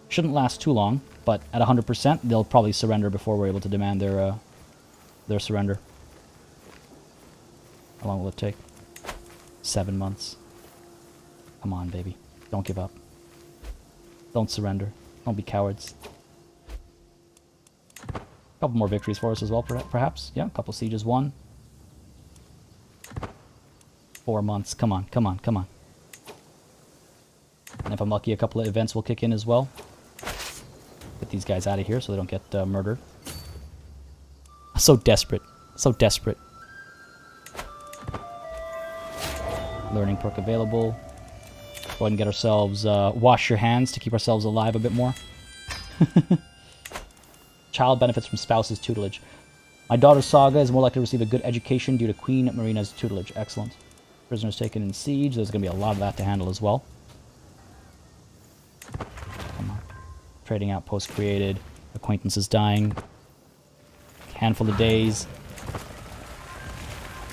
Shouldn't last too long, but at 100%, they'll probably surrender before we're able to demand their surrender. How long will it take? 7 months. Come on, baby. Don't give up. Don't surrender. Don't be cowards. A couple more victories for us as well, perhaps. Yeah, a couple sieges won. 4 months. Come on, come on, come on. And if I'm lucky, a couple of events will kick in as well. Get these guys out of here so they don't get murdered. So desperate. So desperate. Learning perk available. Go ahead and get ourselves... wash your hands to keep ourselves alive a bit more. Child benefits from spouse's tutelage. My daughter Saga is more likely to receive a good education due to Queen Marina's tutelage. Excellent. Prisoners taken in siege. There's going to be a lot of that to handle as well. Come on. Trading outpost created. Acquaintances dying. Handful of days.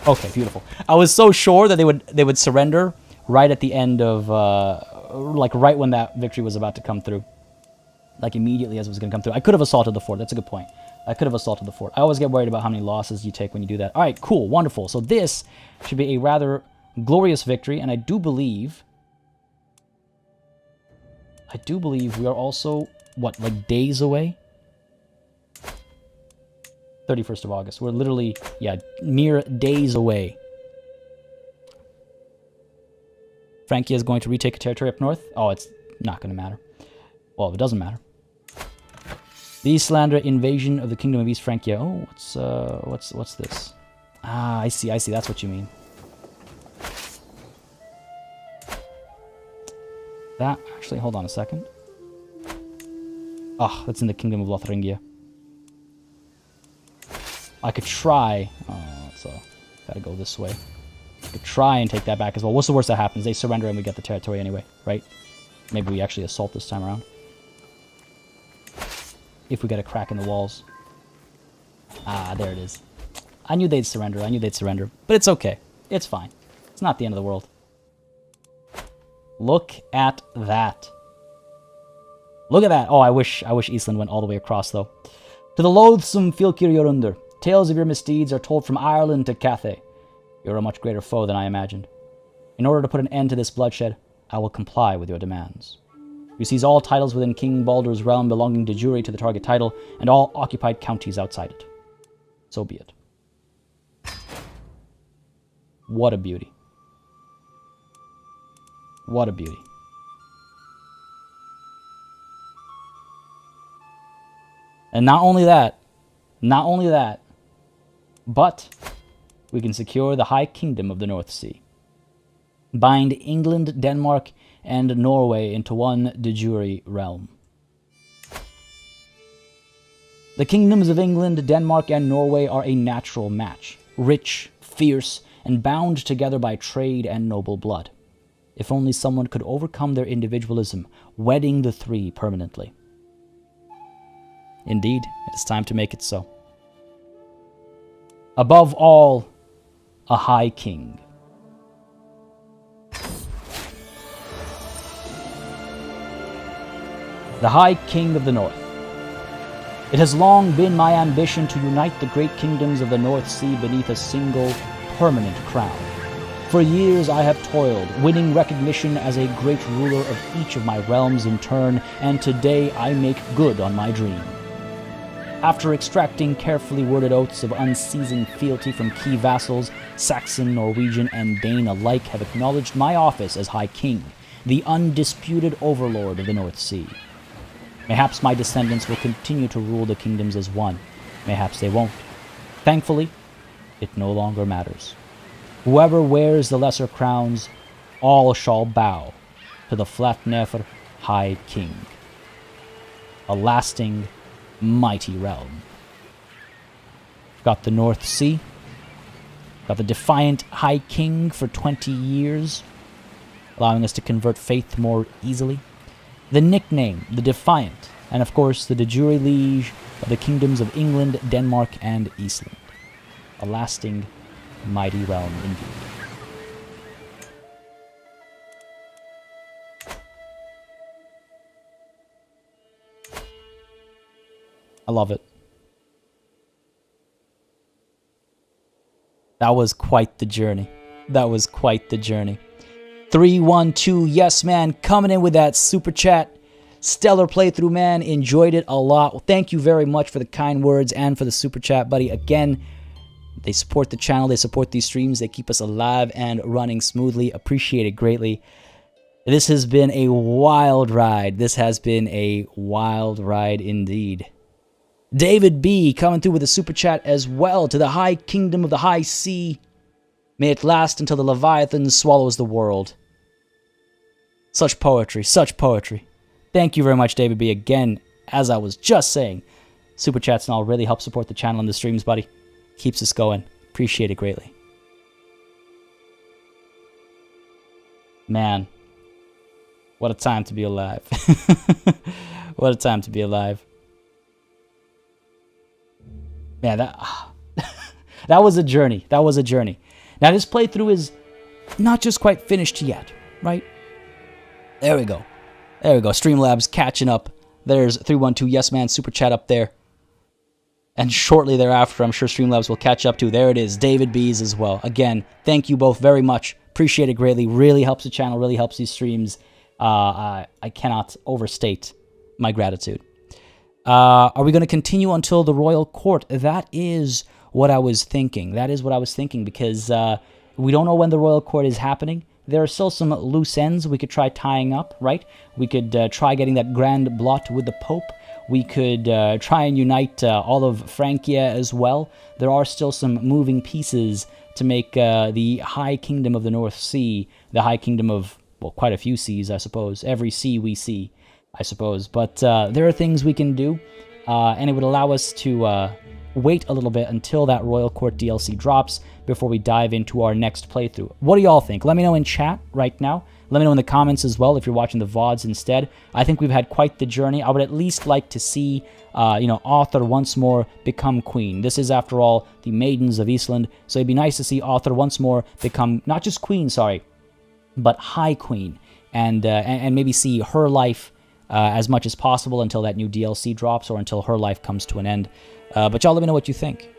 Okay, beautiful. I was so sure that they would surrender right at the end of, like right when that victory was about to come through. Like immediately as it was going to come through. I could have assaulted the fort. That's a good point. I could have assaulted the fort. I always get worried about how many losses you take when you do that. All right, cool, wonderful. So this should be a rather glorious victory, and I do believe we are also, what, like days away? 31st of August. We're literally, yeah, mere days away. Francia is going to retake a territory up north. Oh, it's not going to matter. Well, it doesn't matter. The Islander invasion of the Kingdom of East Francia. Oh, what's this? Ah, I see. That's what you mean. That, actually, hold on a second. Ah, that's in the Kingdom of Lotharingia. I could try... Oh, so gotta go this way. I could try and take that back as well. What's the worst that happens? They surrender and we get the territory anyway, right? Maybe we actually assault this time around. If we get a crack in the walls. Ah, there it is. I knew they'd surrender. I knew they'd surrender. But it's okay. It's fine. It's not the end of the world. Look at that. Look at that. Oh, I wish Iceland went all the way across, though. To the loathsome Fylkir Jorundur, tales of your misdeeds are told from Ireland to Cathay. You're a much greater foe than I imagined. In order to put an end to this bloodshed, I will comply with your demands. You seize all titles within King Baldur's realm belonging de jure to the target title, and all occupied counties outside it. So be it. What a beauty. What a beauty. And not only that, but we can secure the High Kingdom of the North Sea. Bind England, Denmark, and Norway into one de jure realm. The kingdoms of England, Denmark, and Norway are a natural match, rich, fierce, and bound together by trade and noble blood. If only someone could overcome their individualism, wedding the three permanently. Indeed, it is time to make it so. Above all, a High King. The High King of the North. It has long been my ambition to unite the great kingdoms of the North Sea beneath a single, permanent crown. For years I have toiled, winning recognition as a great ruler of each of my realms in turn, and today I make good on my dream. After extracting carefully worded oaths of unceasing fealty from key vassals, Saxon, Norwegian, and Dane alike have acknowledged my office as High King, the undisputed overlord of the North Sea. Mayhaps my descendants will continue to rule the kingdoms as one. Mayhaps they won't. Thankfully, it no longer matters. Whoever wears the lesser crowns, all shall bow to the Flatnefer High King. A lasting, mighty realm. Got the North Sea. Got the defiant High King for 20 years, allowing us to convert faith more easily. The nickname, the Defiant, and of course the de jure liege of the kingdoms of England, Denmark, and Iceland. A lasting, mighty realm indeed. I love it. That was quite the journey. That was quite the journey. 312, yes, man, coming in with that super chat. Stellar playthrough, man. Enjoyed it a lot. Well, thank you very much for the kind words and for the super chat, buddy. Again, they support the channel. They support these streams. They keep us alive and running smoothly. Appreciate it greatly. This has been a wild ride. This has been a wild ride indeed. David B. coming through with a super chat as well. To the High Kingdom of the High Sea. May it last until the Leviathan swallows the world. Such poetry, such poetry. Thank you very much, David B. Again, as I was just saying, super chats and all really help support the channel and the streams, buddy. Keeps us going. Appreciate it greatly. Man, what a time to be alive. What a time to be alive. Man, that was a journey. That was a journey. Now, this playthrough is not just quite finished yet, right? There we go. There we go. Streamlabs catching up. There's 312 Yes Man super chat up there. And shortly thereafter, I'm sure Streamlabs will catch up to. There it is. David B's as well. Again, thank you both very much. Appreciate it greatly. Really helps the channel. Really helps these streams. I cannot overstate my gratitude. Are we going to continue until the royal court? That is what I was thinking. That is what I was thinking, because we don't know when the royal court is happening. There are still some loose ends we could try tying up, right? We could try getting that grand blot with the Pope. We could try and unite all of Francia as well. There are still some moving pieces to make the High Kingdom of the North Sea, the High Kingdom of, well, quite a few seas, I suppose. Every sea we see, I suppose. But there are things we can do, and it would allow us to wait a little bit until that Royal Court DLC drops before we dive into our next playthrough. What do y'all think? Let me know in chat right now. Let me know in the comments as well if you're watching the VODs instead. I think we've had quite the journey. I would at least like to see, Audr once more become queen. This is, after all, the Maidens of Iceland, so it'd be nice to see Audr once more become, not just queen, sorry, but High Queen, and maybe see her life as much as possible until that new DLC drops or until her life comes to an end. But y'all let me know what you think.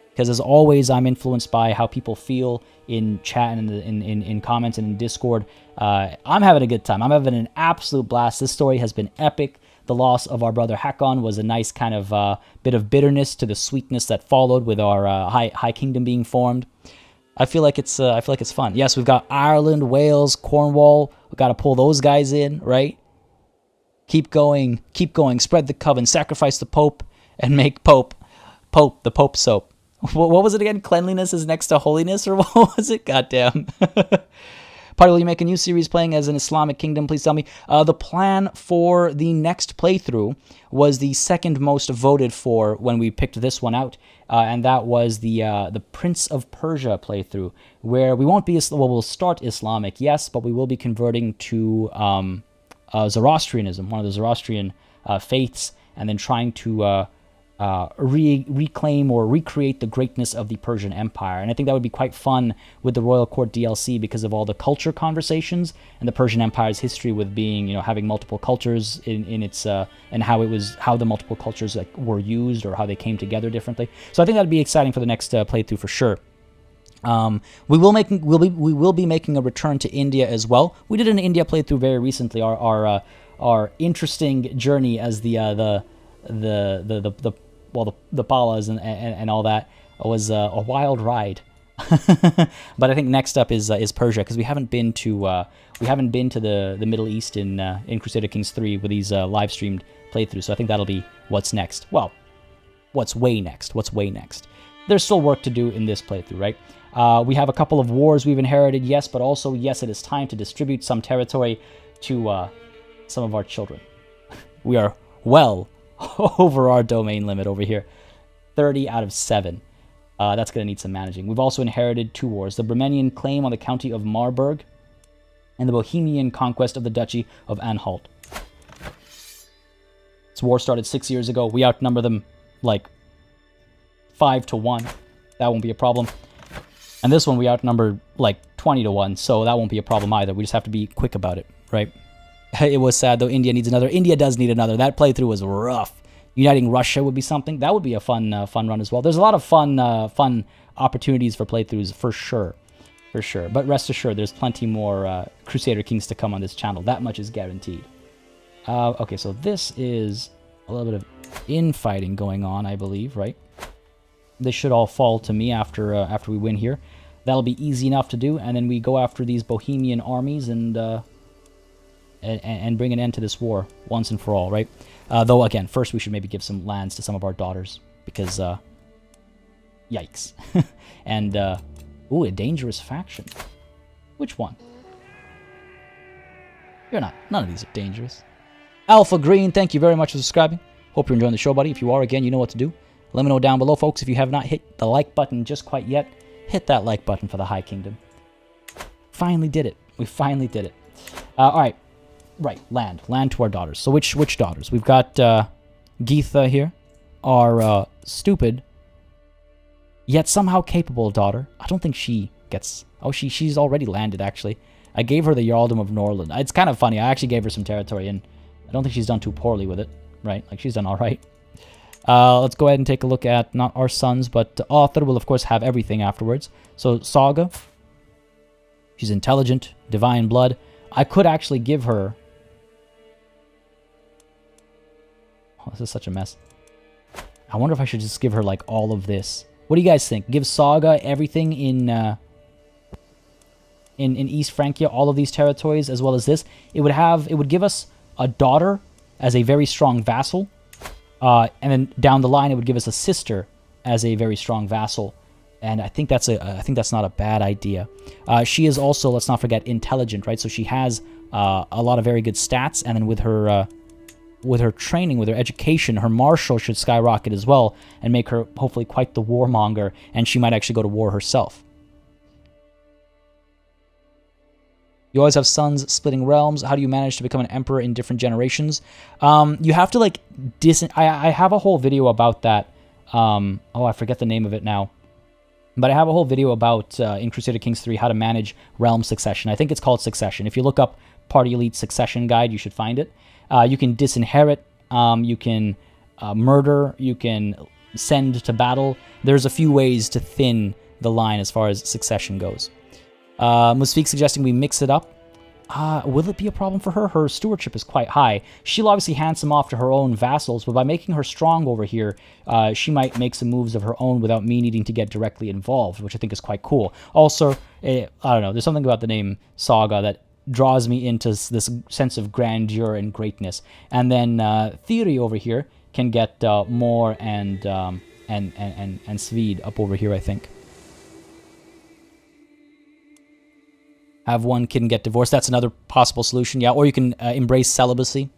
Because as always, I'm influenced by how people feel in chat and in comments and in Discord. I'm having a good time. I'm having an absolute blast. This story has been epic. The loss of our brother Hakon was a nice kind of bit of bitterness to the sweetness that followed with our High Kingdom being formed. I feel like it's fun. Yes, we've got Ireland, Wales, Cornwall. We've got to pull those guys in, right? Keep going. Spread the coven. Sacrifice the Pope and make Pope the Pope soap. What was it again? Cleanliness is next to holiness, or what was it? Goddamn. Party, will you make a new series playing as an Islamic kingdom? Please tell me. The plan for the next playthrough was the second most voted for when we picked this one out, and that was the Prince of Persia playthrough, where we won't be, we'll start Islamic, yes, but we will be converting to Zoroastrianism, one of the Zoroastrian faiths, and then trying to reclaim or recreate the greatness of the Persian Empire. And I think that would be quite fun with the Royal Court DLC because of all the culture conversations and the Persian Empire's history with being, having multiple cultures in its and how the multiple cultures were used or how they came together differently. So I think that'd be exciting for the next playthrough for sure. We will be making a return to India as well. We did an India playthrough very recently. Our interesting journey as the Palas and all that was a wild ride. But I think next up is Persia, because we haven't been to the Middle East in Crusader Kings 3 with these live streamed playthroughs. So I think that'll be what's next. Well, what's way next? There's still work to do in this playthrough, right? We have a couple of wars we've inherited, yes, but also, yes, it is time to distribute some territory to some of our children. We are well over our domain limit over here. 30 out of 7. That's going to need some managing. We've also inherited 2 wars. The Bremenian claim on the county of Marburg and the Bohemian conquest of the Duchy of Anhalt. This war started 6 years ago. We outnumber them like 5-1. That won't be a problem. And this one we outnumbered like 20-1, so that won't be a problem either. We just have to be quick about it, right? It was sad, though. India needs another. India does need another. That playthrough was rough. Uniting Russia would be something. That would be a fun run as well. There's a lot of fun opportunities for playthroughs for sure. But rest assured, there's plenty more Crusader Kings to come on this channel. That much is guaranteed. Okay, so this is a little bit of infighting going on, I believe, right? This should all fall to me after we win here. That'll be easy enough to do, and then we go after these Bohemian armies and bring an end to this war once and for all, right? Though, again, first we should maybe give some lands to some of our daughters, because, yikes. And, ooh, a dangerous faction. Which one? You're not. None of these are dangerous. Alpha Green, thank you very much for subscribing. Hope you're enjoying the show, buddy. If you are, again, you know what to do. Let me know down below, folks. If you have not hit the like button just quite yet, hit that like button for the High Kingdom. Finally did it. We finally did it. All right. Right, land to our daughters. So which daughters? We've got Geetha here, our stupid, yet somehow capable daughter. I don't think she gets... Oh, she's already landed, actually. I gave her the Jarldom of Norland. It's kind of funny. I actually gave her some territory, and I don't think she's done too poorly with it, right? Like, she's done all right. Let's go ahead and take a look at not our sons, but Audr will, of course, have everything afterwards. So Saga, she's intelligent, divine blood. I could actually give her... Oh, this is such a mess. I wonder if I should just give her, like, all of this. What do you guys think? Give Saga everything in East Francia, all of these territories, as well as this. It would give us a daughter as a very strong vassal. And then down the line, it would give us a sister as a very strong vassal. And I think that's not a bad idea. She is also, let's not forget, intelligent, right? So she has a lot of very good stats, and then with her training, with her education, her martial should skyrocket as well, and make her hopefully quite the warmonger, and she might actually go to war herself. You always have sons splitting realms. How do you manage to become an emperor in different generations? You have to, like, I have a whole video about that. Oh, I forget the name of it now. But I have a whole video about, in Crusader Kings 3, how to manage realm succession. I think it's called Succession. If you look up Party Elite Succession Guide, you should find it. You can disinherit. You can murder. You can send to battle. There's a few ways to thin the line as far as succession goes. Musfiq suggesting we mix it up. Will it be a problem for her? Her stewardship is quite high. She'll obviously hand some off to her own vassals, but by making her strong over here, she might make some moves of her own without me needing to get directly involved, which I think is quite cool. Also, I don't know, there's something about the name Saga that draws me into this sense of grandeur and greatness. And then Theory over here can get more and Sved up over here, I think. Have one kid and get divorced. That's another possible solution, yeah. Or you can embrace celibacy.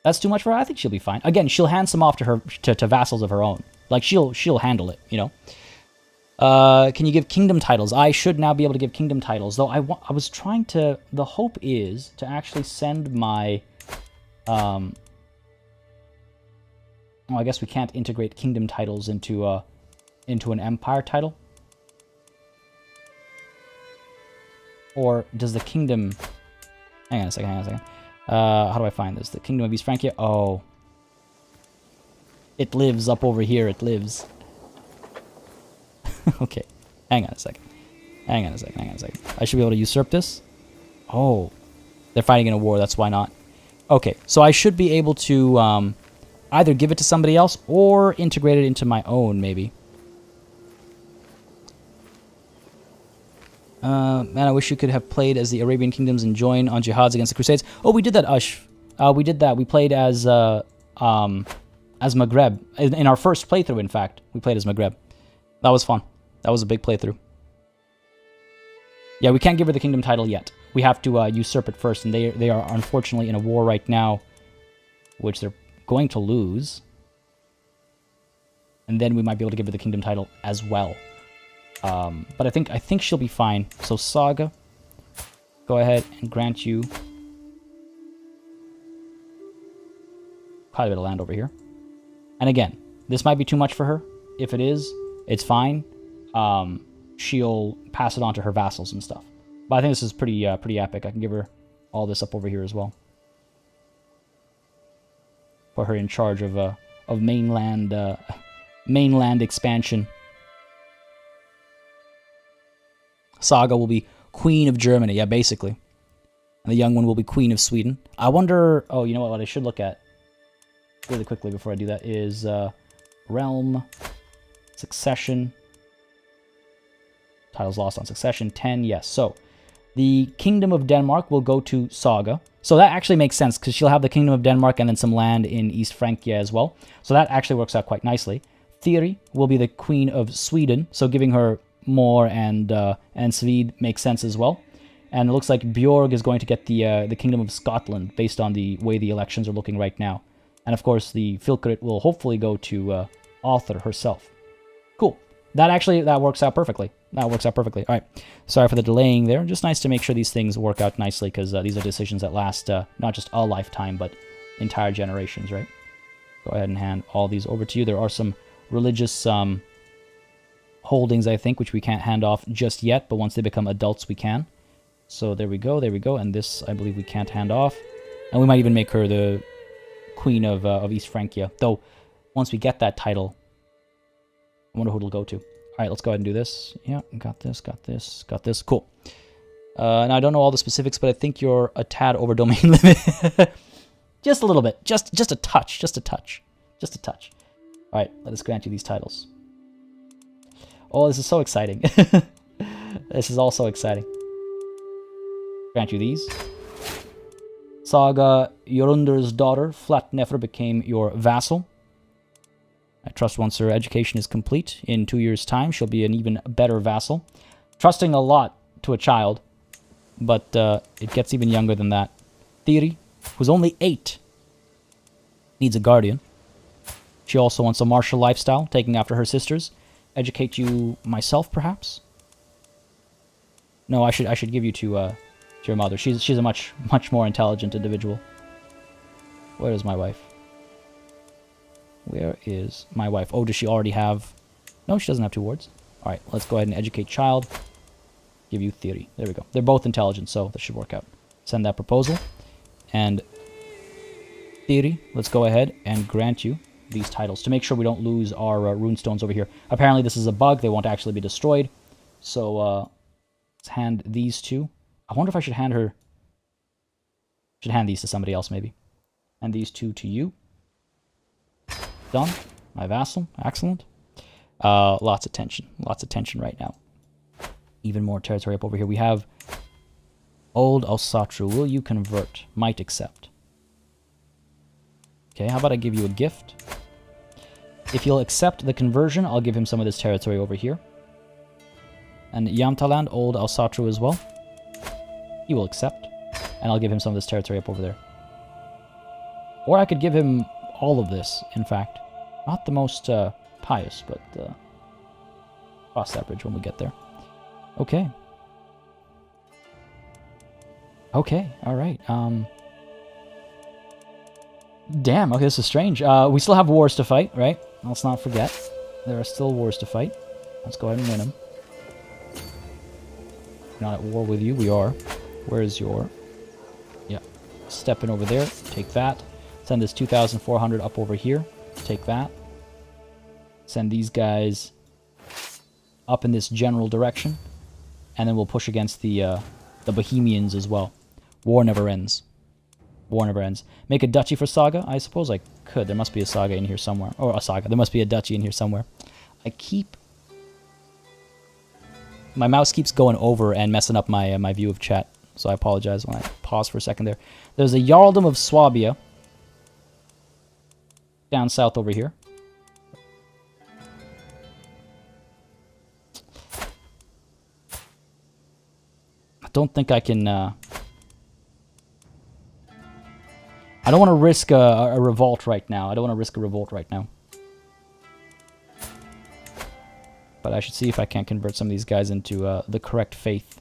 That's too much for her. I think she'll be fine. Again, she'll hand some off to her to vassals of her own. Like she'll handle it, you know. Can you give kingdom titles? I should now be able to give kingdom titles, though. I was trying to. The hope is to actually send my. Well, I guess we can't integrate kingdom titles into an empire title. Or does the kingdom... Hang on a second. How do I find this? The Kingdom of East Francia? Oh. It lives up over here. It lives. Okay. Hang on a second. I should be able to usurp this? Oh. They're fighting in a war. That's why not. Okay. So I should be able to either give it to somebody else or integrate it into my own, maybe. Man, I wish you could have played as the Arabian kingdoms and join on jihads against the Crusades. Oh, we did that, Ush. We did that. We played as Maghreb. In our first playthrough, in fact, we played as Maghreb. That was fun. That was a big playthrough. Yeah, we can't give her the kingdom title yet. We have to usurp it first, and they are unfortunately in a war right now, which they're going to lose. And then we might be able to give her the kingdom title as well. But I think she'll be fine. So Saga, go ahead and grant you quite a bit of land over here. And again, this might be too much for her. If it is, it's fine. She'll pass it on to her vassals and stuff. But I think this is pretty epic. I can give her all this up over here as well. Put her in charge of mainland expansion. Saga will be Queen of Germany, yeah, basically. And the young one will be Queen of Sweden. I wonder... Oh, you know what I should look at really quickly before I do that is realm, succession. Titles lost on succession, 10, yes. So, the Kingdom of Denmark will go to Saga. So that actually makes sense, because she'll have the Kingdom of Denmark and then some land in East Francia as well. So that actually works out quite nicely. Theory will be the Queen of Sweden, so giving her more and Sved makes sense as well. And it looks like Bjorg is going to get the Kingdom of Scotland based on the way the elections are looking right now. And of course, the Filkrit will hopefully go to Audr herself. Cool. That works out perfectly. All right. Sorry for the delaying there. Just nice to make sure these things work out nicely, because these are decisions that last not just a lifetime, but entire generations, right? Go ahead and hand all these over to you. There are some religious holdings, I think, which we can't hand off just yet, but once they become adults, we can. So there we go. And this, I believe, we can't hand off. And we might even make her the Queen of East Francia. Though, once we get that title, I wonder who it'll go to. All right, let's go ahead and do this. Yeah, got this. Cool. Now, I don't know all the specifics, but I think you're a tad over domain limit. Just a little bit. Just a touch. All right, let us grant you these titles. Oh, this is so exciting. This is all so exciting. Grant you these. Saga Jorunder's daughter, Flatnefr, became your vassal. I trust once her education is complete, in 2 years' time, she'll be an even better vassal. Trusting a lot to a child, but it gets even younger than that. Theory, who's only 8, needs a guardian. She also wants a martial lifestyle, taking after her sisters. Educate you myself, perhaps? No, I should give you to your mother. She's a much more intelligent individual. Where is my wife? Where is my wife? Oh, does she already have... No, she doesn't have 2 wards. Alright, let's go ahead and educate child. Give you theory. There we go. They're both intelligent, so that should work out. Send that proposal. And theory, let's go ahead and grant you these titles to make sure we don't lose our runestones over here. Apparently this is a bug. They won't actually be destroyed. So let's hand these 2. I wonder if I should hand her... Should hand these to somebody else, maybe. And these 2 to you. Done. My vassal. Excellent. Lots of tension. Lots of tension right now. Even more territory up over here. We have Old Asatru. Will you convert? Might accept. Okay, how about I give you a gift? If you'll accept the conversion, I'll give him some of this territory over here. And Yamtaland, Old Asatru as well. He will accept. And I'll give him some of this territory up over there. Or I could give him all of this, in fact. Not the most pious, but cross that bridge when we get there. Okay. Okay, alright. Damn, okay, this is strange. We still have wars to fight, right? Let's not forget. There are still wars to fight. Let's go ahead and win them. Not at war with you, we are. Where is your... Yeah. Step in over there, take that. Send this 2,400 up over here, take that. Send these guys up in this general direction. And then we'll push against the Bohemians as well. War never ends. War never ends. Make a duchy for Saga? I suppose I could. There must be a Saga in here somewhere. Or a Saga. There must be a duchy in here somewhere. My mouse keeps going over and messing up my view of chat. So I apologize when I pause for a second there. There's a Jarldom of Swabia. Down south over here. I don't think I can... I don't want to risk a revolt right now. But I should see if I can't convert some of these guys into the correct faith.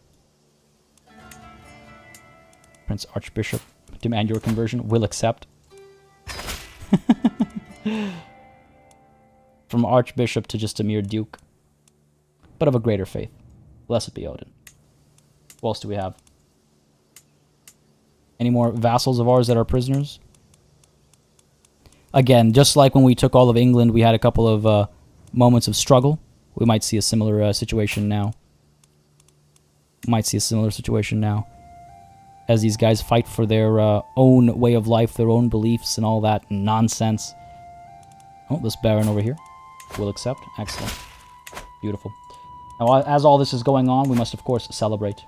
Prince Archbishop, demand your conversion. Will accept. From Archbishop to just a mere Duke. But of a greater faith. Blessed be Odin. What else do we have? Any more vassals of ours that are prisoners? Again, just like when we took all of England, we had a couple of moments of struggle. We might see a similar situation now. As these guys fight for their own way of life, their own beliefs, and all that nonsense. Oh, this Baron over here will accept. Excellent. Beautiful. Now, as all this is going on, we must, of course, celebrate.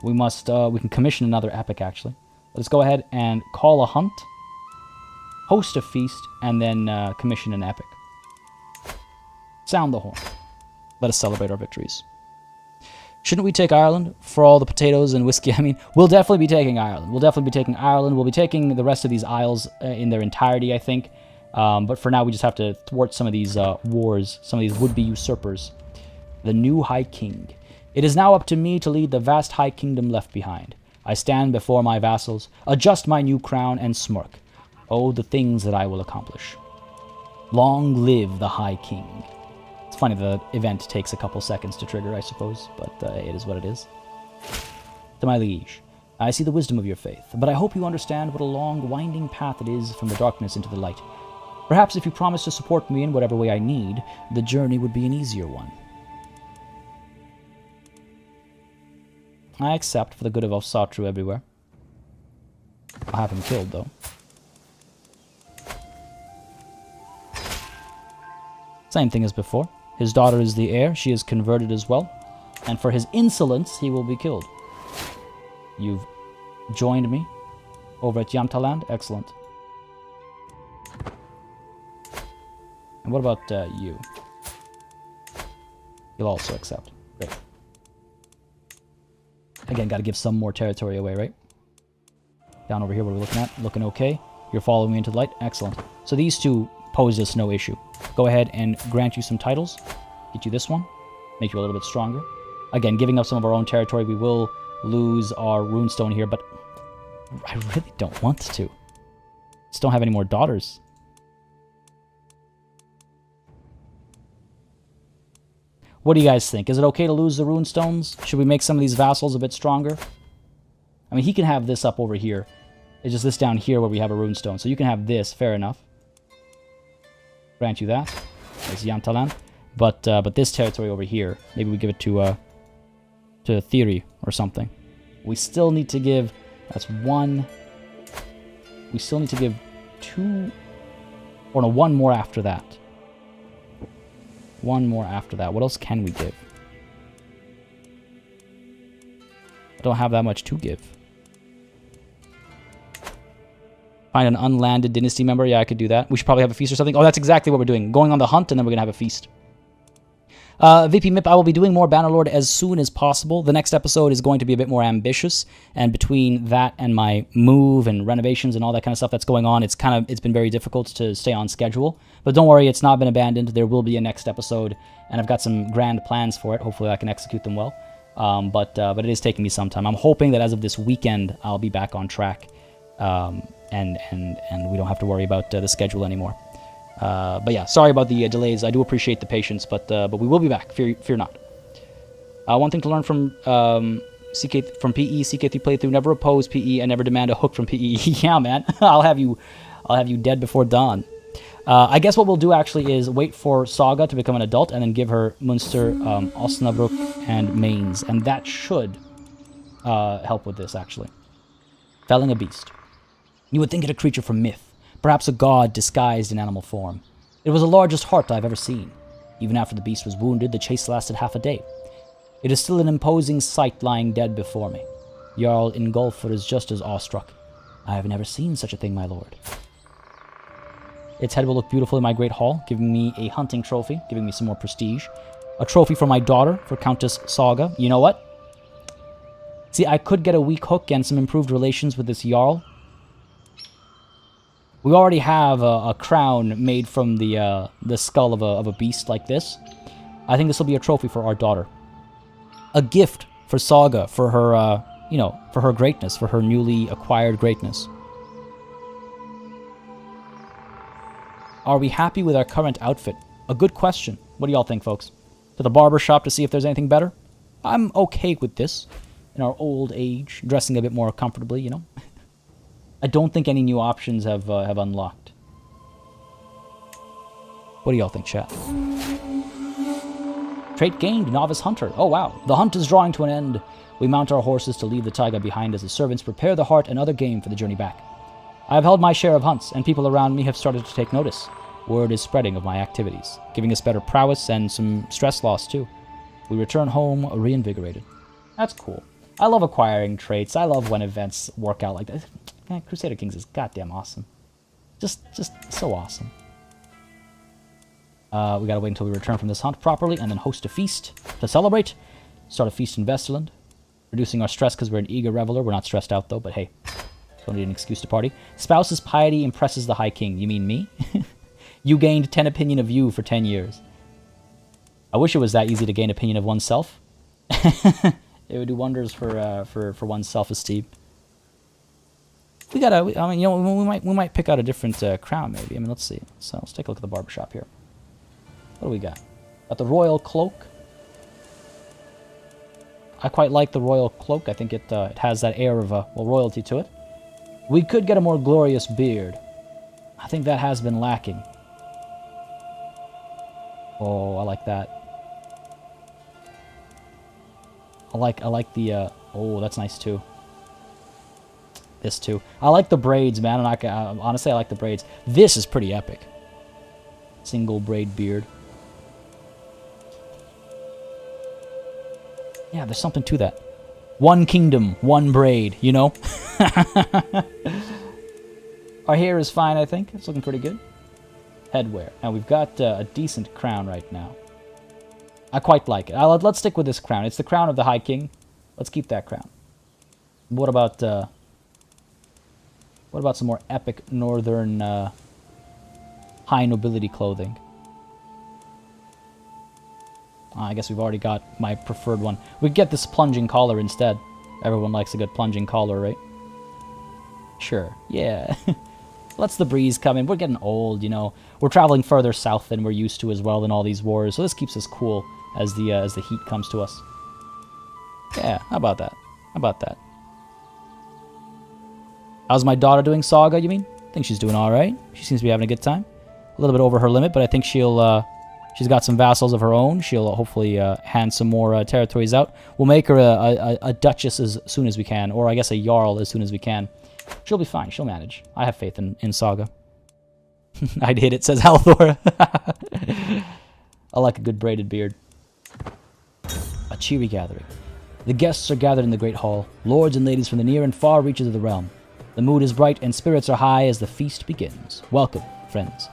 We can commission another epic, actually. Let's go ahead and call a hunt, host a feast, and then commission an epic. Sound the horn. Let us celebrate our victories. Shouldn't we take Ireland for all the potatoes and whiskey? I mean, we'll definitely be taking Ireland. We'll be taking the rest of these isles in their entirety, I think. But for now, we just have to thwart some of these wars, some of these would-be usurpers. The new High King. It is now up to me to lead the vast High Kingdom left behind. I stand before my vassals, adjust my new crown, and smirk. Oh, the things that I will accomplish. Long live the High King. It's funny, the event takes a couple seconds to trigger, I suppose, but it is what it is. To my liege, I see the wisdom of your faith, but I hope you understand what a long, winding path it is from the darkness into the light. Perhaps if you promise to support me in whatever way I need, the journey would be an easier one. I accept for the good of Asatru everywhere. I'll have him killed, though. Same thing as before. His daughter is the heir. She is converted as well. And for his insolence, he will be killed. You've joined me over at Yamtaland. Excellent. And what about you? You'll also accept. Great. Again, got to give some more territory away, right? Down over here, what are we looking at? Looking okay. You're following me into the light. Excellent. So these two pose us no issue. Go ahead and grant you some titles. Get you this one. Make you a little bit stronger. Again, giving up some of our own territory, we will lose our runestone here, but I really don't want to. Just don't have any more daughters. What do you guys think? Is it okay to lose the runestones? Should we make some of these vassals a bit stronger? I mean, he can have this up over here. It's just this down here where we have a runestone. So you can have this, fair enough. Grant you that. There's Yantalan. But this territory over here, maybe we give it to Theory or something. We still need to give... That's one... We still need to give two... Or no, one more after that. One more after that. What else can we give? I don't have that much to give. Find an unlanded dynasty member. Yeah, I could do that. We should probably have a feast or something. Oh, that's exactly what we're doing. Going on the hunt, and then we're going to have a feast. VP Mip, I will be doing more Bannerlord as soon as possible. The next episode is going to be a bit more ambitious, and between that and my move and renovations and all that kind of stuff that's going on, it's been very difficult to stay on schedule. But don't worry, it's not been abandoned. There will be a next episode, and I've got some grand plans for it. Hopefully I can execute them well. But it is taking me some time. I'm hoping that as of this weekend, I'll be back on track, and we don't have to worry about the schedule anymore. But yeah, sorry about the delays. I do appreciate the patience, but we will be back. Fear not. One thing to learn from PE CK3 playthrough: never oppose PE and never demand a hook from PE. Yeah, man, I'll have you dead before dawn. I guess what we'll do actually is wait for Saga to become an adult and then give her Munster, Osnabrück, and Mainz, and that should help with this actually. Felling a beast. You would think it a creature from myth. Perhaps a god disguised in animal form. It was the largest hart I've ever seen. Even after the beast was wounded, the chase lasted half a day. It is still an imposing sight lying dead before me. Jarl Ingolfur is just as awestruck. I have never seen such a thing, my lord. Its head will look beautiful in my great hall, giving me a hunting trophy, giving me some more prestige. A trophy for my daughter, for Countess Saga. You know what? See, I could get a weak hook and some improved relations with this Jarl. We already have a crown made from the skull of a beast like this. I think this will be a trophy for our daughter. A gift for Saga, for her, for her greatness, for her newly acquired greatness. Are we happy with our current outfit? A good question. What do y'all think, folks? To the barber shop to see if there's anything better? I'm okay with this. In our old age, dressing a bit more comfortably, you know? I don't think any new options have unlocked. What do y'all think, chat? Trait gained, Novice Hunter. Oh, wow. The hunt is drawing to an end. We mount our horses to leave the taiga behind as the servants prepare the hart and other game for the journey back. I have held my share of hunts, and people around me have started to take notice. Word is spreading of my activities, giving us better prowess and some stress loss, too. We return home reinvigorated. That's cool. I love acquiring traits. I love when events work out like that. Man, Crusader Kings is goddamn awesome. Just so awesome. We gotta wait until we return from this hunt properly, and then host a feast to celebrate. Start a feast in Vesterland. Reducing our stress because we're an eager reveler. We're not stressed out, though, but hey. Don't need an excuse to party. Spouse's piety impresses the High King. You mean me? You gained 10 opinion of you for 10 years. I wish it was that easy to gain opinion of oneself. It would do wonders for one's self-esteem. We gotta. I mean, you know, we might pick out a different crown, maybe. I mean, let's see. So let's take a look at the barbershop here. What do we got? Got the royal cloak. I quite like the royal cloak. I think it has that air of royalty to it. We could get a more glorious beard. I think that has been lacking. Oh, I like that. I like the. Oh, that's nice too. This too. I like the braids, man. And honestly, I like the braids. This is pretty epic. Single braid beard. Yeah, there's something to that. One kingdom, one braid, you know? Our hair is fine, I think. It's looking pretty good. Headwear. Now, we've got a decent crown right now. I quite like it. Let's stick with this crown. It's the crown of the High King. Let's keep that crown. What about some more epic northern high nobility clothing? I guess we've already got my preferred one. We could get this plunging collar instead. Everyone likes a good plunging collar, right? Sure, yeah. Let's the breeze come in. We're getting old, you know. We're traveling further south than we're used to as well in all these wars, so this keeps us cool as the heat comes to us. Yeah, how about that? How about that? How's my daughter doing, Saga, you mean? I think she's doing alright. She seems to be having a good time. A little bit over her limit, but I think she's got some vassals of her own. She'll hopefully hand some more territories out. We'll make her a duchess as soon as we can, or I guess a jarl as soon as we can. She'll be fine. She'll manage. I have faith in Saga. I'd hit it, says Halthor. I like a good braided beard. A cheery gathering. The guests are gathered in the great hall, lords and ladies from the near and far reaches of the realm. The mood is bright and spirits are high as the feast begins. Welcome, friends.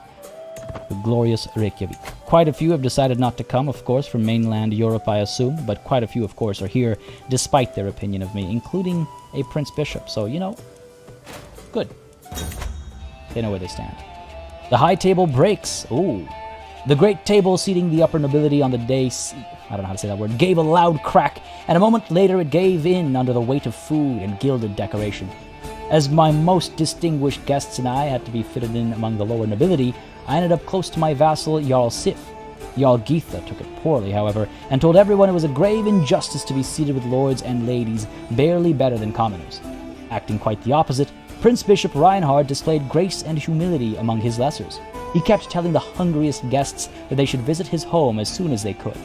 The glorious Reykjavik. Quite a few have decided not to come, of course, from mainland Europe, I assume, but quite a few, of course, are here despite their opinion of me, including a Prince Bishop. So, you know, good. They know where they stand. The high table breaks. Ooh. The great table seating the upper nobility on the day, I don't know how to say that word, gave a loud crack, and a moment later it gave in under the weight of food and gilded decoration. As my most distinguished guests and I had to be fitted in among the lower nobility, I ended up close to my vassal, Jarl Sif. Jarl Geetha took it poorly, however, and told everyone it was a grave injustice to be seated with lords and ladies barely better than commoners. Acting quite the opposite, Prince Bishop Reinhard displayed grace and humility among his lessers. He kept telling the hungriest guests that they should visit his home as soon as they could.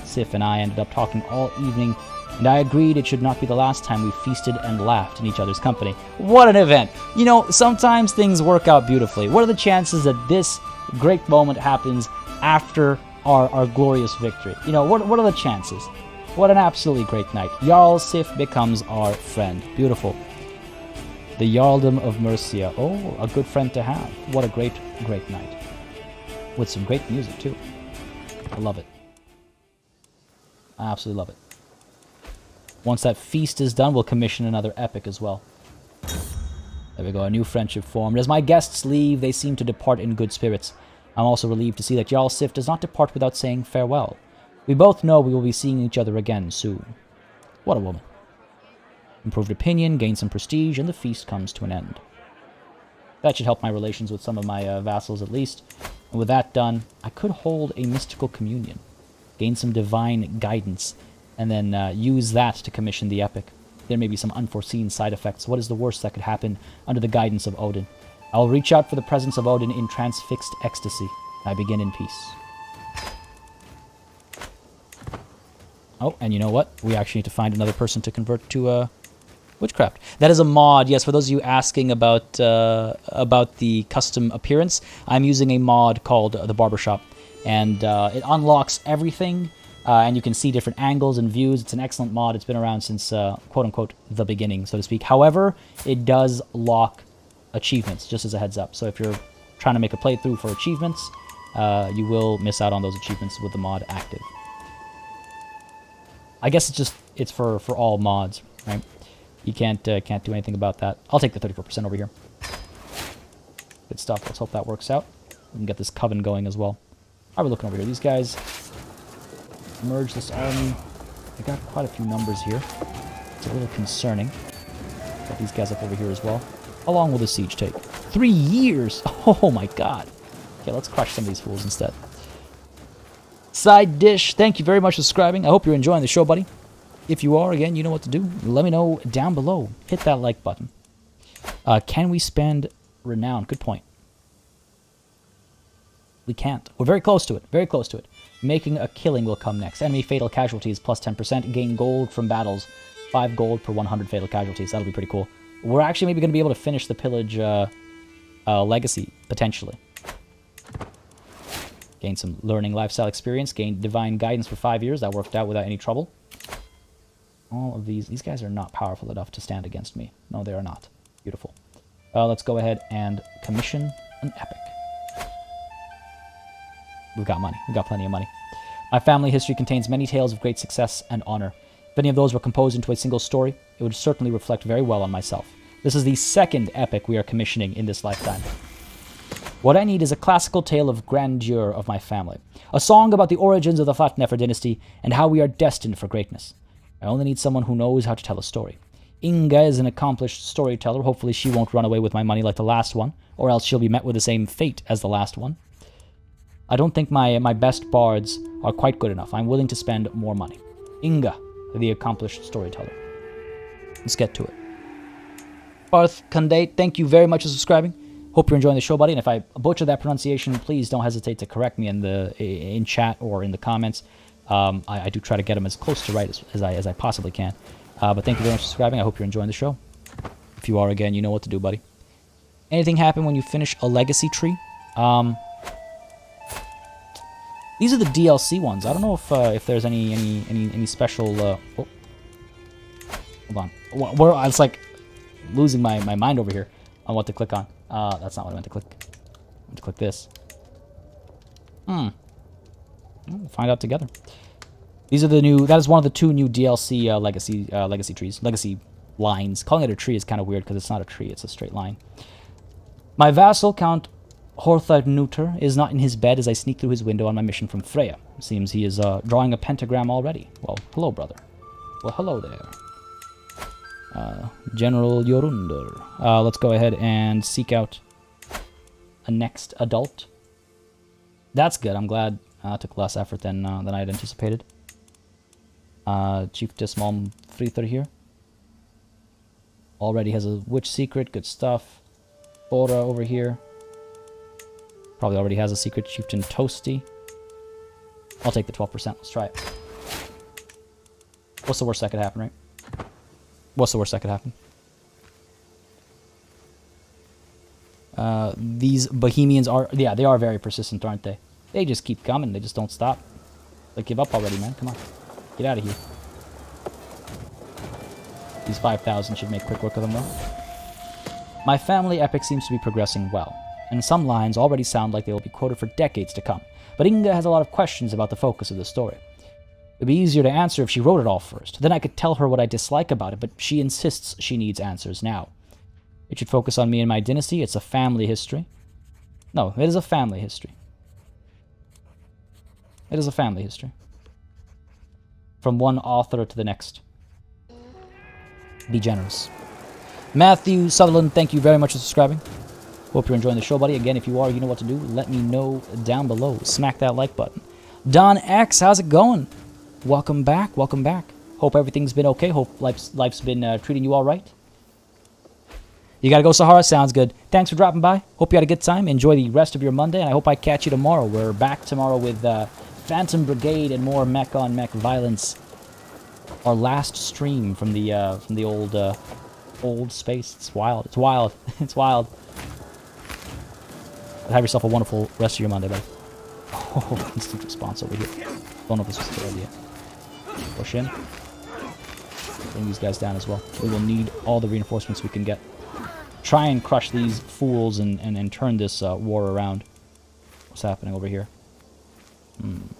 Sif and I ended up talking all evening, and I agreed it should not be the last time we feasted and laughed in each other's company. What an event! You know, sometimes things work out beautifully. What are the chances that this great moment happens after our glorious victory? You know, what are the chances? What an absolutely great night. Jarl Sif becomes our friend. Beautiful. The Jarldom of Mercia. Oh, a good friend to have. What a great, great night. With some great music, too. I love it. I absolutely love it. Once that feast is done, we'll commission another epic as well. There we go, a new friendship formed. As my guests leave, they seem to depart in good spirits. I'm also relieved to see that Jarl Sif does not depart without saying farewell. We both know we will be seeing each other again soon. What a woman. Improved opinion, gain some prestige, and the feast comes to an end. That should help my relations with some of my vassals at least. And with that done, I could hold a mystical communion, gain some divine guidance, and then use that to commission the epic. There may be some unforeseen side effects. What is the worst that could happen under the guidance of Odin? I will reach out for the presence of Odin in transfixed ecstasy. I begin in peace. Oh, and you know what? We actually need to find another person to convert to witchcraft. That is a mod. Yes, for those of you asking about the custom appearance, I'm using a mod called the Barbershop, and it unlocks everything. And you can see different angles and views. It's an excellent mod. It's been around since, quote-unquote, the beginning, so to speak. However, it does lock achievements, just as a heads up. So if you're trying to make a playthrough for achievements, you will miss out on those achievements with the mod active. I guess it's for all mods, right? You can't do anything about that. I'll take the 34% over here. Good stuff. Let's hope that works out. We can get this coven going as well. How are we looking over here? These guys... merge this army. I got quite a few numbers here. It's a little concerning. Got these guys up over here as well. How long will the siege take? 3 years! Oh my god. Okay, let's crush some of these fools instead. Side dish, thank you very much for subscribing. I hope you're enjoying the show, buddy. If you are, again, you know what to do. Let me know down below. Hit that like button. Can we spend renown? Good point. We can't. We're very close to it. Very close to it. Making a killing will come next. Enemy fatal casualties plus 10%. Gain gold from battles. 5 gold per 100 fatal casualties. That'll be pretty cool. We're actually maybe going to be able to finish the pillage legacy, potentially. Gain some learning lifestyle experience. Gain divine guidance for 5 years. That worked out without any trouble. All of these guys are not powerful enough to stand against me. No, they are not. Beautiful. Let's go ahead and commission an epic. We've got money. We've got plenty of money. My family history contains many tales of great success and honor. If any of those were composed into a single story, it would certainly reflect very well on myself. This is the second epic we are commissioning in this lifetime. What I need is a classical tale of grandeur of my family. A song about the origins of the Fatnefer dynasty and how we are destined for greatness. I only need someone who knows how to tell a story. Inga is an accomplished storyteller. Hopefully she won't run away with my money like the last one, or else she'll be met with the same fate as the last one. I don't think my best bards are quite good enough. I'm willing to spend more money. Inga, the accomplished storyteller. Let's get to it. Parth Kandate, thank you very much for subscribing. Hope you're enjoying the show, buddy. And if I butcher that pronunciation, please don't hesitate to correct me in chat or in the comments. I do try to get them as close to right as I possibly can. But thank you very much for subscribing. I hope you're enjoying the show. If you are, again, you know what to do, buddy. Anything happen when you finish a legacy tree? These are the DLC ones. I don't know if there's any special. Oh. Hold on. It's like losing my mind over here on what to click on. That's not what I meant to click. I meant to click this. We'll find out together. These are the new. That is one of the 2 new DLC legacy trees, legacy lines. Calling it a tree is kind of weird because it's not a tree; it's a straight line. My vassal, Count Hortharnuter, is not in his bed as I sneak through his window on my mission from Freya. Seems he is drawing a pentagram already. Well, hello, brother. Well, hello there. General Jorundur. Let's go ahead and seek out a next adult. That's good. I'm glad it took less effort than I had anticipated. Chief Dismal Frither here. Already has a witch secret. Good stuff. Bora over here. Probably already has a secret. Chieftain Toasty. I'll take the 12%. Let's try it. What's the worst that could happen, right? What's the worst that could happen? These Bohemians are... Yeah, they are very persistent, aren't they? They just keep coming. They just don't stop. Like, give up already, man. Come on. Get out of here. These 5,000 should make quick work of them, though. My family epic seems to be progressing well, and some lines already sound like they will be quoted for decades to come. But Inga has a lot of questions about the focus of the story. It would be easier to answer if she wrote it all first. Then I could tell her what I dislike about it, but she insists she needs answers now. It should focus on me and my dynasty. It's a family history. No, it is a family history. It is a family history. From one author to the next. Be generous. Matthew Sutherland, thank you very much for subscribing. Hope you're enjoying the show, buddy. Again, if you are, you know what to do. Let me know down below. Smack that like button. Don X, how's it going? Welcome back. Welcome back. Hope everything's been okay. Hope life's been treating you all right. You gotta go, Sahara? Sounds good. Thanks for dropping by. Hope you had a good time. Enjoy the rest of your Monday, and I hope I catch you tomorrow. We're back tomorrow with Phantom Brigade and more mech-on-mech violence. Our last stream from the old space. It's wild. It's wild. It's wild. Have yourself a wonderful rest of your Monday, buddy. Oh, instant response over here. Don't know if this was a good idea. Push in. Bring these guys down as well. We will need all the reinforcements we can get. Try and crush these fools and turn this war around. What's happening over here?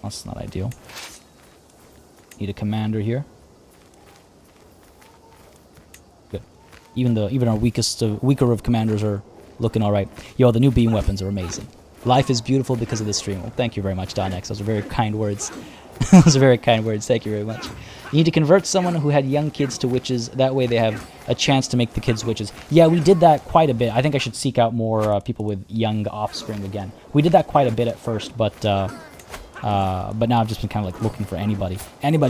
That's not ideal. Need a commander here. Good. Even our weaker of commanders are looking all right. Yo, the new beam weapons are amazing. Life is beautiful because of this stream. Well, thank you very much, Don X. Those are very kind words. Those are very kind words. Thank you very much. You need to convert someone who had young kids to witches. That way they have a chance to make the kids witches. Yeah, we did that quite a bit. I think I should seek out more people with young offspring again. We did that quite a bit at first, but now I've just been kind of like looking for anybody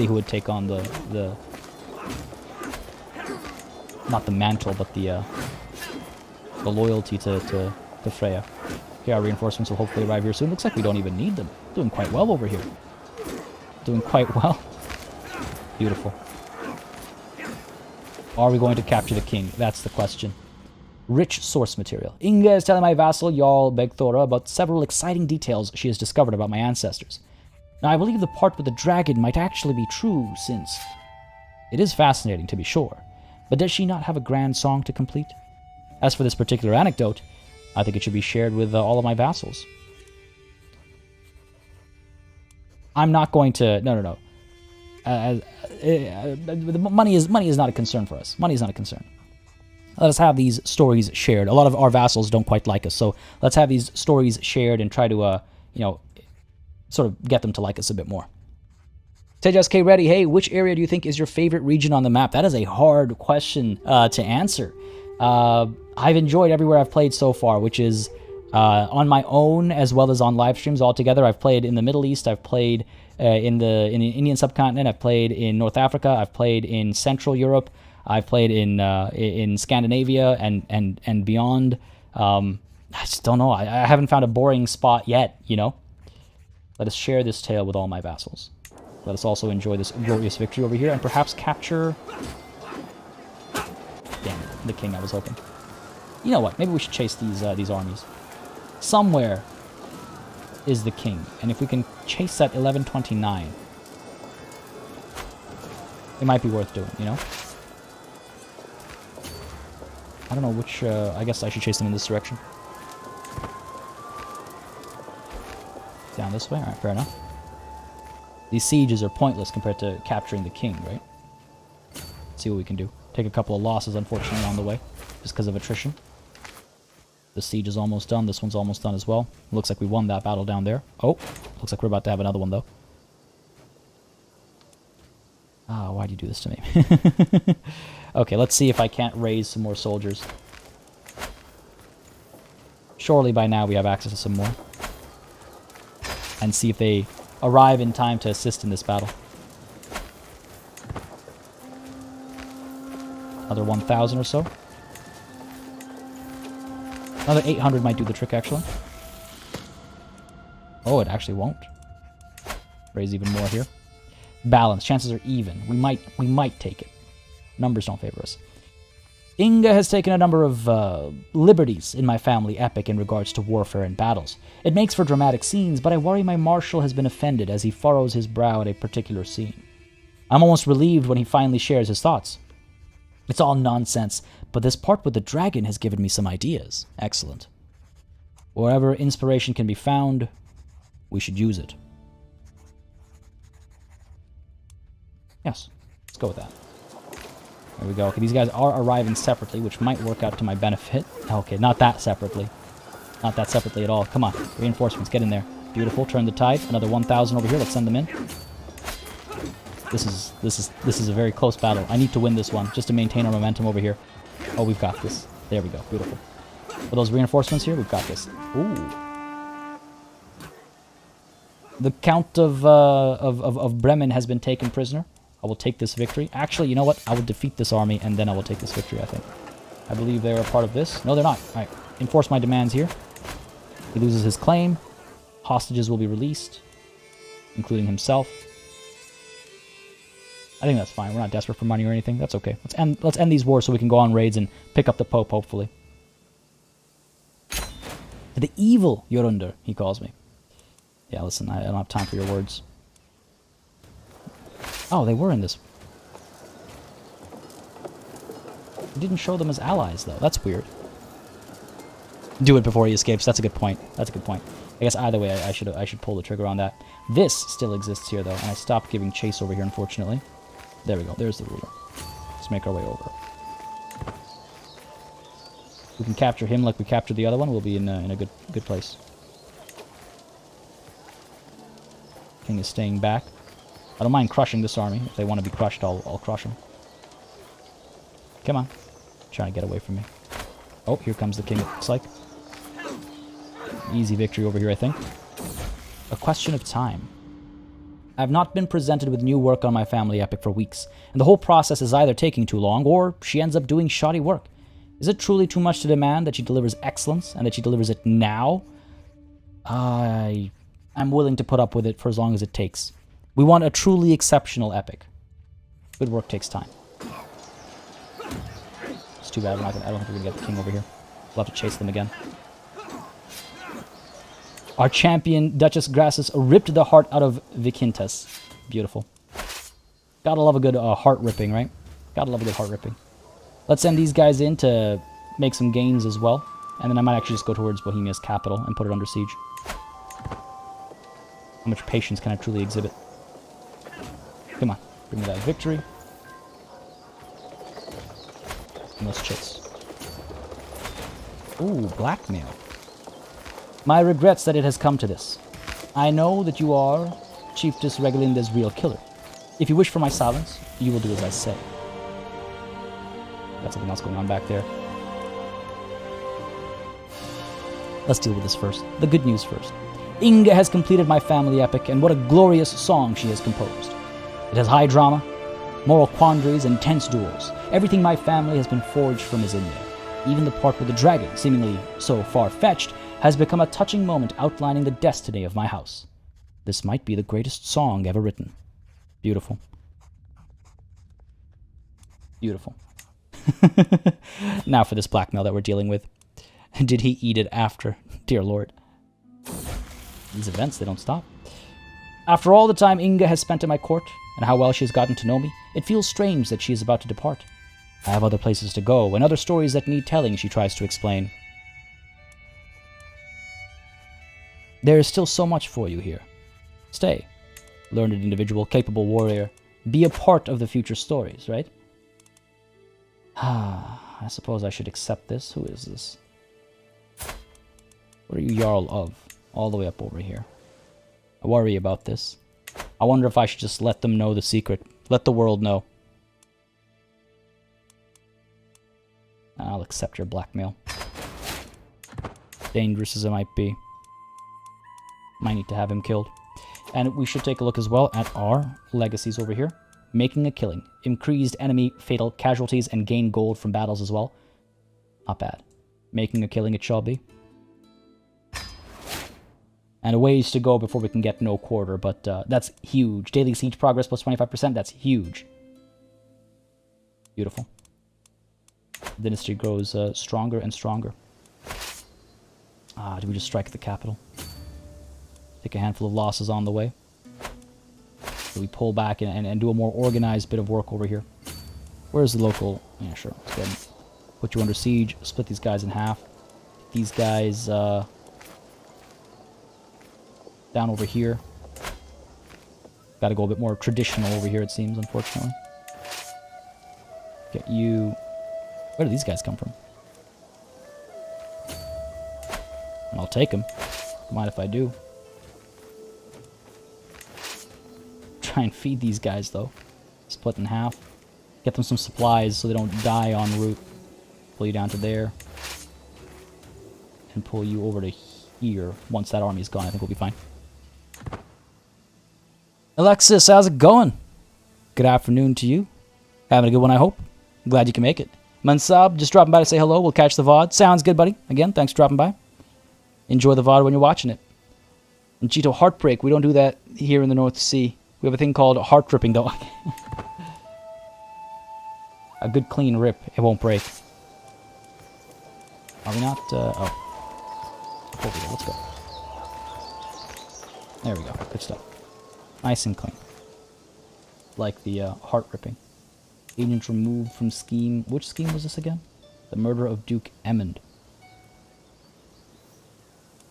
who would take on the not the mantle, but the loyalty to Freya. Okay, our reinforcements will hopefully arrive here soon. Looks like we don't even need them. Doing quite well over here. Doing quite well. Beautiful. Are we going to capture the king? That's the question. Rich source material. Inga is telling my vassal, Jarl Begthora, about several exciting details she has discovered about my ancestors. Now, I believe the part with the dragon might actually be true, since it is fascinating, to be sure. But does she not have a grand song to complete? As for this particular anecdote, I think it should be shared with all of my vassals. I'm not going to... No. Money is not a concern for us. Money is not a concern. let us have these stories shared. A lot of our vassals don't quite like us, so let's have these stories shared and try to, you know, sort of get them to like us a bit more. TJSK Ready, hey, which area do you think is your favorite region on the map? That is a hard question to answer. I've enjoyed everywhere I've played so far, which is on my own as well as on live streams altogether. I've played in the Middle East, I've played in the Indian subcontinent, I've played in North Africa, I've played in Central Europe, I've played in Scandinavia and beyond. I just don't know. I haven't found a boring spot yet, you know? Let us share this tale with all my vassals. Let us also enjoy this glorious victory over here and perhaps capture... Damn it, the king I was hoping. You know what? Maybe we should chase these armies. Somewhere is the king, and if we can chase that 1129, it might be worth doing, you know? I don't know which... I guess I should chase them in this direction. Down this way? Alright, fair enough. These sieges are pointless compared to capturing the king, right? Let's see what we can do. Take a couple of losses, unfortunately, on the way, just because of attrition. The siege is almost done. This one's almost done as well. Looks like we won that battle down there. Oh, looks like we're about to have another one, though. Ah, why'd you do this to me? Okay, let's see if I can't raise some more soldiers. Surely by now we have access to some more. And see if they arrive in time to assist in this battle. Another 1,000 or so. Another 800 might do the trick, actually. Oh, it actually won't. Raise even more here. Balance. Chances are even. We might take it. Numbers don't favor us. Inga has taken a number of liberties in my family epic in regards to warfare and battles. It makes for dramatic scenes, but I worry my marshal has been offended as he furrows his brow at a particular scene. I'm almost relieved when he finally shares his thoughts. It's all nonsense, but this part with the dragon has given me some ideas. Excellent. Wherever inspiration can be found, we should use it. Yes, let's go with that. There we go. Okay, these guys are arriving separately, which might work out to my benefit. Okay, not that separately. Not that separately at all. Come on, reinforcements, get in there. Beautiful, turn the tide. Another 1,000 over here, let's send them in. This is a very close battle. I need to win this one, just to maintain our momentum over here. Oh, we've got this. There we go, beautiful. For those reinforcements here, we've got this. Ooh. The Count of Bremen has been taken prisoner. I will take this victory. Actually, you know what? I will defeat this army, and then I will take this victory, I think. I believe they're a part of this. No, they're not. All right. Enforce my demands here. He loses his claim. Hostages will be released, including himself. I think that's fine. We're not desperate for money or anything. That's okay. Let's end these wars so we can go on raids and pick up the Pope, hopefully. The evil Yorunder, he calls me. Yeah, listen, I don't have time for your words. Oh, they were in this. He didn't show them as allies, though. That's weird. Do it before he escapes. That's a good point. That's a good point. I guess either way, I should pull the trigger on that. This still exists here, though, and I stopped giving chase over here, unfortunately. There we go. There's the ruler. Let's make our way over. If we can capture him like we captured the other one, we'll be in a good place. King is staying back. I don't mind crushing this army. If they want to be crushed, I'll crush them. Come on. Trying to get away from me. Oh, here comes the king, it looks like. Easy victory over here, I think. A question of time. I have not been presented with new work on my family epic for weeks, and the whole process is either taking too long, or she ends up doing shoddy work. Is it truly too much to demand that she delivers excellence, and that she delivers it now? I'm willing to put up with it for as long as it takes. We want a truly exceptional epic. Good work takes time. It's too bad. I don't think we're going to get the king over here. We'll have to chase them again. Our champion, Duchess Grassus, ripped the heart out of Vikintas. Beautiful. Gotta love a good heart ripping, right? Gotta love a good heart ripping. Let's send these guys in to make some gains as well. And then I might actually just go towards Bohemia's capital and put it under siege. How much patience can I truly exhibit? Come on, bring me that victory. And those chits. Ooh, blackmail. My regrets that it has come to this. I know that you are Chiefess Regalinda's real killer. If you wish for my silence, you will do as I say. Got something else going on back there. Let's deal with this first. The good news first. Inga has completed my family epic, and what a glorious song she has composed. It has high drama, moral quandaries, and tense duels. Everything my family has been forged from is in there. Even the part with the dragon, seemingly so far-fetched, has become a touching moment outlining the destiny of my house. This might be the greatest song ever written. Beautiful. Beautiful. Now for this blackmail that we're dealing with. Did he eat it after? Dear Lord. These events, they don't stop. After all the time Inga has spent in my court, and how well she has gotten to know me, it feels strange that she is about to depart. I have other places to go, and other stories that need telling, she tries to explain. There is still so much for you here. Stay. Learned individual, capable warrior. Be a part of the future stories, right? I suppose I should accept this. Who is this? What are you Jarl of? All the way up over here. I worry about this. I wonder if I should just let them know the secret. Let the world know. I'll accept your blackmail. Dangerous as it might be. Might need to have him killed. And we should take a look as well at our legacies over here. Making a killing. Increased enemy fatal casualties and gain gold from battles as well. Not bad. Making a killing it shall be. And a ways to go before we can get no quarter, but that's huge. Daily siege progress plus 25%, that's huge. Beautiful. Dynasty grows stronger and stronger. Do we just strike the capital? Take a handful of losses on the way. So we pull back and do a more organized bit of work over here. Where's the local? Yeah, sure. Let's go ahead and put you under siege. Split these guys in half. These guys down over here. Got to go a bit more traditional over here, it seems, unfortunately. Get you... Where do these guys come from? And I'll take them. Don't mind if I do. Try and feed these guys, though. Split in half. Get them some supplies so they don't die en route. Pull you down to there. And pull you over to here. Once that army's gone, I think we'll be fine. Alexis, how's it going? Good afternoon to you. Having a good one, I hope. Glad you can make it. Mansab, just dropping by to say hello. We'll catch the VOD. Sounds good, buddy. Again, thanks for dropping by. Enjoy the VOD when you're watching it. And Cheeto, heartbreak. We don't do that here in the North Sea. We have a thing called heart ripping, though. A good clean rip. It won't break. Are we not? Oh. Over here. Let's go. There we go. Good stuff. Nice and clean. Like the heart ripping. Agent removed from scheme. Which scheme was this again? The murder of Duke Emmond.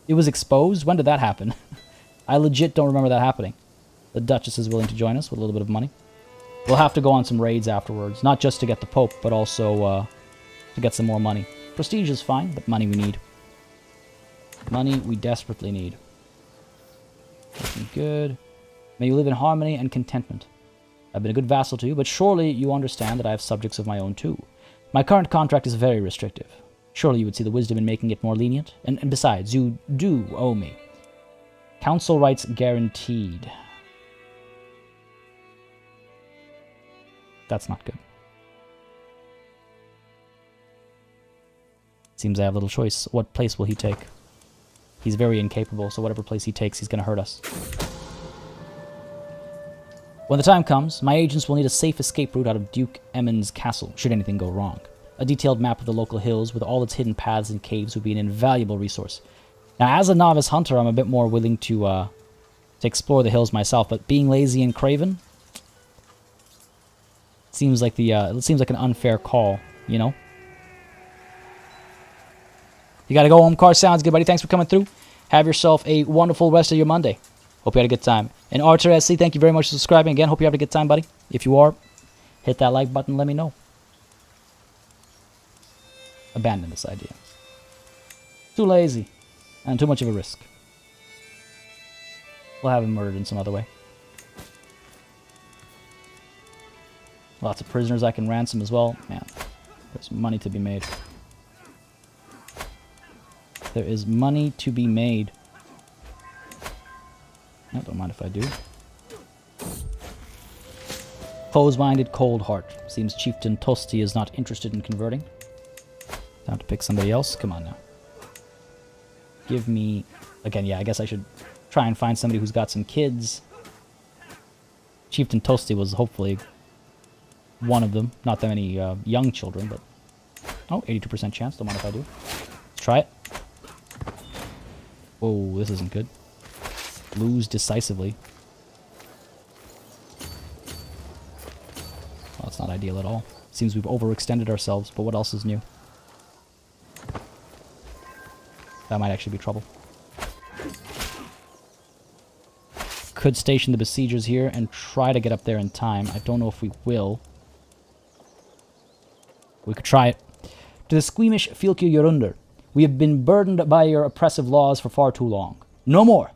It was exposed? When did that happen? I legit don't remember that happening. The Duchess is willing to join us with a little bit of money. We'll have to go on some raids afterwards. Not just to get the Pope, but also to get some more money. Prestige is fine, but money we need. Money we desperately need. Looking good. May you live in harmony and contentment. I've been a good vassal to you, but surely you understand that I have subjects of my own too. My current contract is very restrictive. Surely you would see the wisdom in making it more lenient. And besides, you do owe me. Council rights guaranteed. That's not good. Seems I have little choice. What place will he take? He's very incapable, so whatever place he takes, he's going to hurt us. When the time comes, my agents will need a safe escape route out of Duke Emmond's castle, should anything go wrong. A detailed map of the local hills with all its hidden paths and caves would be an invaluable resource. Now, as a novice hunter, I'm a bit more willing to explore the hills myself, but being lazy and craven seems like it seems like an unfair call, you know? You gotta go home, car. Sounds good, buddy. Thanks for coming through. Have yourself a wonderful rest of your Monday. Hope you had a good time. And Arthur SC, thank you very much for subscribing. Again, hope you had a good time, buddy. If you are, hit that like button, let me know. Abandon this idea. Too lazy. And too much of a risk. We'll have him murdered in some other way. Lots of prisoners I can ransom as well. Man, there's money to be made. There is money to be made. No, don't mind if I do. Close-minded, cold heart. Seems Chieftain Tosti is not interested in converting. Time to pick somebody else. Come on now. Give me... Again, yeah, I guess I should try and find somebody who's got some kids. Chieftain Tosti was hopefully one of them. Not that many young children, but... Oh, 82% chance. Don't mind if I do. Let's try it. Whoa, this isn't good. Lose decisively. Well, that's not ideal at all. Seems we've overextended ourselves, but what else is new? That might actually be trouble. Could station the besiegers here and try to get up there in time. I don't know if we will. We could try it. To the squeamish Fylkir Yorunder, we have been burdened by your oppressive laws for far too long. No more!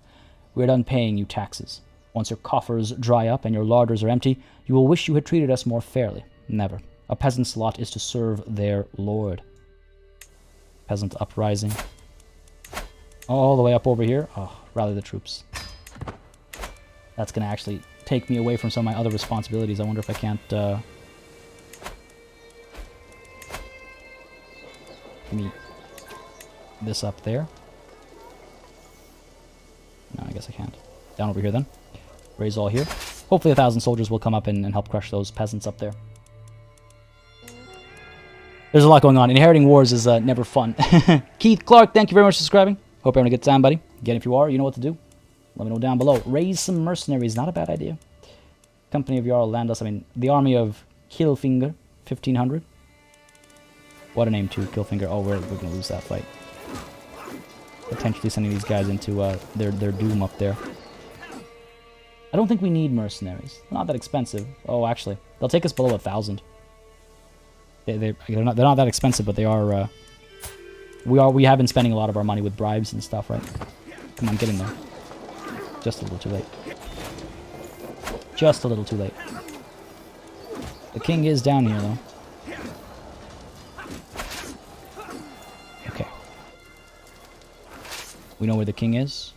We're done paying you taxes. Once your coffers dry up and your larders are empty, you will wish you had treated us more fairly. Never. A peasant's lot is to serve their lord. Peasant uprising. All the way up over here. Oh, rally the troops. That's going to actually take me away from some of my other responsibilities. I wonder if I can't... Give me this up there. No, I guess I can't. Down over here then. Raise all here. Hopefully 1,000 soldiers will come up and help crush those peasants up there. There's a lot going on. Inheriting wars is never fun. Keith Clark, thank you very much for subscribing. Hope you're having a good time, buddy. Again, if you are, you know what to do. Let me know down below. Raise some mercenaries. Not a bad idea. Company of Jarl Landos. I mean, the army of Killfinger. 1,500. What a name, too. Killfinger. Oh, we're going to lose that fight. Potentially sending these guys into their doom up there. I don't think we need mercenaries. They're not that expensive. Oh, actually. They'll take us below 1,000. They're not that expensive, but they are... We have been spending a lot of our money with bribes and stuff, right? Come on, get in there. Just a little too late. Just a little too late. The king is down here, though. Okay. We know where the king is.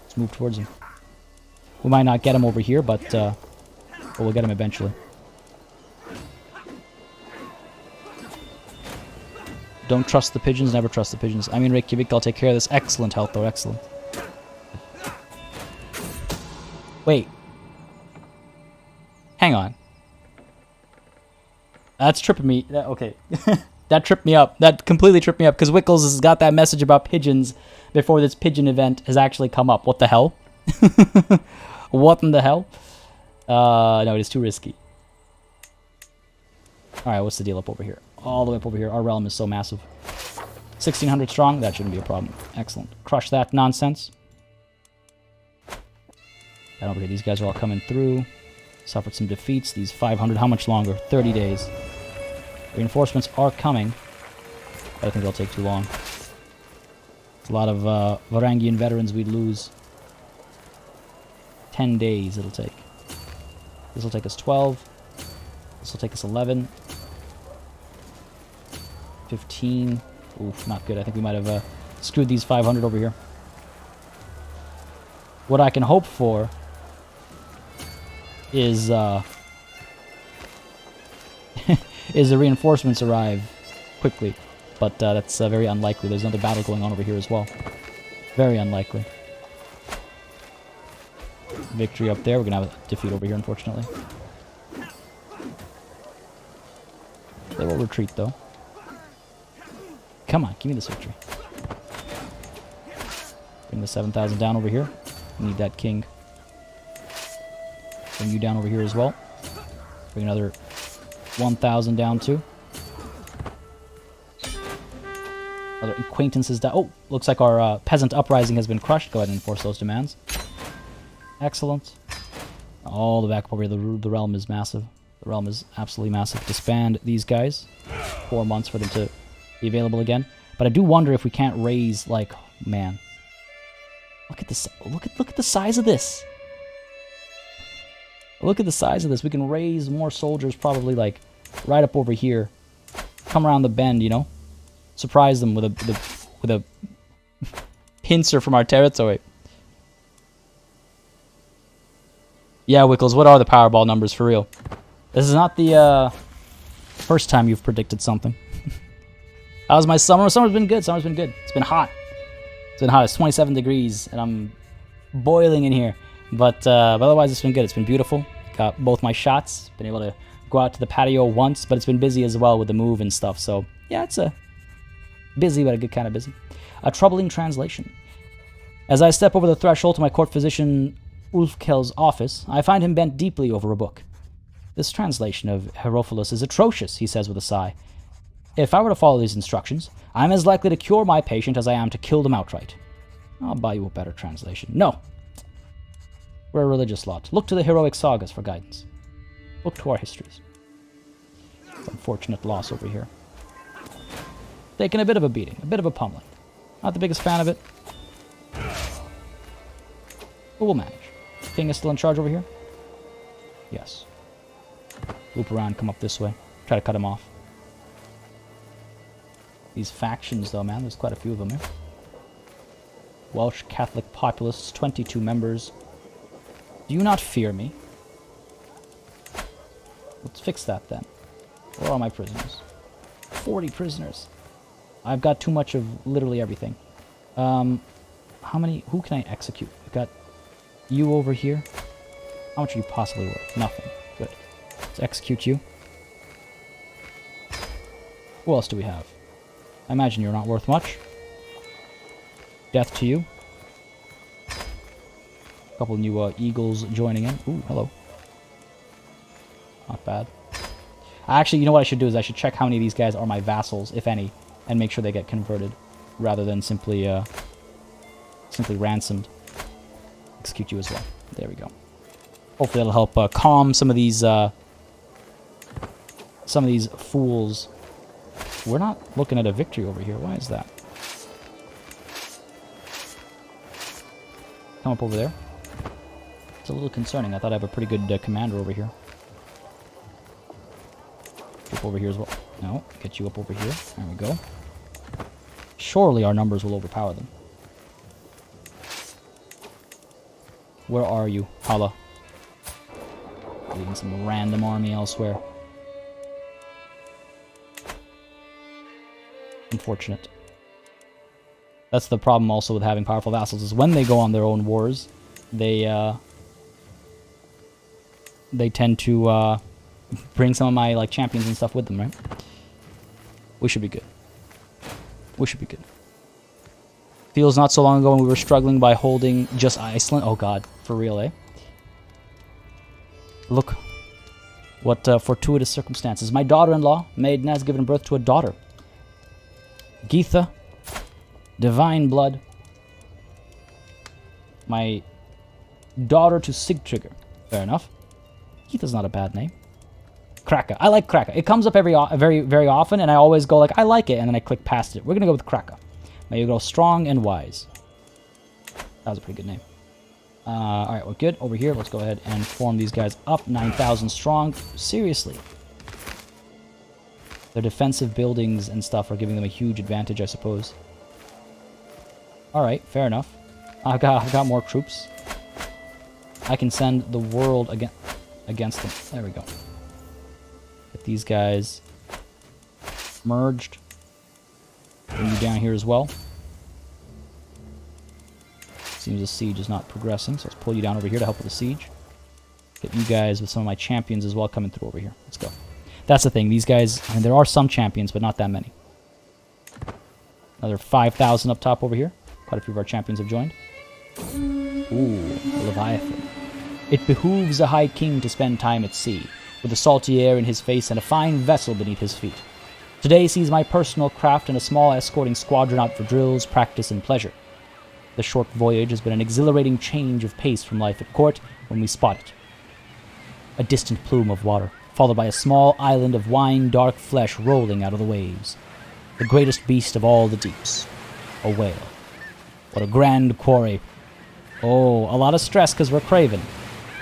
Let's move towards him. We might not get him over here, but we'll get him eventually. Don't trust the pigeons, never trust the pigeons. I mean, Reykjavik, I'll take care of this. Excellent health, though, excellent. Wait. Hang on. That's tripping me. Okay. That tripped me up. That completely tripped me up, because Wickles has got that message about pigeons before this pigeon event has actually come up. What the hell? What in the hell? No, it is too risky. Alright, what's the deal up over here? All the way up over here. Our realm is so massive. 1,600 strong? That shouldn't be a problem. Excellent. Crush that nonsense. And over here, these guys are all coming through. Suffered some defeats. These 500, how much longer? 30 days. Reinforcements are coming. But I think they'll take too long. It's a lot of Varangian veterans we'd lose. 10 days it'll take. This will take us 12. This will take us 11. 15. Oof, not good. I think we might have screwed these 500 over here. What I can hope for is is the reinforcements arrive quickly, but that's very unlikely. There's another battle going on over here as well. Very unlikely. Victory up there. We're gonna have a defeat over here, unfortunately. They will retreat, though. Come on, give me this victory. Bring the 7,000 down over here. We need that king. Bring you down over here as well. Bring another 1,000 down too. Other acquaintances down. Oh, looks like our peasant uprising has been crushed. Go ahead and enforce those demands. Excellent. All the back up over here. The realm is massive. The realm is absolutely massive. Disband these guys. 4 months for them to be available again. But I do wonder if we can't raise, like, man. Look at this. Look at the size of this. Look at the size of this. We can raise more soldiers probably, like, right up over here. Come around the bend, you know? Surprise them with a pincer from our territory. Yeah, Wickles, what are the Powerball numbers for real? This is not the first time you've predicted something. How's my summer? Summer's been good. Summer's been good. It's been hot. It's been hot. It's 27 degrees, and I'm boiling in here. But otherwise, it's been good. It's been beautiful. Got both my shots. Been able to go out to the patio once, but it's been busy as well with the move and stuff. So, yeah, it's a busy, but a good kind of busy. A troubling translation. As I step over the threshold to my court physician Ulfkel's office, I find him bent deeply over a book. This translation of Herophilus is atrocious, he says with a sigh. If I were to follow these instructions, I'm as likely to cure my patient as I am to kill them outright. I'll buy you a better translation. No. We're a religious lot. Look to the heroic sagas for guidance. Look to our histories. Unfortunate loss over here. Taking a bit of a beating, a bit of a pummeling. Not the biggest fan of it. But we'll manage. King is still in charge over here? Yes. Loop around, come up this way. Try to cut him off. These factions, though, man, there's quite a few of them here. Welsh Catholic Populists, 22 members. Do you not fear me? Let's fix that, then. Where are my prisoners? 40 prisoners. I've got too much of literally everything. How many... Who can I execute? I've got you over here. How much are you possibly worth? Nothing. Good. Let's execute you. Who else do we have? I imagine you're not worth much. Death to you. A couple new eagles joining in. Ooh, hello. Not bad. Actually, you know what I should do is I should check how many of these guys are my vassals, if any, and make sure they get converted, rather than simply ransomed. Execute you as well. There we go. Hopefully that'll help calm some of these fools. We're not looking at a victory over here. Why is that? Come up over there. It's a little concerning. I thought I have a pretty good commander over here. Up over here as well. No, get you up over here. There we go. Surely our numbers will overpower them. Where are you, Hala? Leaving some random army elsewhere. Unfortunate. That's the problem also with having powerful vassals, is when they go on their own wars, they tend to bring some of my like champions and stuff with them, right? We should be good. We should be good. Feels not so long ago when we were struggling by holding just Iceland. Oh god, for real, eh? Look, what fortuitous circumstances. My daughter-in-law, Maiden, has given birth to a daughter. Geetha, divine blood. My daughter to Sigtrigger. Fair enough. Geetha's not a bad name. Kraka. I like Kraka. It comes up very often, and I always go like, I like it, and then I click past it. We're gonna go with Kraka. May you grow strong and wise. That was a pretty good name. Alright, we're good. Over here, let's go ahead and form these guys up. 9,000 strong. Seriously. Their defensive buildings and stuff are giving them a huge advantage, I suppose. Alright, fair enough. I've got more troops. I can send the world against them. There we go. Get these guys merged. Bring you down here as well. Seems the siege is not progressing, so let's pull you down over here to help with the siege. Get you guys with some of my champions as well coming through over here. Let's go. That's the thing. These guys, I mean, there are some champions, but not that many. Another 5,000 up top over here. Quite a few of our champions have joined. Ooh, a Leviathan. It behooves a high king to spend time at sea, with the salty air in his face and a fine vessel beneath his feet. Today sees my personal craft and a small escorting squadron out for drills, practice, and pleasure. The short voyage has been an exhilarating change of pace from life at court when we spot it. A distant plume of water, followed by a small island of wine-dark flesh rolling out of the waves. The greatest beast of all the deeps. A whale. What a grand quarry. Oh, a lot of stress because we're craven.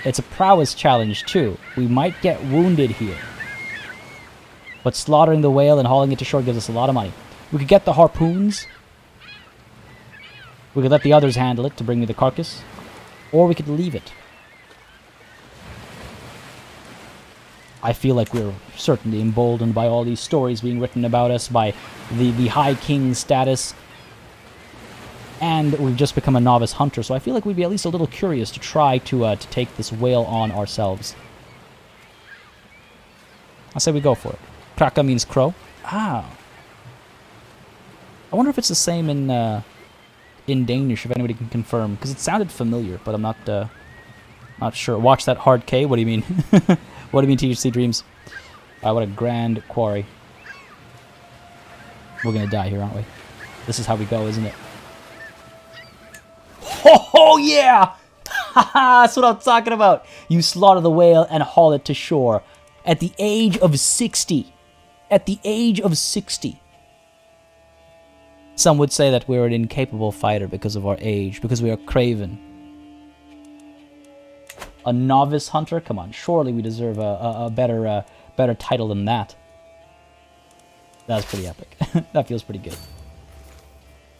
It's a prowess challenge, too. We might get wounded here. But slaughtering the whale and hauling it to shore gives us a lot of money. We could get the harpoons. We could let the others handle it to bring me the carcass. Or we could leave it. I feel like we're certainly emboldened by all these stories being written about us, by the High King status. And we've just become a novice hunter, so I feel like we'd be at least a little curious to try to take this whale on ourselves. I say we go for it. Kraka means crow. Ah. I wonder if it's the same in Danish, if anybody can confirm, because it sounded familiar, but I'm not sure. Watch that hard K? What do you mean? What do you mean THC Dreams? What a grand quarry. We're gonna die here, aren't we? This is how we go, isn't it? Oh, yeah! That's what I'm talking about. You slaughter the whale and haul it to shore. At the age of 60. At the age of 60. Some would say that we're an incapable fighter because of our age, because we are craven. A novice hunter? Come on, surely we deserve a better title than that. That's pretty epic. That feels pretty good.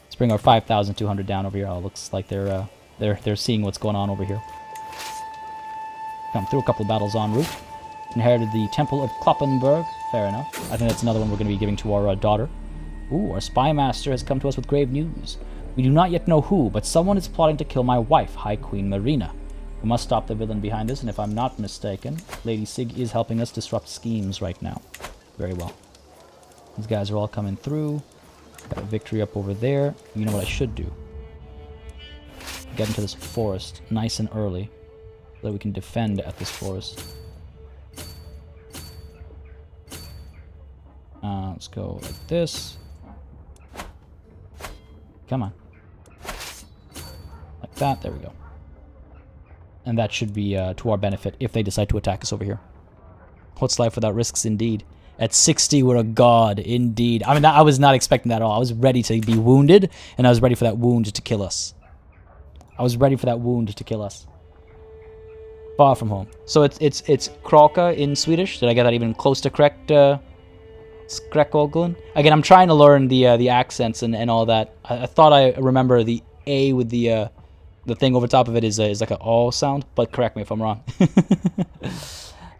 Let's bring our 5,200 down over here. Oh, looks like they're seeing what's going on over here. Come through a couple of battles en route. Inherited the Temple of Kloppenberg. Fair enough. I think that's another one we're going to be giving to our daughter. Ooh, our spy master has come to us with grave news. We do not yet know who, but someone is plotting to kill my wife, High Queen Marina. We must stop the villain behind us, and if I'm not mistaken, Lady Sig is helping us disrupt schemes right now. Very well. These guys are all coming through. Got a victory up over there. You know what I should do? Get into this forest nice and early, so that we can defend at this forest. Let's go like this. Come on. Like that. There we go. And that should be to our benefit if they decide to attack us over here. What's life without risks, indeed? At 60, we're a god, indeed. I mean, I was not expecting that at all. I was ready to be wounded, and I was ready for that wound to kill us. I was ready for that wound to kill us. Far from home. So it's Kraka in Swedish. Did I get that even close to correct? Skrekolgun? Again, I'm trying to learn the accents and all that. I thought I remember the A with the thing over top of it is like an all sound, but correct me if I'm wrong.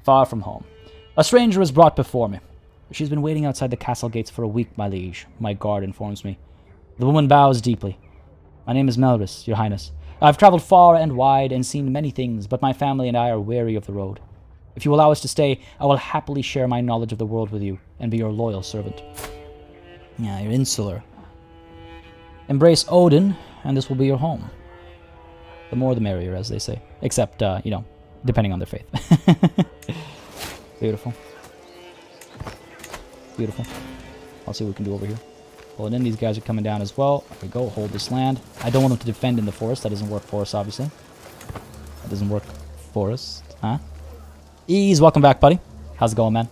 Far from home. A stranger is brought before me. She's been waiting outside the castle gates for a week, my liege, my guard informs me. The woman bows deeply. My name is Melris, your highness. I've traveled far and wide and seen many things, but my family and I are weary of the road. If you allow us to stay, I will happily share my knowledge of the world with you and be your loyal servant. Yeah, you're insular. Embrace Odin, and this will be your home. The more the merrier, as they say. Except, depending on their faith. Beautiful. Beautiful. I'll see what we can do over here. Pulling in, these guys are coming down as well. There we go, hold this land. I don't want them to defend in the forest. That doesn't work for us, obviously. That doesn't work for us. Huh? Ease, welcome back, buddy. How's it going, man?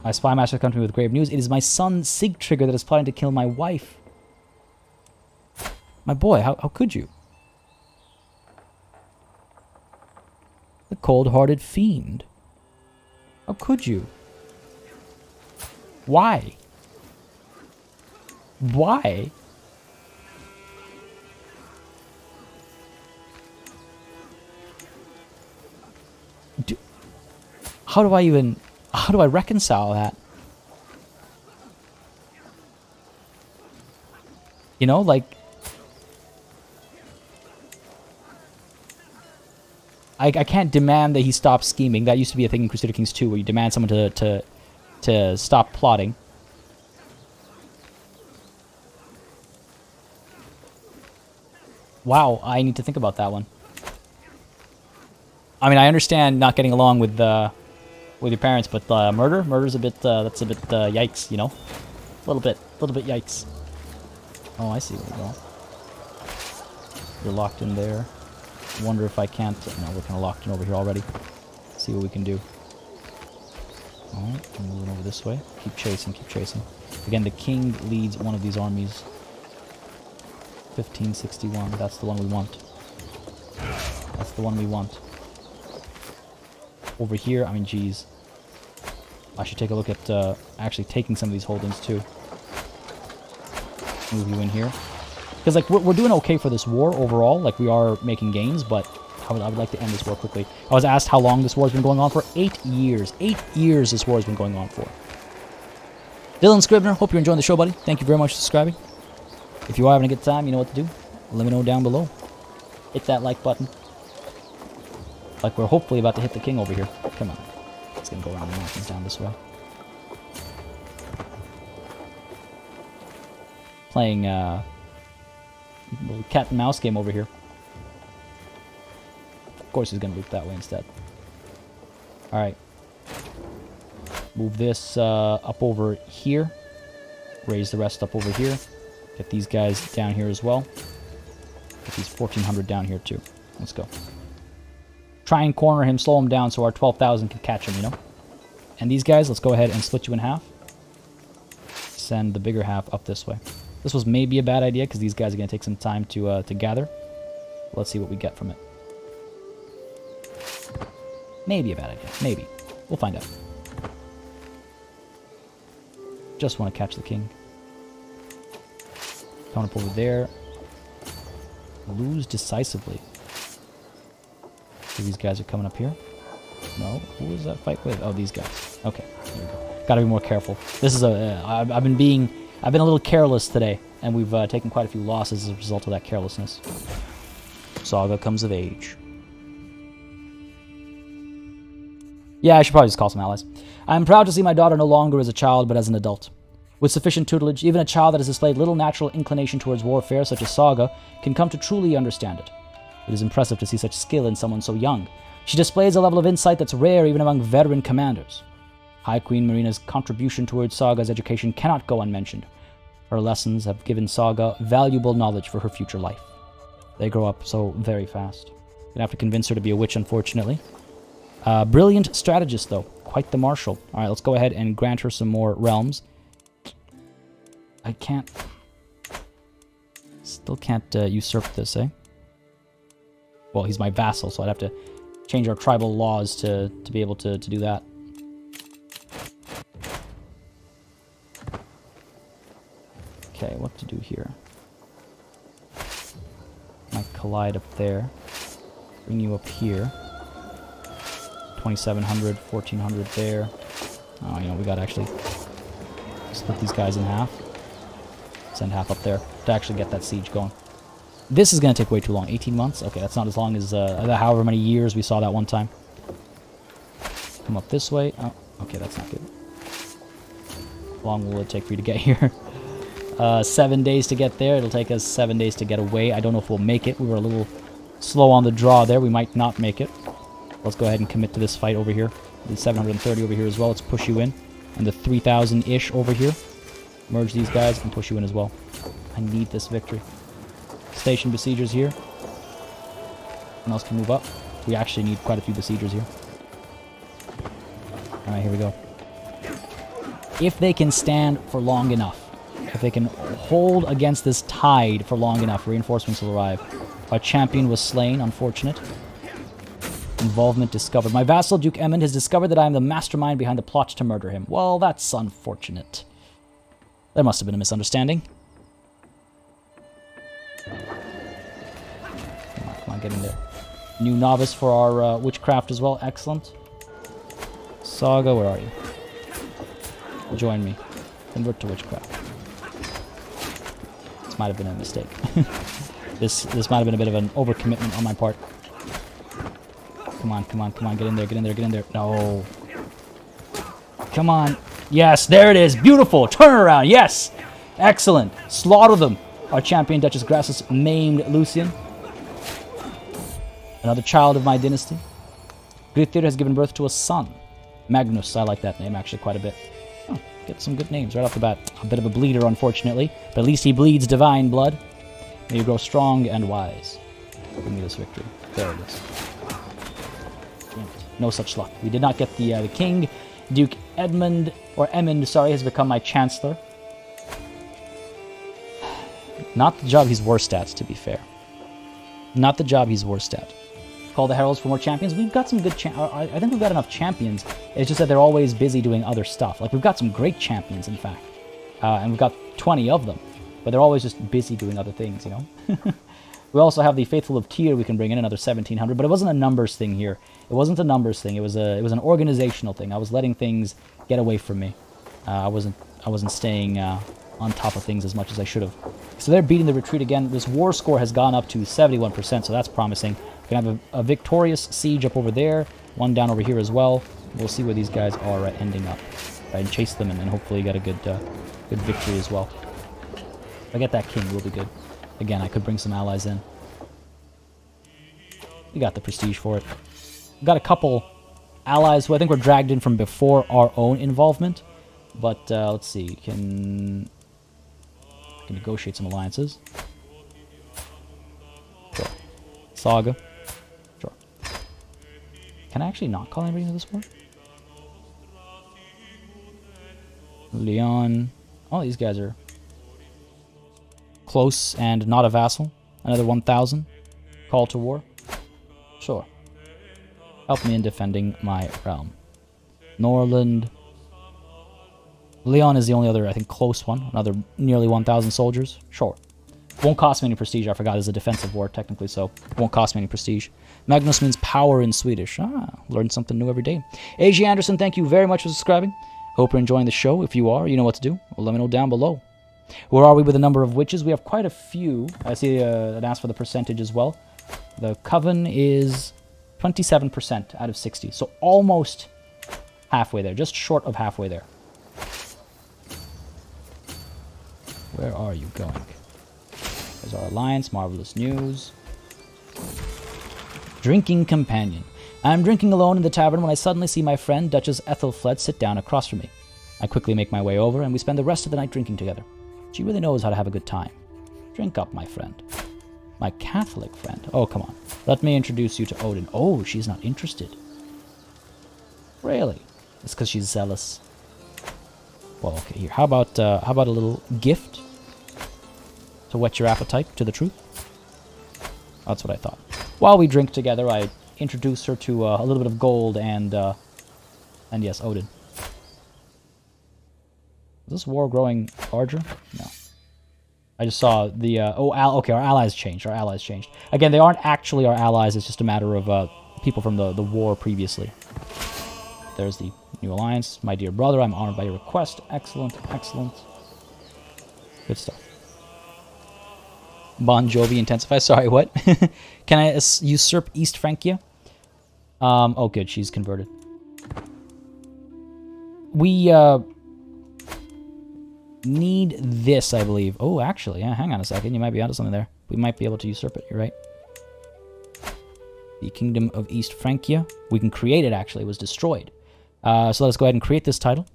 My spy master comes to me with grave news. It is my son, Sigtrigger, that is plotting to kill my wife. My boy, how could you? The cold-hearted fiend. How could you? Why? Why? How do I reconcile that? You know, like, I can't demand that he stop scheming. That used to be a thing in Crusader Kings 2, where you demand someone to stop plotting. Wow, I need to think about that one. I mean, I understand not getting along with your parents, but murder's a bit that's a bit yikes, you know, a little bit yikes. Oh, I see where you're going. You're locked in there. Wonder if I can't. No, we're kind of locked in over here already. See what we can do. Alright, I'm moving over this way. Keep chasing, keep chasing. Again, the king leads one of these armies. 1561, that's the one we want. That's the one we want. Over here, I mean, geez. I should take a look at actually taking some of these holdings, too. Move you in here. Because, like, we're doing okay for this war overall. Like, we are making gains, but I would like to end this war quickly. I was asked how long this war has been going on for. 8 years. 8 years this war has been going on for. Dylan Scribner, hope you're enjoying the show, buddy. Thank you very much for subscribing. If you are having a good time, you know what to do. Let me know down below. Hit that like button. Like we're hopefully about to hit the king over here. Come on. It's going to go around the mountains down this way. Playing a little cat and mouse game over here. Of course he's going to loop that way instead. Alright. Move this up over here. Raise the rest up over here. Get these guys down here as well. Get these 1,400 down here too. Let's go. Try and corner him, slow him down so our 12,000 can catch him, you know? And these guys, let's go ahead and split you in half. Send the bigger half up this way. This was maybe a bad idea because these guys are going to take some time to gather. Let's see what we get from it. Maybe a bad idea. Maybe. We'll find out. Just want to catch the king. Coming up over there. Lose decisively. So these guys are coming up here. No, who was that fight with? Oh, these guys. Okay, there we go. Gotta be more careful. This is a. I've been a little careless today, and we've taken quite a few losses as a result of that carelessness. Saga comes of age. Yeah, I should probably just call some allies. I am proud to see my daughter no longer as a child, but as an adult. With sufficient tutelage, even a child that has displayed little natural inclination towards warfare, such as Saga, can come to truly understand it. It is impressive to see such skill in someone so young. She displays a level of insight that's rare even among veteran commanders. High Queen Marina's contribution towards Saga's education cannot go unmentioned. Her lessons have given Saga valuable knowledge for her future life. They grow up so very fast. Gonna have to convince her to be a witch, unfortunately. Brilliant strategist, though. Quite the marshal. Alright, let's go ahead and grant her some more realms. I can't... Still can't usurp this, eh? Well, he's my vassal, so I'd have to change our tribal laws to be able to do that. Okay, what to do here? Might collide up there. Bring you up here. 2,700, 1,400 there. Oh, you know, we gotta actually split these guys in half. Send half up there to actually get that siege going. This is gonna take way too long. 18 months? Okay, that's not as long as however many years we saw that one time. Come up this way. Oh, okay, that's not good. How long will it take for you to get here? 7 days to get there. It'll take us 7 days to get away. I don't know if we'll make it. We were a little slow on the draw there. We might not make it. Let's go ahead and commit to this fight over here. The 730 over here as well. Let's push you in. And the 3,000-ish over here. Merge these guys and push you in as well. I need this victory. Station besiegers here. Someone else can move up. We actually need quite a few besiegers here. Alright, here we go. If they can stand for long enough, if they can hold against this tide for long enough, reinforcements will arrive. Our champion was slain, unfortunate. Involvement discovered. My vassal, Duke Emmond, has discovered that I am the mastermind behind the plot to murder him. Well, that's unfortunate. There must have been a misunderstanding. Come on, get in there. New novice for our witchcraft as well. Excellent. Saga, where are you? Join me. Convert to witchcraft. This might have been a mistake. This might have been a bit of an overcommitment on my part. Come on, come on, come on. Get in there, get in there, get in there. No. Come on. Yes, there it is. Beautiful. Turn around. Yes. Excellent. Slaughter them. Our champion, Duchess Grassus, maimed Lucian. Another child of my dynasty. Grythyr has given birth to a son. Magnus, I like that name actually quite a bit. Oh, get some good names right off the bat. A bit of a bleeder, unfortunately. But at least he bleeds divine blood. May you grow strong and wise. Give me this victory. There it is. No such luck. We did not get the king Duke Edmund, or Emmond, sorry, has become my Chancellor. Not the job he's worst at, to be fair. Not the job he's worst at. Call the Heralds for more champions. We've got some good I think we've got enough champions. It's just that they're always busy doing other stuff. Like, we've got some great champions, in fact. And we've got 20 of them. But they're always just busy doing other things, you know? We also have the Faithful of Tyr we can bring in, another 1,700. But it wasn't a numbers thing here. It wasn't a numbers thing. It was an organizational thing. I was letting things get away from me. I wasn't staying on top of things as much as I should have. So they're beating the retreat again. This war score has gone up to 71%, so that's promising. We can have a victorious siege up over there, one down over here as well. We'll see where these guys are ending up. Try and chase them and hopefully get a good victory as well. If I get that king, we'll be good. Again, I could bring some allies in. We got the prestige for it. We've got a couple allies who I think were dragged in from before our own involvement. But let's see, can negotiate some alliances. Sure. Saga. Sure. Can I actually not call anybody into this war? Leon. Oh, these guys are close and not a vassal. Another 1,000. Call to war. Sure. Help me in defending my realm. Norland. Leon is the only other, I think, close one. Another nearly 1,000 soldiers. Sure. Won't cost me any prestige. I forgot it's a defensive war, technically, so won't cost me any prestige. Magnus means power in Swedish. Learn something new every day. A.G. Anderson, thank you very much for subscribing. Hope you're enjoying the show. If you are, you know what to do. Well, let me know down below. Where are we with the number of witches? We have quite a few. I see an ask for the percentage as well. The coven is 27% out of 60. So almost halfway there. Just short of halfway there. Where are you going? There's our alliance. Marvelous news. Drinking companion. I'm drinking alone in the tavern when I suddenly see my friend, Duchess Ethelfled, sit down across from me. I quickly make my way over, and we spend the rest of the night drinking together. She really knows how to have a good time. Drink up, my friend. My Catholic friend. Oh, come on. Let me introduce you to Odin. Oh, she's not interested. Really? It's because she's zealous. Well, okay, here. How about a little gift to whet your appetite to the truth? That's what I thought. While we drink together, I introduce her to a little bit of gold and yes, Odin. Is this war growing larger? No. I just saw the okay, our allies changed. Our allies changed. Again, they aren't actually our allies. It's just a matter of people from the war previously. There's the new alliance. My dear brother, I'm honored by your request. Excellent, excellent. Good stuff. Bon Jovi intensify. Sorry, what? Can I usurp East Francia? Oh, good. She's converted. We need this, I believe. Oh, actually, yeah, hang on a second. You might be onto something there. We might be able to usurp it. You're right. The Kingdom of East Francia. We can create it, actually. It was destroyed. So let's go ahead and create this title.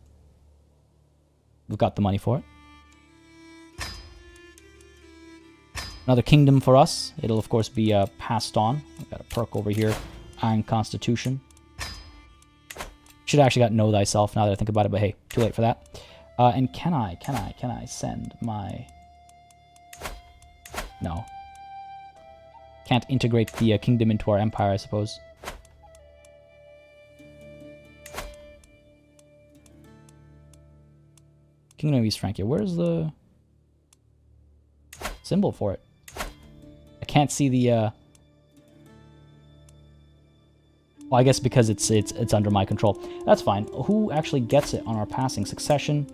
We've got the money for it. Another kingdom for us. It'll, of course, be passed on. We've got a perk over here. Iron Constitution. Should have actually got Know Thyself now that I think about it, but hey, too late for that. And can I send my... No. Can't integrate the kingdom into our empire, I suppose. Kingdom of East Francia. Where's the symbol for it? I can't see the... Well, I guess because it's under my control. That's fine. Who actually gets it on our passing? Succession.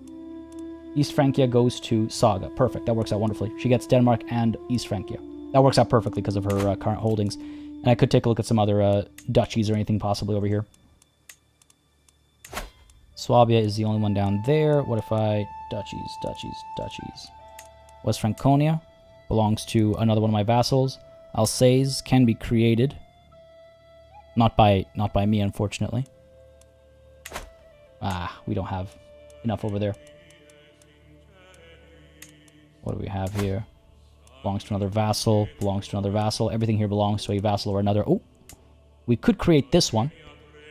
East Francia goes to Saga. Perfect. That works out wonderfully. She gets Denmark and East Francia. That works out perfectly because of her current holdings. And I could take a look at some other duchies or anything possibly over here. Swabia is the only one down there. What if I... Duchies. West Franconia belongs to another one of my vassals. Alsace can be created. Not by me, unfortunately. We don't have enough over there. What do we have here? Belongs to another vassal. Belongs to another vassal. Everything here belongs to a vassal or another. Oh, we could create this one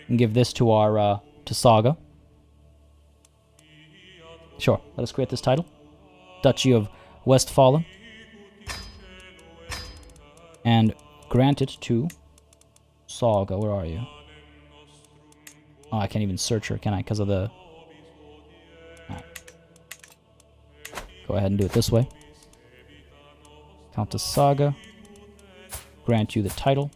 and give this to our to Saga. Sure, let us create this title. Duchy of Westfalen. And grant it to Saga. Where are you? Oh, I can't even search her, can I? Because of the... Right. Go ahead and do it this way. Countess Saga. Grant you the title.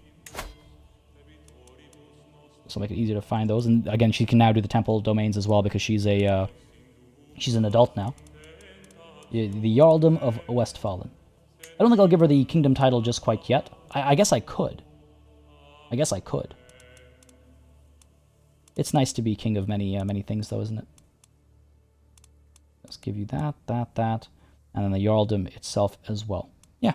This will make it easier to find those. And again, she can now do the temple domains as well because she's a she's an adult now. The Jarldom of Westfalen. I don't think I'll give her the kingdom title just quite yet. I guess I could. I guess I could. It's nice to be king of many things, though, isn't it? Let's give you that, that, and then the Jarldom itself as well. Yeah.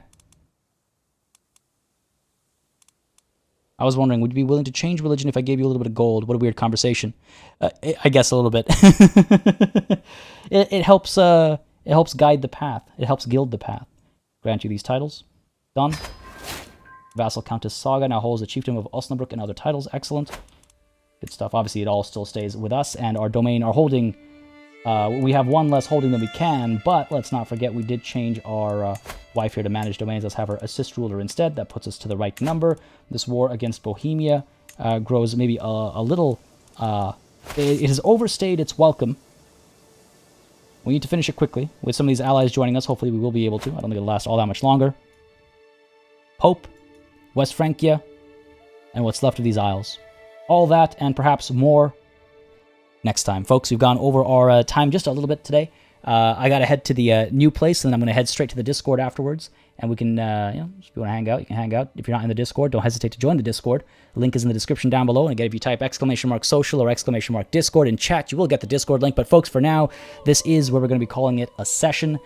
I was wondering, would you be willing to change religion if I gave you a little bit of gold? What a weird conversation. I guess a little bit. It helps guide the path. It helps gild the path. Grant you these titles. Done. Vassal Countess Saga now holds the chiefdom of Osnabrück and other titles. Excellent. Good stuff. Obviously, it all still stays with us, and our domain, our holding, we have one less holding than we can, but let's not forget we did change our wife here to manage domains. Let's have her assist ruler instead. That puts us to the right number. This war against Bohemia grows maybe a little... it has overstayed its welcome. We need to finish it quickly. With some of these allies joining us, hopefully we will be able to. I don't think it'll last all that much longer. Pope, West Francia, and what's left of these isles. All that and perhaps more next time. Folks, we've gone over our time just a little bit today. I got to head to the new place, and then I'm going to head straight to the Discord afterwards. And we can, if you want to hang out, you can hang out. If you're not in the Discord, don't hesitate to join the Discord. The link is in the description down below. And again, if you type !social or !Discord in chat, you will get the Discord link. But folks, for now, this is where we're going to be calling it a session.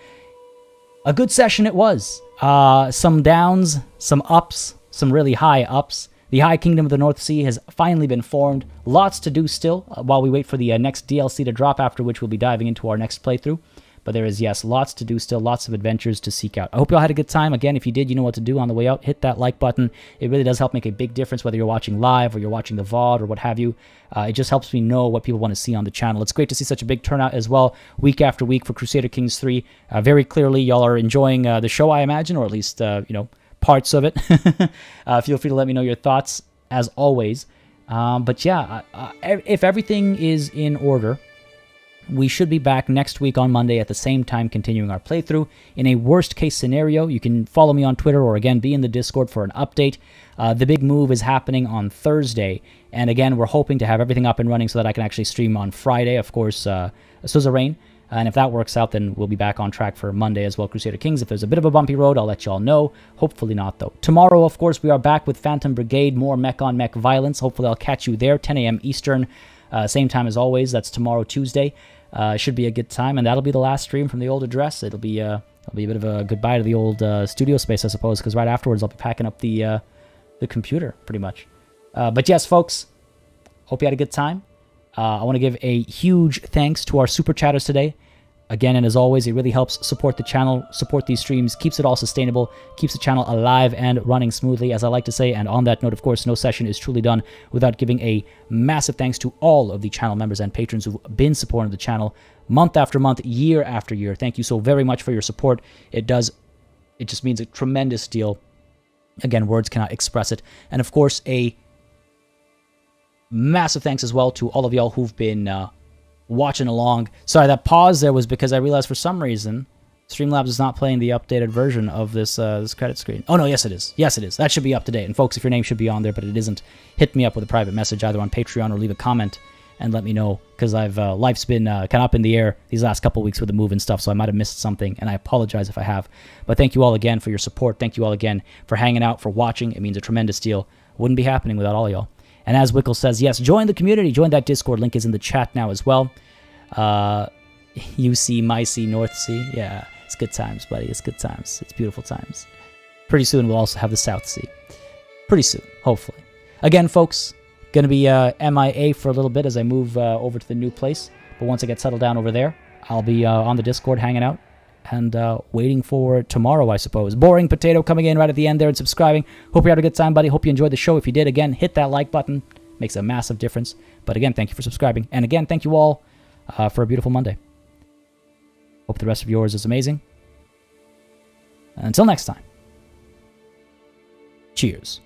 A good session it was. Some downs, some ups, some really high ups. The High Kingdom of the North Sea has finally been formed. Lots to do still while we wait for the next DLC to drop, after which we'll be diving into our next playthrough. But there is, yes, lots to do still, lots of adventures to seek out. I hope you all had a good time. Again, if you did, you know what to do on the way out. Hit that like button. It really does help make a big difference, whether you're watching live or you're watching the VOD or what have you. It just helps me know what people want to see on the channel. It's great to see such a big turnout as well, week after week for Crusader Kings 3. Very clearly, y'all are enjoying the show, I imagine, or at least, parts of it. Feel free to let me know your thoughts, as always. But yeah, if everything is in order, we should be back next week on Monday at the same time, continuing our playthrough. In a worst-case scenario, you can follow me on Twitter or, again, be in the Discord for an update. The big move is happening on Thursday, and again, we're hoping to have everything up and running so that I can actually stream on Friday, of course, Suzerain. And if that works out, then we'll be back on track for Monday as well, Crusader Kings. If there's a bit of a bumpy road, I'll let y'all know. Hopefully not, though. Tomorrow, of course, we are back with Phantom Brigade, more mech-on-mech violence. Hopefully I'll catch you there, 10 a.m. Eastern. Same time as always. That's tomorrow, Tuesday. Should be a good time, and that'll be the last stream from the old address. It'll be a bit of a goodbye to the old studio space, I suppose, because right afterwards I'll be packing up the computer, pretty much. But yes, folks, hope you had a good time. I want to give a huge thanks to our super chatters today. Again, and as always, it really helps support the channel, support these streams, keeps it all sustainable, keeps the channel alive and running smoothly, as I like to say. And on that note, of course, no session is truly done without giving a massive thanks to all of the channel members and patrons who've been supporting the channel month after month, year after year. Thank you so very much for your support. It just means a tremendous deal. Again, words cannot express it. And of course, a massive thanks as well to all of y'all who've been watching along. Sorry, that pause there was because I realized for some reason Streamlabs is not playing the updated version of this this credit screen. Oh no, yes it is. Yes it is. That should be up to date. And folks, if your name should be on there but it isn't, hit me up with a private message either on Patreon or leave a comment and let me know, because I've life's been kind of up in the air these last couple weeks with the move and stuff, so I might have missed something, and I apologize if I have. But thank you all again for your support. Thank you all again for hanging out, for watching. It means a tremendous deal. Wouldn't be happening without all y'all. And as Wickle says, yes, join the community. Join that Discord. Link is in the chat now as well. UC, My Sea, North Sea. Yeah, it's good times, buddy. It's good times. It's beautiful times. Pretty soon we'll also have the South Sea. Pretty soon, hopefully. Again, folks, going to be MIA for a little bit as I move over to the new place. But once I get settled down over there, I'll be on the Discord hanging out and waiting for tomorrow, I suppose. Boring Potato coming in right at the end there and subscribing. Hope you had a good time, buddy. Hope you enjoyed the show. If you did, again, hit that like button. Makes a massive difference. But again, thank you for subscribing. And again, thank you all for a beautiful Monday. Hope the rest of yours is amazing. Until next time. Cheers.